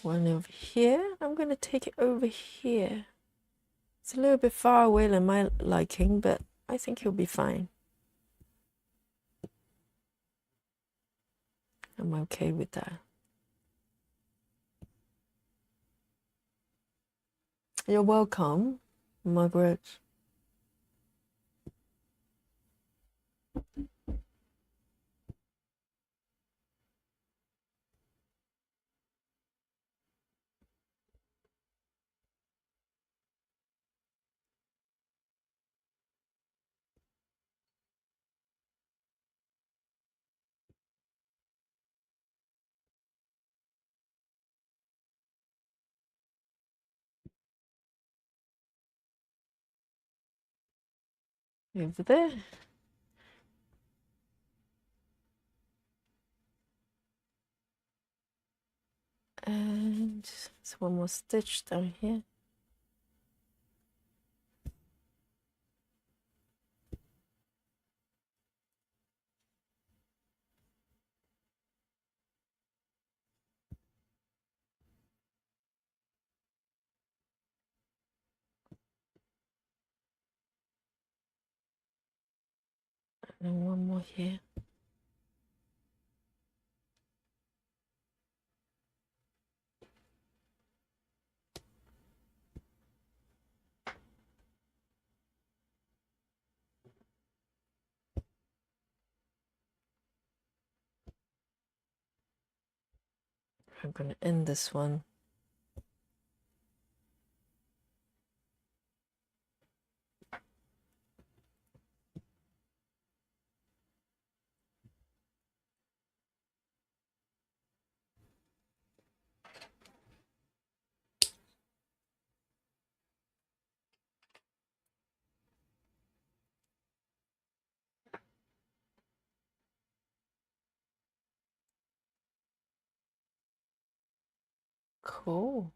One over here. I'm going to take it over here. It's a little bit far away than my liking, but I think he'll be fine. I'm okay with that. You're welcome, Margaret. Over there. And there's one more stitch down here. And one more here. I'm going to end this one. Cool.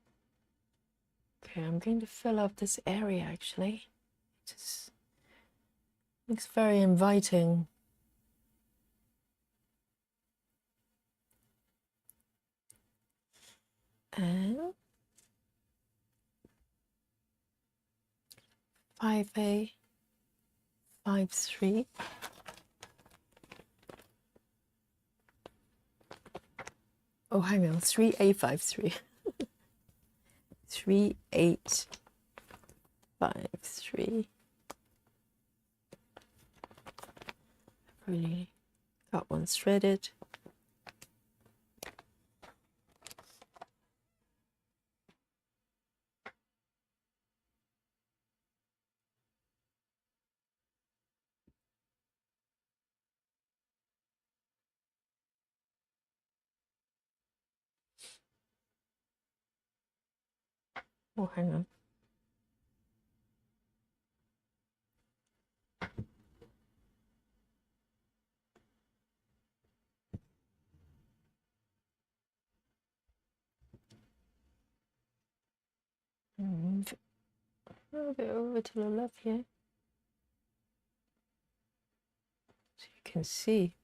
Okay, I'm going to fill up this area actually. It just looks very inviting. And 5A, 5-3. Oh, hang on, 3A, 5-3. 3-8, 5-3. Really got one threaded. Oh, hang on. Move it a little bit over to the left here, so you can see.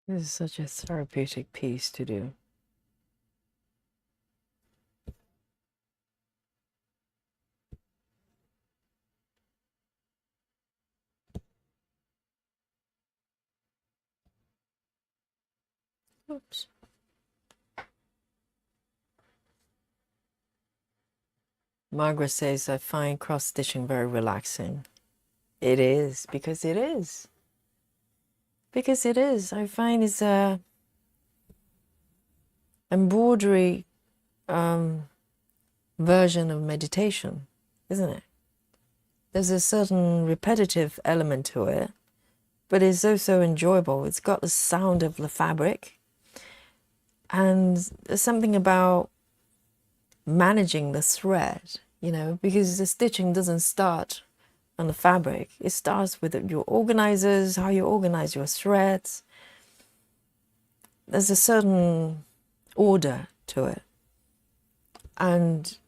This is such a therapeutic piece to do. Oops. Margaret says, I find cross stitching very relaxing. It is, because it is. Because it is. I find it's a embroidery version of meditation, isn't it? There's a certain repetitive element to it, but it's also enjoyable. It's got the sound of the fabric, and there's something about managing the thread, you know, because the stitching doesn't start on the fabric. It starts with your organizers, how you organize your threads. There's a certain order to it. And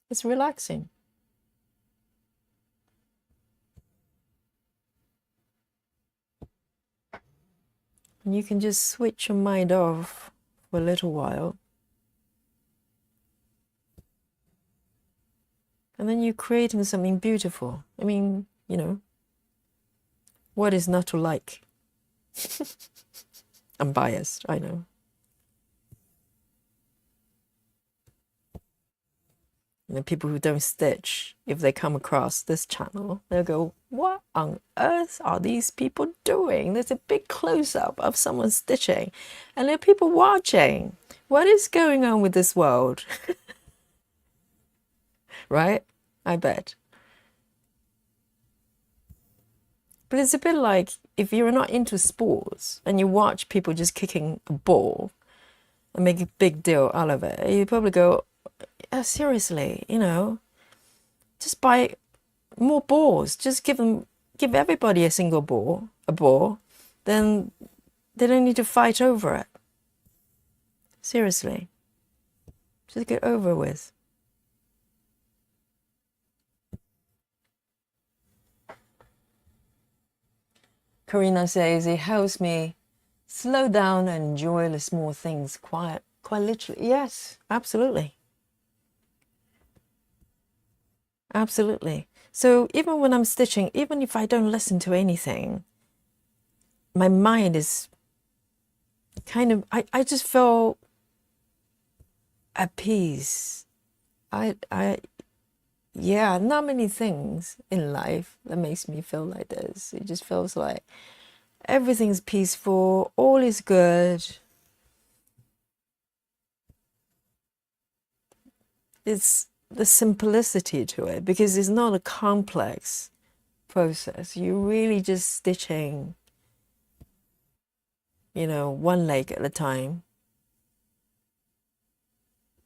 it's relaxing. And you can just switch your mind off for a little while. And then you're creating something beautiful. I mean, you know, what is not to like? I'm biased, I know. And the people who don't stitch, if they come across this channel, they'll go, what on earth are these people doing? There's a big close-up of someone stitching, and there are people watching. What is going on with this world? Right? I bet. But it's a bit like if you're not into sports and you watch people just kicking a ball and make a big deal out of it, you probably go, oh, seriously, you know, just buy more balls. Just give everybody a single ball, then they don't need to fight over it. Seriously. Just get over with. Karina says it helps me slow down and enjoy the small things quite literally. Yes, absolutely. Absolutely. So even when I'm stitching, even if I don't listen to anything, my mind is kind of, I just feel at peace. Yeah, not many things in life that makes me feel like this. It just feels like everything's peaceful, all is good. It's the simplicity to it because it's not a complex process. You're really just stitching, you know, one leg at a time.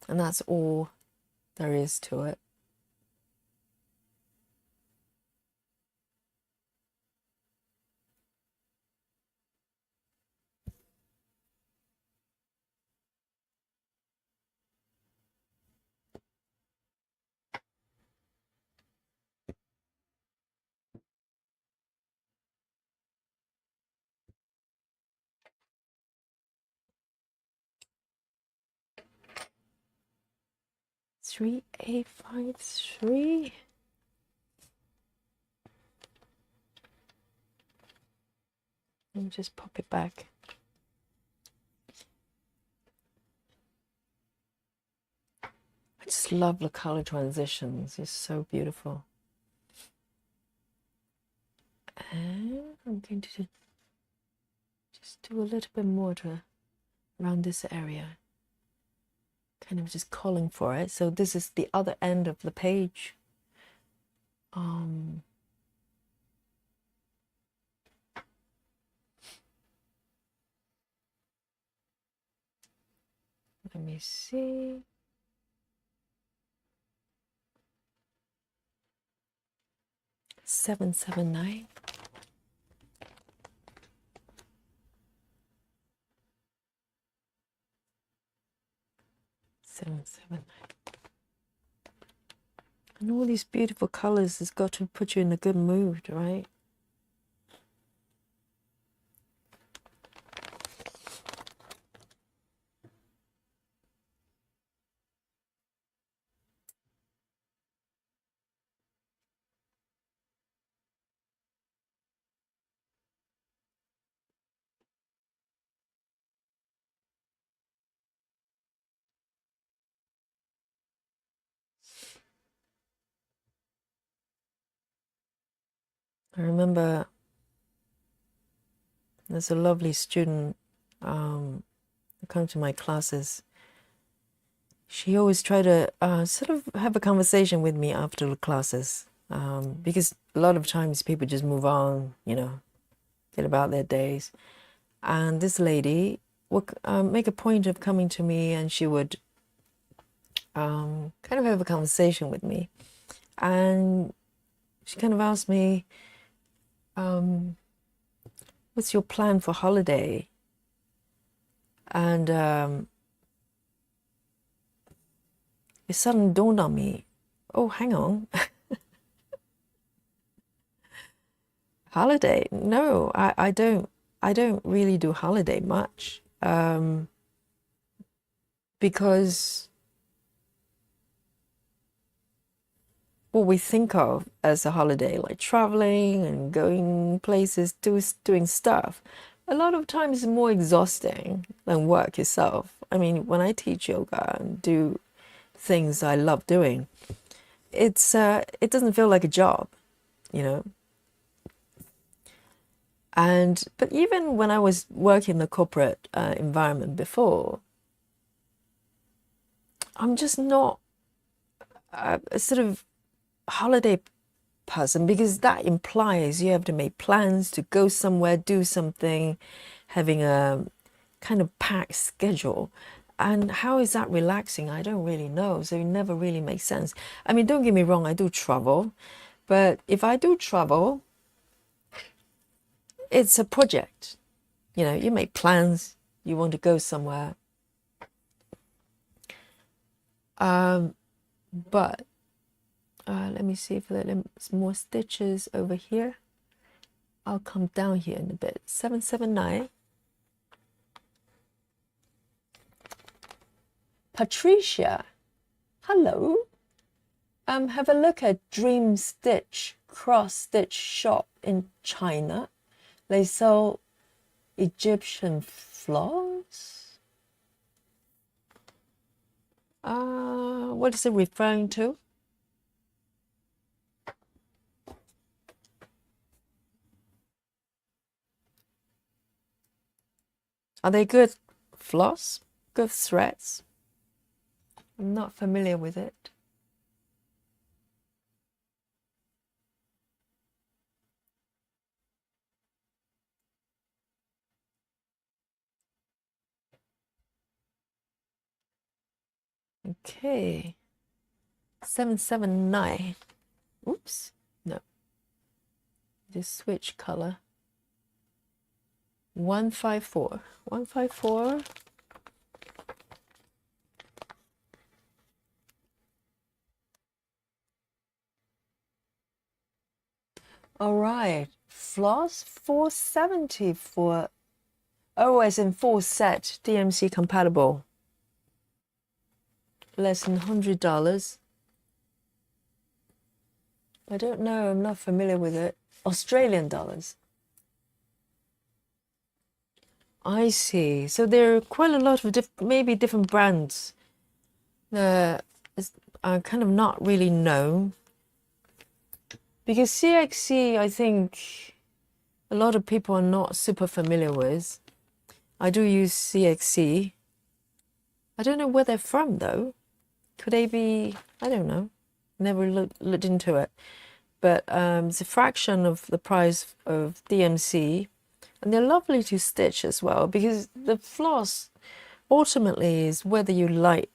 And that's all there is to it. Three, 8, 5, 3. Let me just pop it back. I just love the color transitions. It's so beautiful. And I'm going to just do a little bit more to around this area. Kind of just calling for it. So this is the other end of the page. Let me see. Seven, 9. 7, 9. And all these beautiful colors has got to put you in a good mood, right? I remember there's a lovely student who comes to my classes. She always tried to sort of have a conversation with me after the classes because a lot of times people just move on, you know, get about their days. And this lady would make a point of coming to me, and she would kind of have a conversation with me. And she kind of asked me, what's your plan for holiday? And it suddenly dawned on me, oh, hang on. Holiday? No, I don't. I don't really do holiday much, because what we think of as a holiday, like traveling and going places, doing stuff, a lot of times is more exhausting than work itself. I mean, when I teach yoga and do things I love doing, it doesn't feel like a job, you know. And but even when I was working in the corporate environment before, I'm just not a sort of holiday person, because that implies you have to make plans to go somewhere, do something, having a kind of packed schedule. And how is that relaxing? I don't really know. So it never really makes sense. I mean, don't get me wrong, I do travel, but if I do travel, it's a project. You know, you make plans, you want to go somewhere. But let me see if there's more stitches over here. I'll come down here in a bit. 779. Patricia, hello. Have a look at Dream Stitch cross stitch shop in China. They sell Egyptian floss. What is it referring to? Are they good floss? Good threads? I'm not familiar with it. Okay. 779. Oops. No. Just switch color. 154. 154. All right. Floss 470 for, oh, as in full set, DMC compatible. Less than $100. I don't know. I'm not familiar with it. Australian dollars. I see. So there are quite a lot of maybe different brands that are kind of not really known. Because CXC, I think a lot of people are not super familiar with. I do use CXC. I don't know where they're from though. Could they be, I don't know. Never looked into it. But it's a fraction of the price of DMC. And they're lovely to stitch as well, because the floss ultimately is whether you like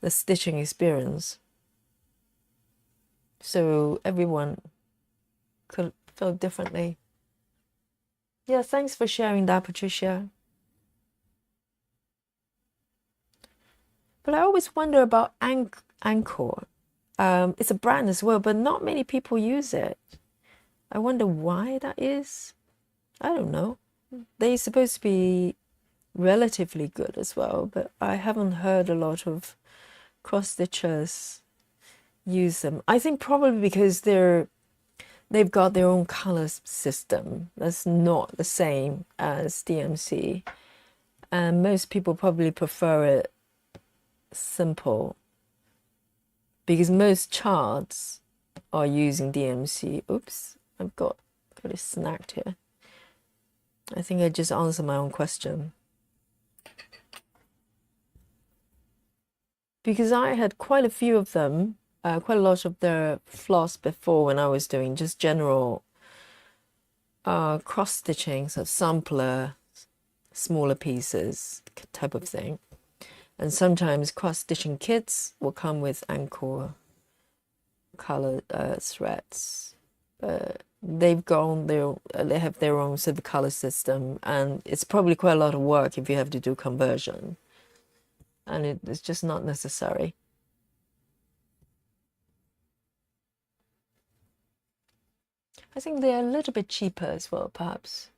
the stitching experience. So everyone could feel differently. Yeah, thanks for sharing that, Patricia. But I always wonder about Anchor. It's a brand as well, but not many people use it. I wonder why that is. I don't know. They're supposed to be relatively good as well, but I haven't heard a lot of cross stitchers use them. I think probably because they've got their own color system that's not the same as DMC, and most people probably prefer it simple, because most charts are using DMC. Oops, I've got it snagged here. I think I just answered my own question. Because I had quite a few of them, quite a lot of their floss before when I was doing just general cross stitching, so sampler, smaller pieces type of thing. And sometimes cross stitching kits will come with Anchor color threads. They've gone they have their own sort of color system, and it's probably quite a lot of work if you have to do conversion, and it's just not necessary. I think they're a little bit cheaper as well, perhaps.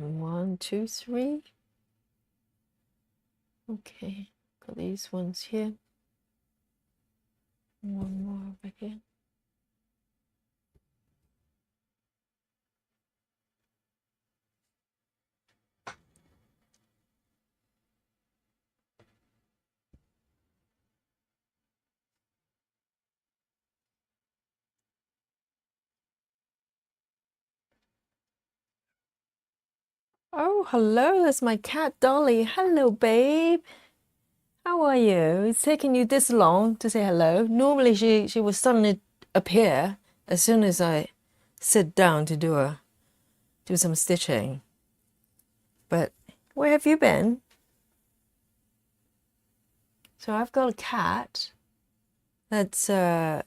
1, 2, 3. Okay, got these ones here. One more over here. Oh, hello, that's my cat Dolly. Hello, babe. How are you? It's taking you this long to say hello. Normally she will suddenly appear as soon as I sit down to do some stitching. But where have you been? So I've got a cat that's a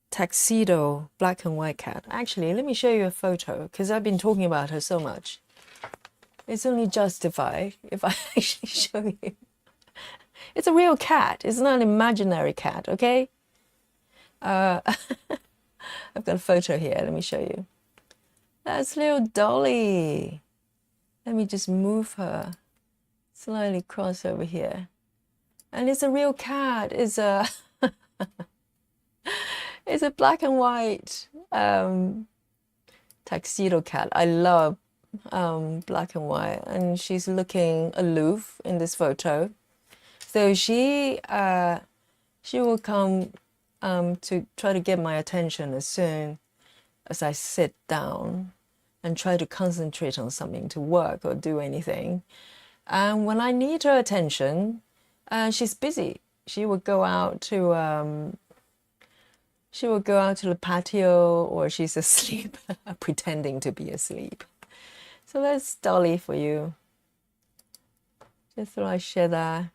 tuxedo black and white cat. Actually, let me show you a photo because I've been talking about her so much. It's only justified if I actually show you. It's a real cat. It's not an imaginary cat, okay? I've got a photo here. Let me show you. That's little Dolly. Let me just move her slightly cross over here. And it's a real cat. It's a it's a black and white tuxedo cat. I love black and white, and she's looking aloof in this photo. So she will come to try to get my attention as soon as I sit down and try to concentrate on something, to work or do anything. And when I need her attention, she's busy. She would go out to the patio, or she's asleep, pretending to be asleep. So that's Dolly for you. Just thought I'd share that.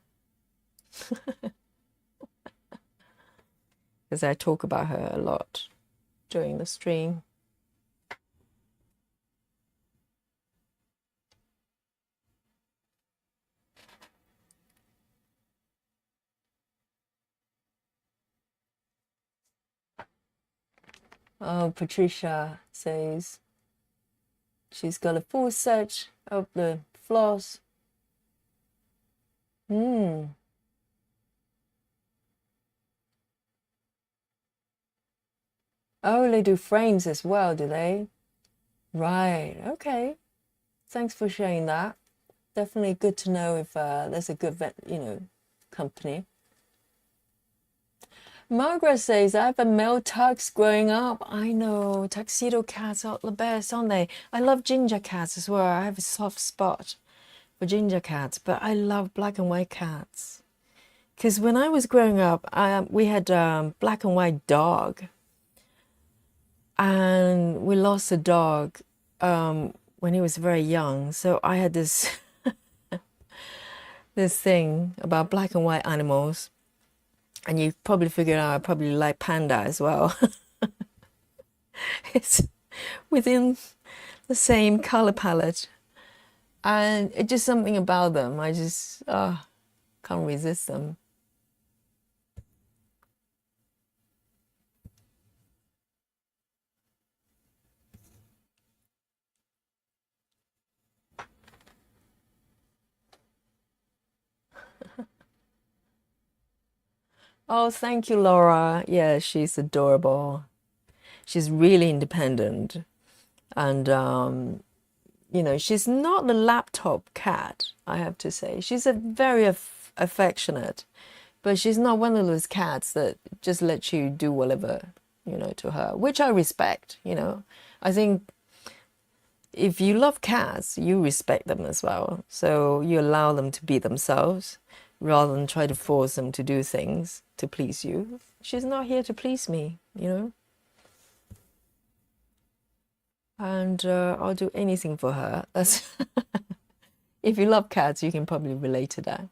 Because I talk about her a lot during the stream. Oh, Patricia says she's got a full set of the floss. Oh, they do frames as well, do they? Right, okay. Thanks for sharing that. Definitely good to know if there's a good company. Margaret says, I have a male tux growing up. I know, tuxedo cats are the best, aren't they? I love ginger cats as well. I have a soft spot for ginger cats, but I love black and white cats. Because when I was growing up, we had black and white dog. And we lost the dog when he was very young. So I had this this thing about black and white animals. And you probably figured out I probably like panda as well. It's within the same color palette. And it's just something about them. I just can't resist them. Oh, thank you, Laura. Yeah, she's adorable. She's really independent. And she's not a laptop cat, I have to say. She's a very affectionate, but she's not one of those cats that just lets you do whatever, to her, which I respect, I think if you love cats, you respect them as well. So you allow them to be themselves rather than try to force them to do things to please you. She's not here to please me, and I'll do anything for her. That's if you love cats, you can probably relate to that.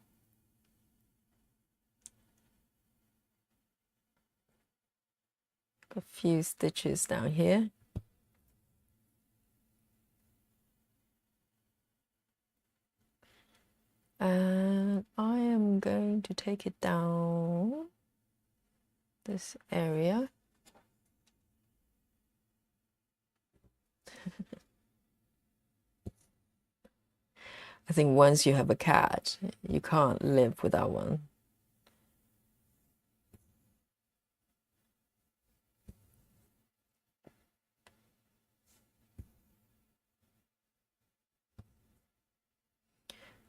A few stitches down here. And I am going to take it down this area. I think once you have a cat, you can't live without one.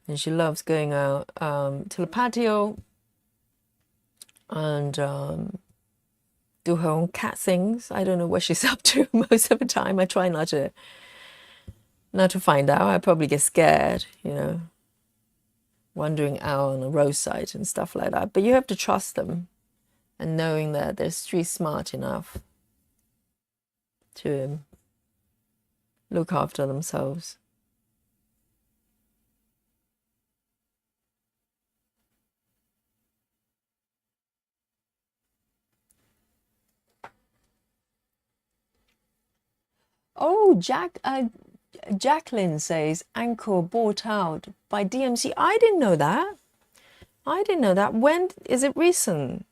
And she loves going out to the patio and do her own cat things. I don't know what she's up to most of the time. I try not to find out. I probably get scared, wandering out on the roadside and stuff like that. But you have to trust them and knowing that they're street smart enough to look after themselves. Oh, Jacqueline says Anchor bought out by DMC. I didn't know that. When is it recent?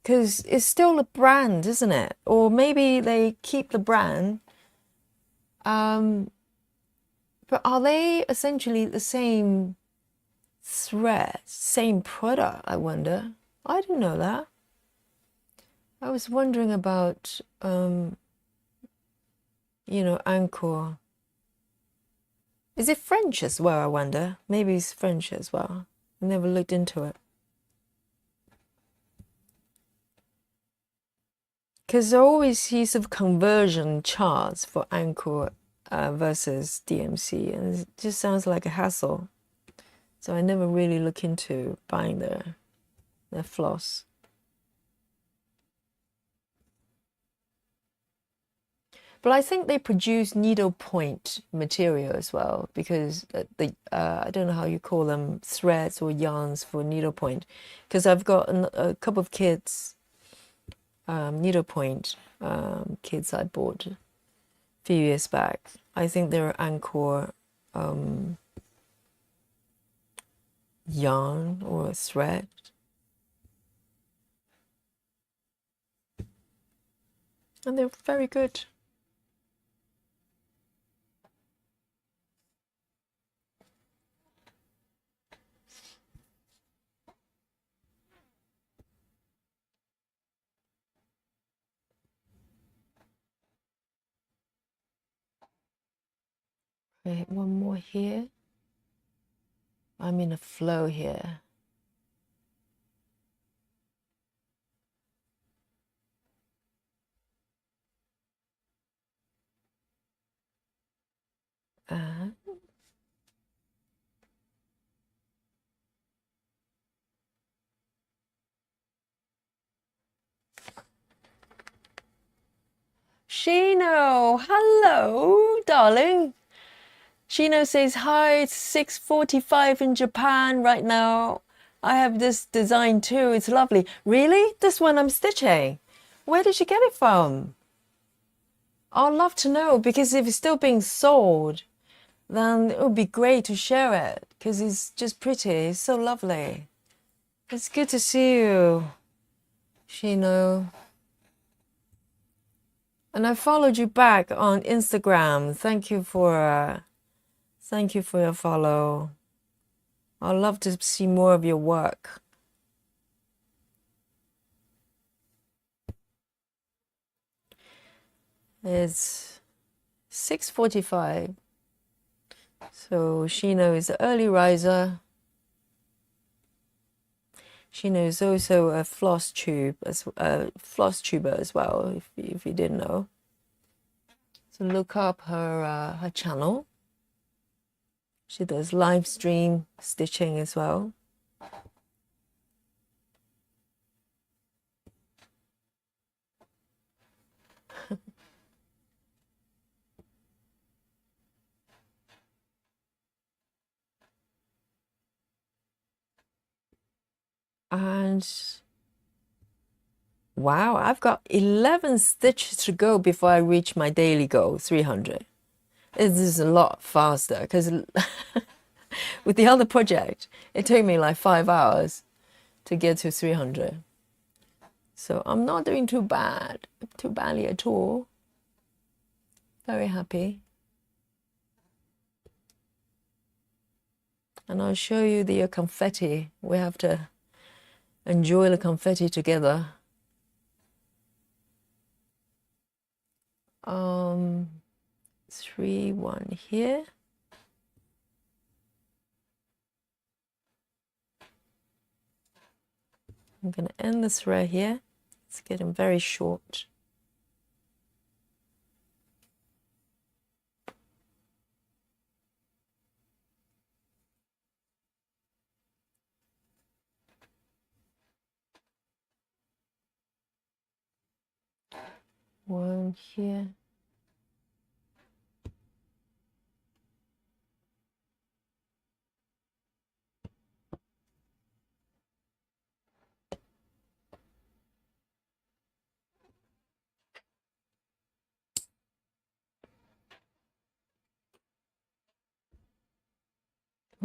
Because it's still a brand, isn't it? Or maybe they keep the brand. But are they essentially the same thread, same product, I wonder? I didn't know that. I was wondering about, Anchor. Is it French as well, I wonder? Maybe it's French as well. I never looked into it. Because there always see sort of conversion charts for Anchor versus DMC, and it just sounds like a hassle. So I never really look into buying their floss. But I think they produce needlepoint material as well, because I don't know how you call them, threads or yarns for needlepoint. Because I've got a couple of kids, needlepoint kids I bought a few years back. I think they're Anchor yarn or thread. And they're very good. Wait, one more here. I'm in a flow here. Shino, hello, darling. Shino says, hi, it's 6:45 in Japan right now. I have this design too. It's lovely. Really? This one I'm stitching. Where did you get it from? I'd love to know, because if it's still being sold, then it would be great to share it, because it's just pretty. It's so lovely. It's good to see you, Shino. And I followed you back on Instagram. Thank you for your follow. I'd love to see more of your work. It's 6:45. So Shino is an early riser. Shino is also a floss tuber as well, if you didn't know. So look up her channel. She does live stream stitching as well. And wow, I've got 11 stitches to go before I reach my daily goal, 300. This is a lot faster, because with the other project, it took me like 5 hours to get to 300. So I'm not doing too badly at all. Very happy. And I'll show you the confetti. We have to enjoy the confetti together. 3, 1 here. I'm going to end the thread here. It's getting very short. One here.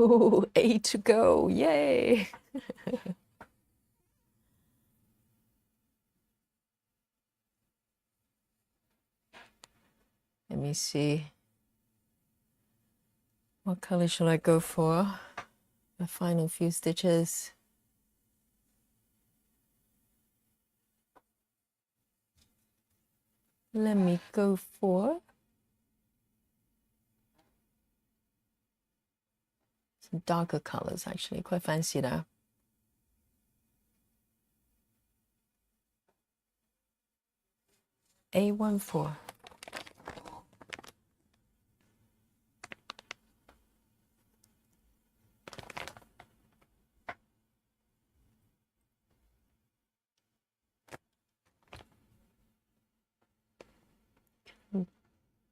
Oh, 8 to go. Yay. Let me see. What color shall I go for? The final few stitches. Let me go for some darker colors, actually. Quite fancy that. A14.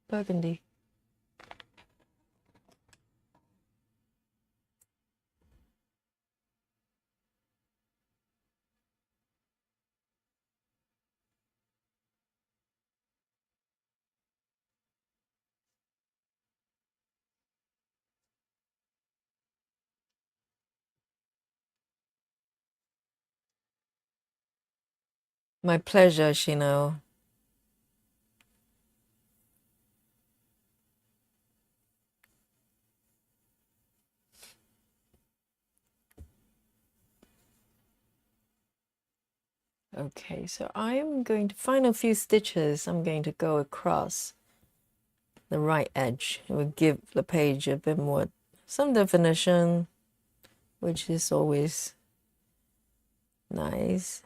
Burgundy. My pleasure, Shino. Okay, so I'm going to final few stitches. I'm going to go across the right edge. It will give the page a bit more, some definition, which is always nice.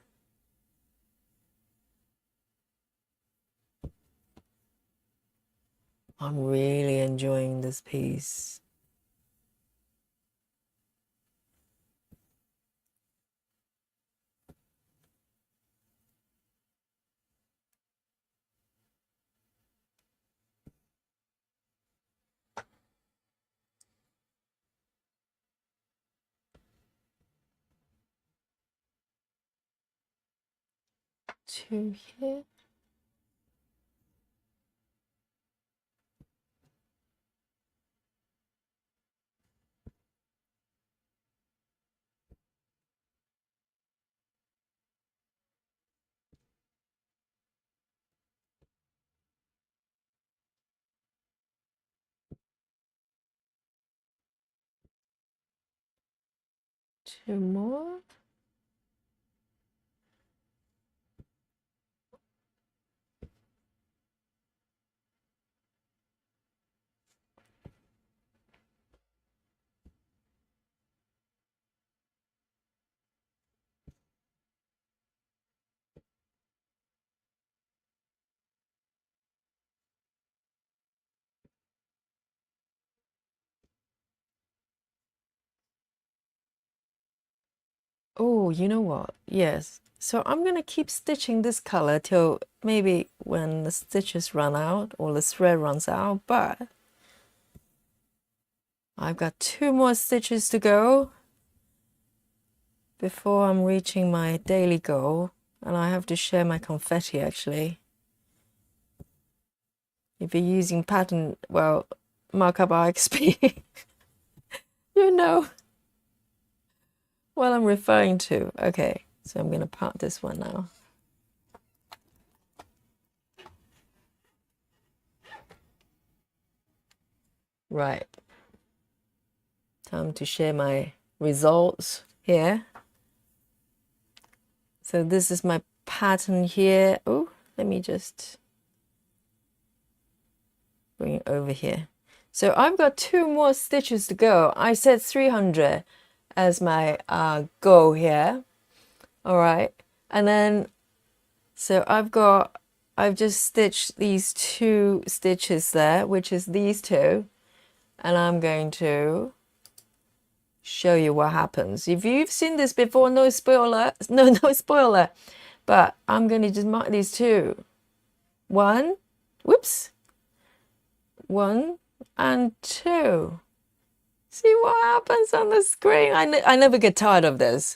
I'm really enjoying this piece. Two here. Two more. Oh, you know what? Yes. So I'm going to keep stitching this color till maybe when the stitches run out or the thread runs out, but I've got 2 more stitches to go before I'm reaching my daily goal, and I have to share my confetti actually. If you're using pattern, well, markup RXP, you know what I'm referring to. Okay, so I'm going to part this one now. Right. time to share my results here. So this is my pattern here. Oh, let me just bring it over here. So I've got 2 more stitches to go. I set 300 as my goal here. All right, and then so I've just stitched these 2 stitches there, which is these 2, and I'm going to show you what happens. If you've seen this before, no spoiler, no spoiler, but I'm going to just mark these 2. 1, whoops, 1 and 2. See what happens on the screen. I never get tired of this.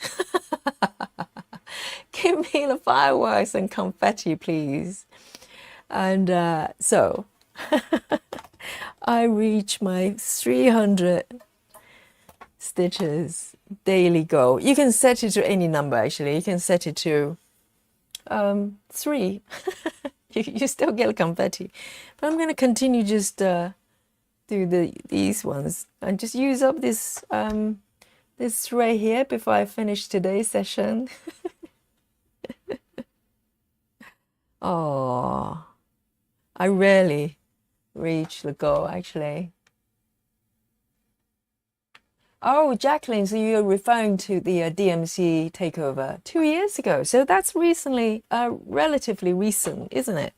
Give me the fireworks and confetti, please. And so I reach my 300 stitches daily goal. You can set it to any number, actually. You can set it to 3. you still get confetti. But I'm going to continue just do these ones and just use up this this thread here before I finish today's session. Oh, I rarely reach the goal, actually. Oh, Jacqueline, so you're referring to the DMC takeover 2 years ago. So that's recently, relatively recent, isn't it?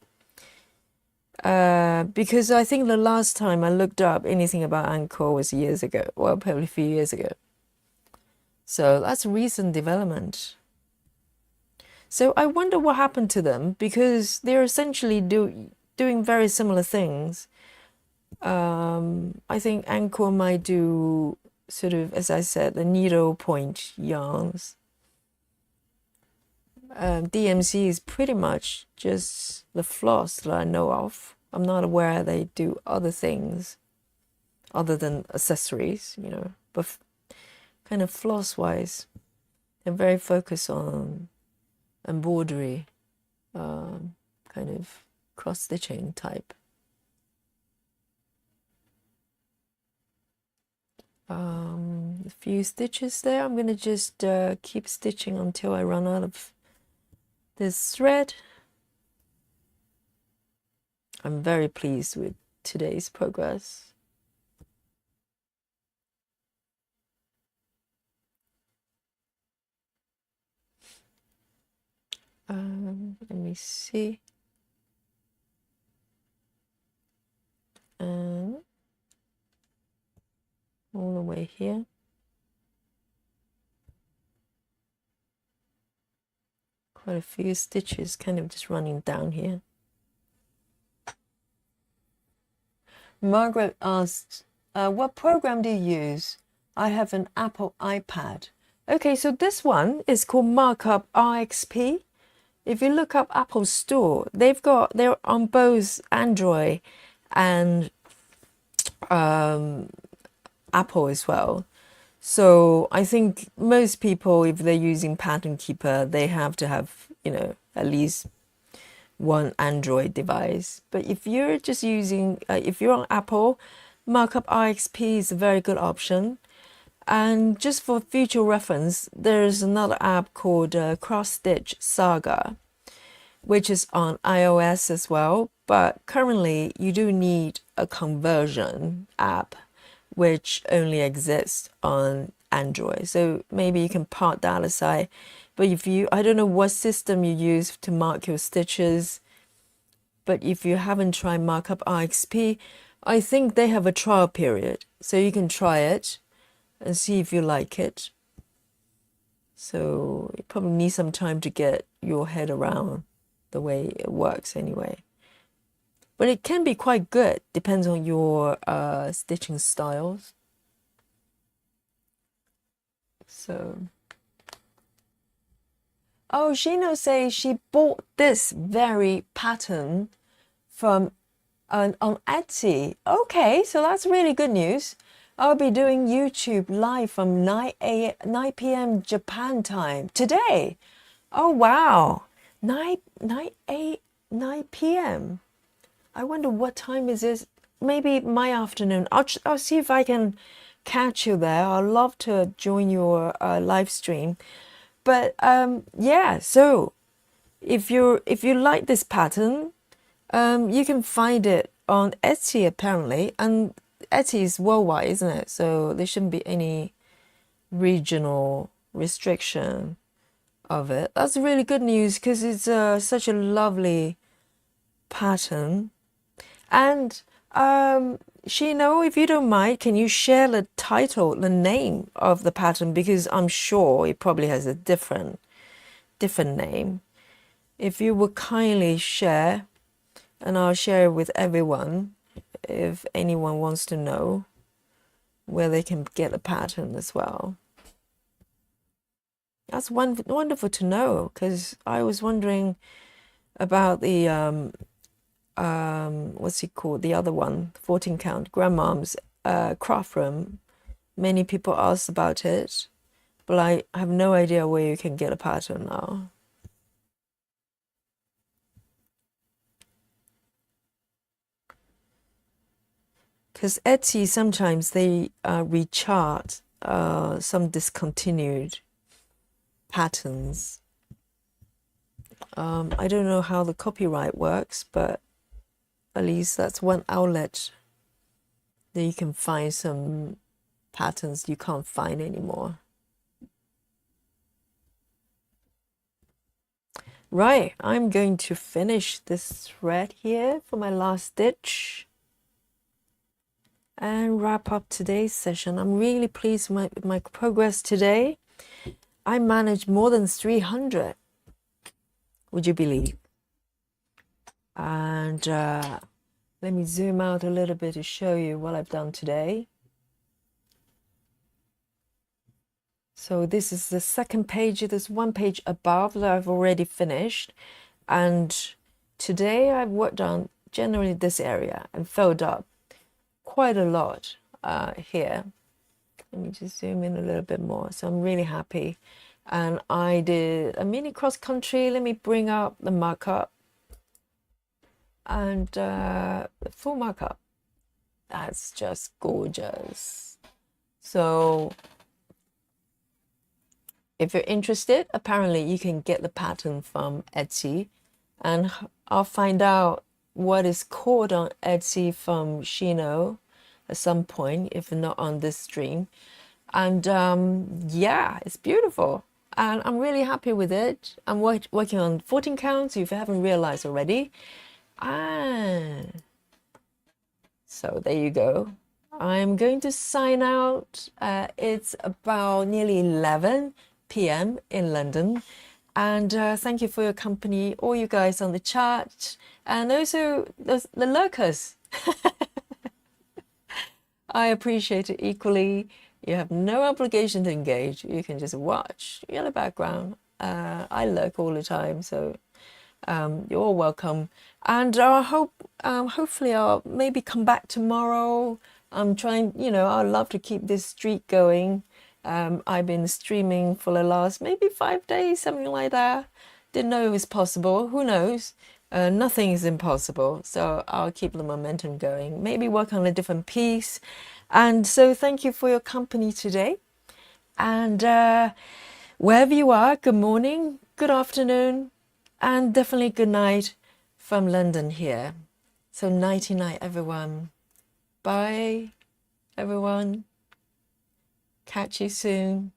Because I think the last time I looked up anything about Angkor was years ago. Well, probably a few years ago. So that's a recent development. So I wonder what happened to them, because they're essentially doing very similar things. I think Angkor might do sort of, as I said, the needle point yarns. DMC is pretty much just the floss that I know of. I'm not aware they do other things other than accessories, you know, but kind of floss-wise, they're very focused on embroidery, kind of cross-stitching type. A few stitches there. I'm going to just keep stitching until I run out of this thread. I'm very pleased with today's progress. Let me see. All the way here. Quite a few stitches kind of just running down here. Margaret asked, what program do you use? I have an Apple iPad. Okay, so this one is called Markup RXP. If you look up Apple Store, they're on both Android and Apple as well. So I think most people, if they're using Pattern Keeper, they have to have, you know, at least one Android device. But if you're just using, if you're on Apple, Markup RXP is a very good option. And just for future reference, there's another app called Cross Stitch Saga, which is on iOS as well. But currently, you do need a conversion app, which only exists on Android. So maybe you can park that aside. But if you, I don't know what system you use to mark your stitches, but if you haven't tried Markup RXP, I think they have a trial period. So you can try it and see if you like it. So you probably need some time to get your head around the way it works anyway. But it can be quite good, depends on your stitching styles. So, oh, Shino says she bought this very pattern from on Etsy. Okay, so that's really good news. I'll be doing YouTube live from 9 p.m. Japan time today. Oh, wow. 9 p.m. I wonder what time is this? Maybe my afternoon. I'll see if I can catch you there. I'd love to join your live stream. But yeah, so if you like this pattern, you can find it on Etsy apparently, and Etsy is worldwide, isn't it? So there shouldn't be any regional restriction of it. That's really good news because it's such a lovely pattern. And Shino, if you don't mind, can you share the title, the name of the pattern? Because I'm sure it probably has a different name. If you would kindly share, and I'll share it with everyone if anyone wants to know where they can get the pattern as well. That's wonderful to know, because I was wondering about the what's it called? The other one, 14 count, Grandmom's craft room. Many people asked about it, but I have no idea where you can get a pattern now. Because Etsy, sometimes they rechart some discontinued patterns. I don't know how the copyright works, but at least that's one outlet that you can find some patterns you can't find anymore. Right, I'm going to finish this thread here for my last stitch and wrap up today's session. I'm really pleased with my progress today. I managed more than 300, would you believe? And let me zoom out a little bit to show you what I've done today. So this is the second page. There's one page above that I've already finished. And today I've worked on generally this area and filled up quite a lot here. Let me just zoom in a little bit more. So I'm really happy. And I did a mini cross country. Let me bring up the markup. And the full markup. That's just gorgeous. So if you're interested, apparently you can get the pattern from Etsy, and I'll find out what is called on Etsy from Shino at some point, if not on this stream. And yeah, it's beautiful, and I'm really happy with it. I'm working on 14 counts, if you haven't realized already. So there you go. I'm going to sign out. It's about nearly 11 p.m. in London. And thank you for your company, all you guys on the chat, and also the lurkers. I appreciate it equally. You have no obligation to engage. You can just watch in the background. I lurk all the time, so you're all welcome. And I hope, hopefully I'll maybe come back tomorrow. I'm trying, I'd love to keep this streak going. I've been streaming for the last maybe 5 days, something like that. Didn't know it was possible. Who knows? Nothing is impossible. So I'll keep the momentum going. Maybe work on a different piece. And so thank you for your company today. And wherever you are, good morning, good afternoon, and definitely good night from London here. So nighty night, everyone. Bye, everyone. Catch you soon.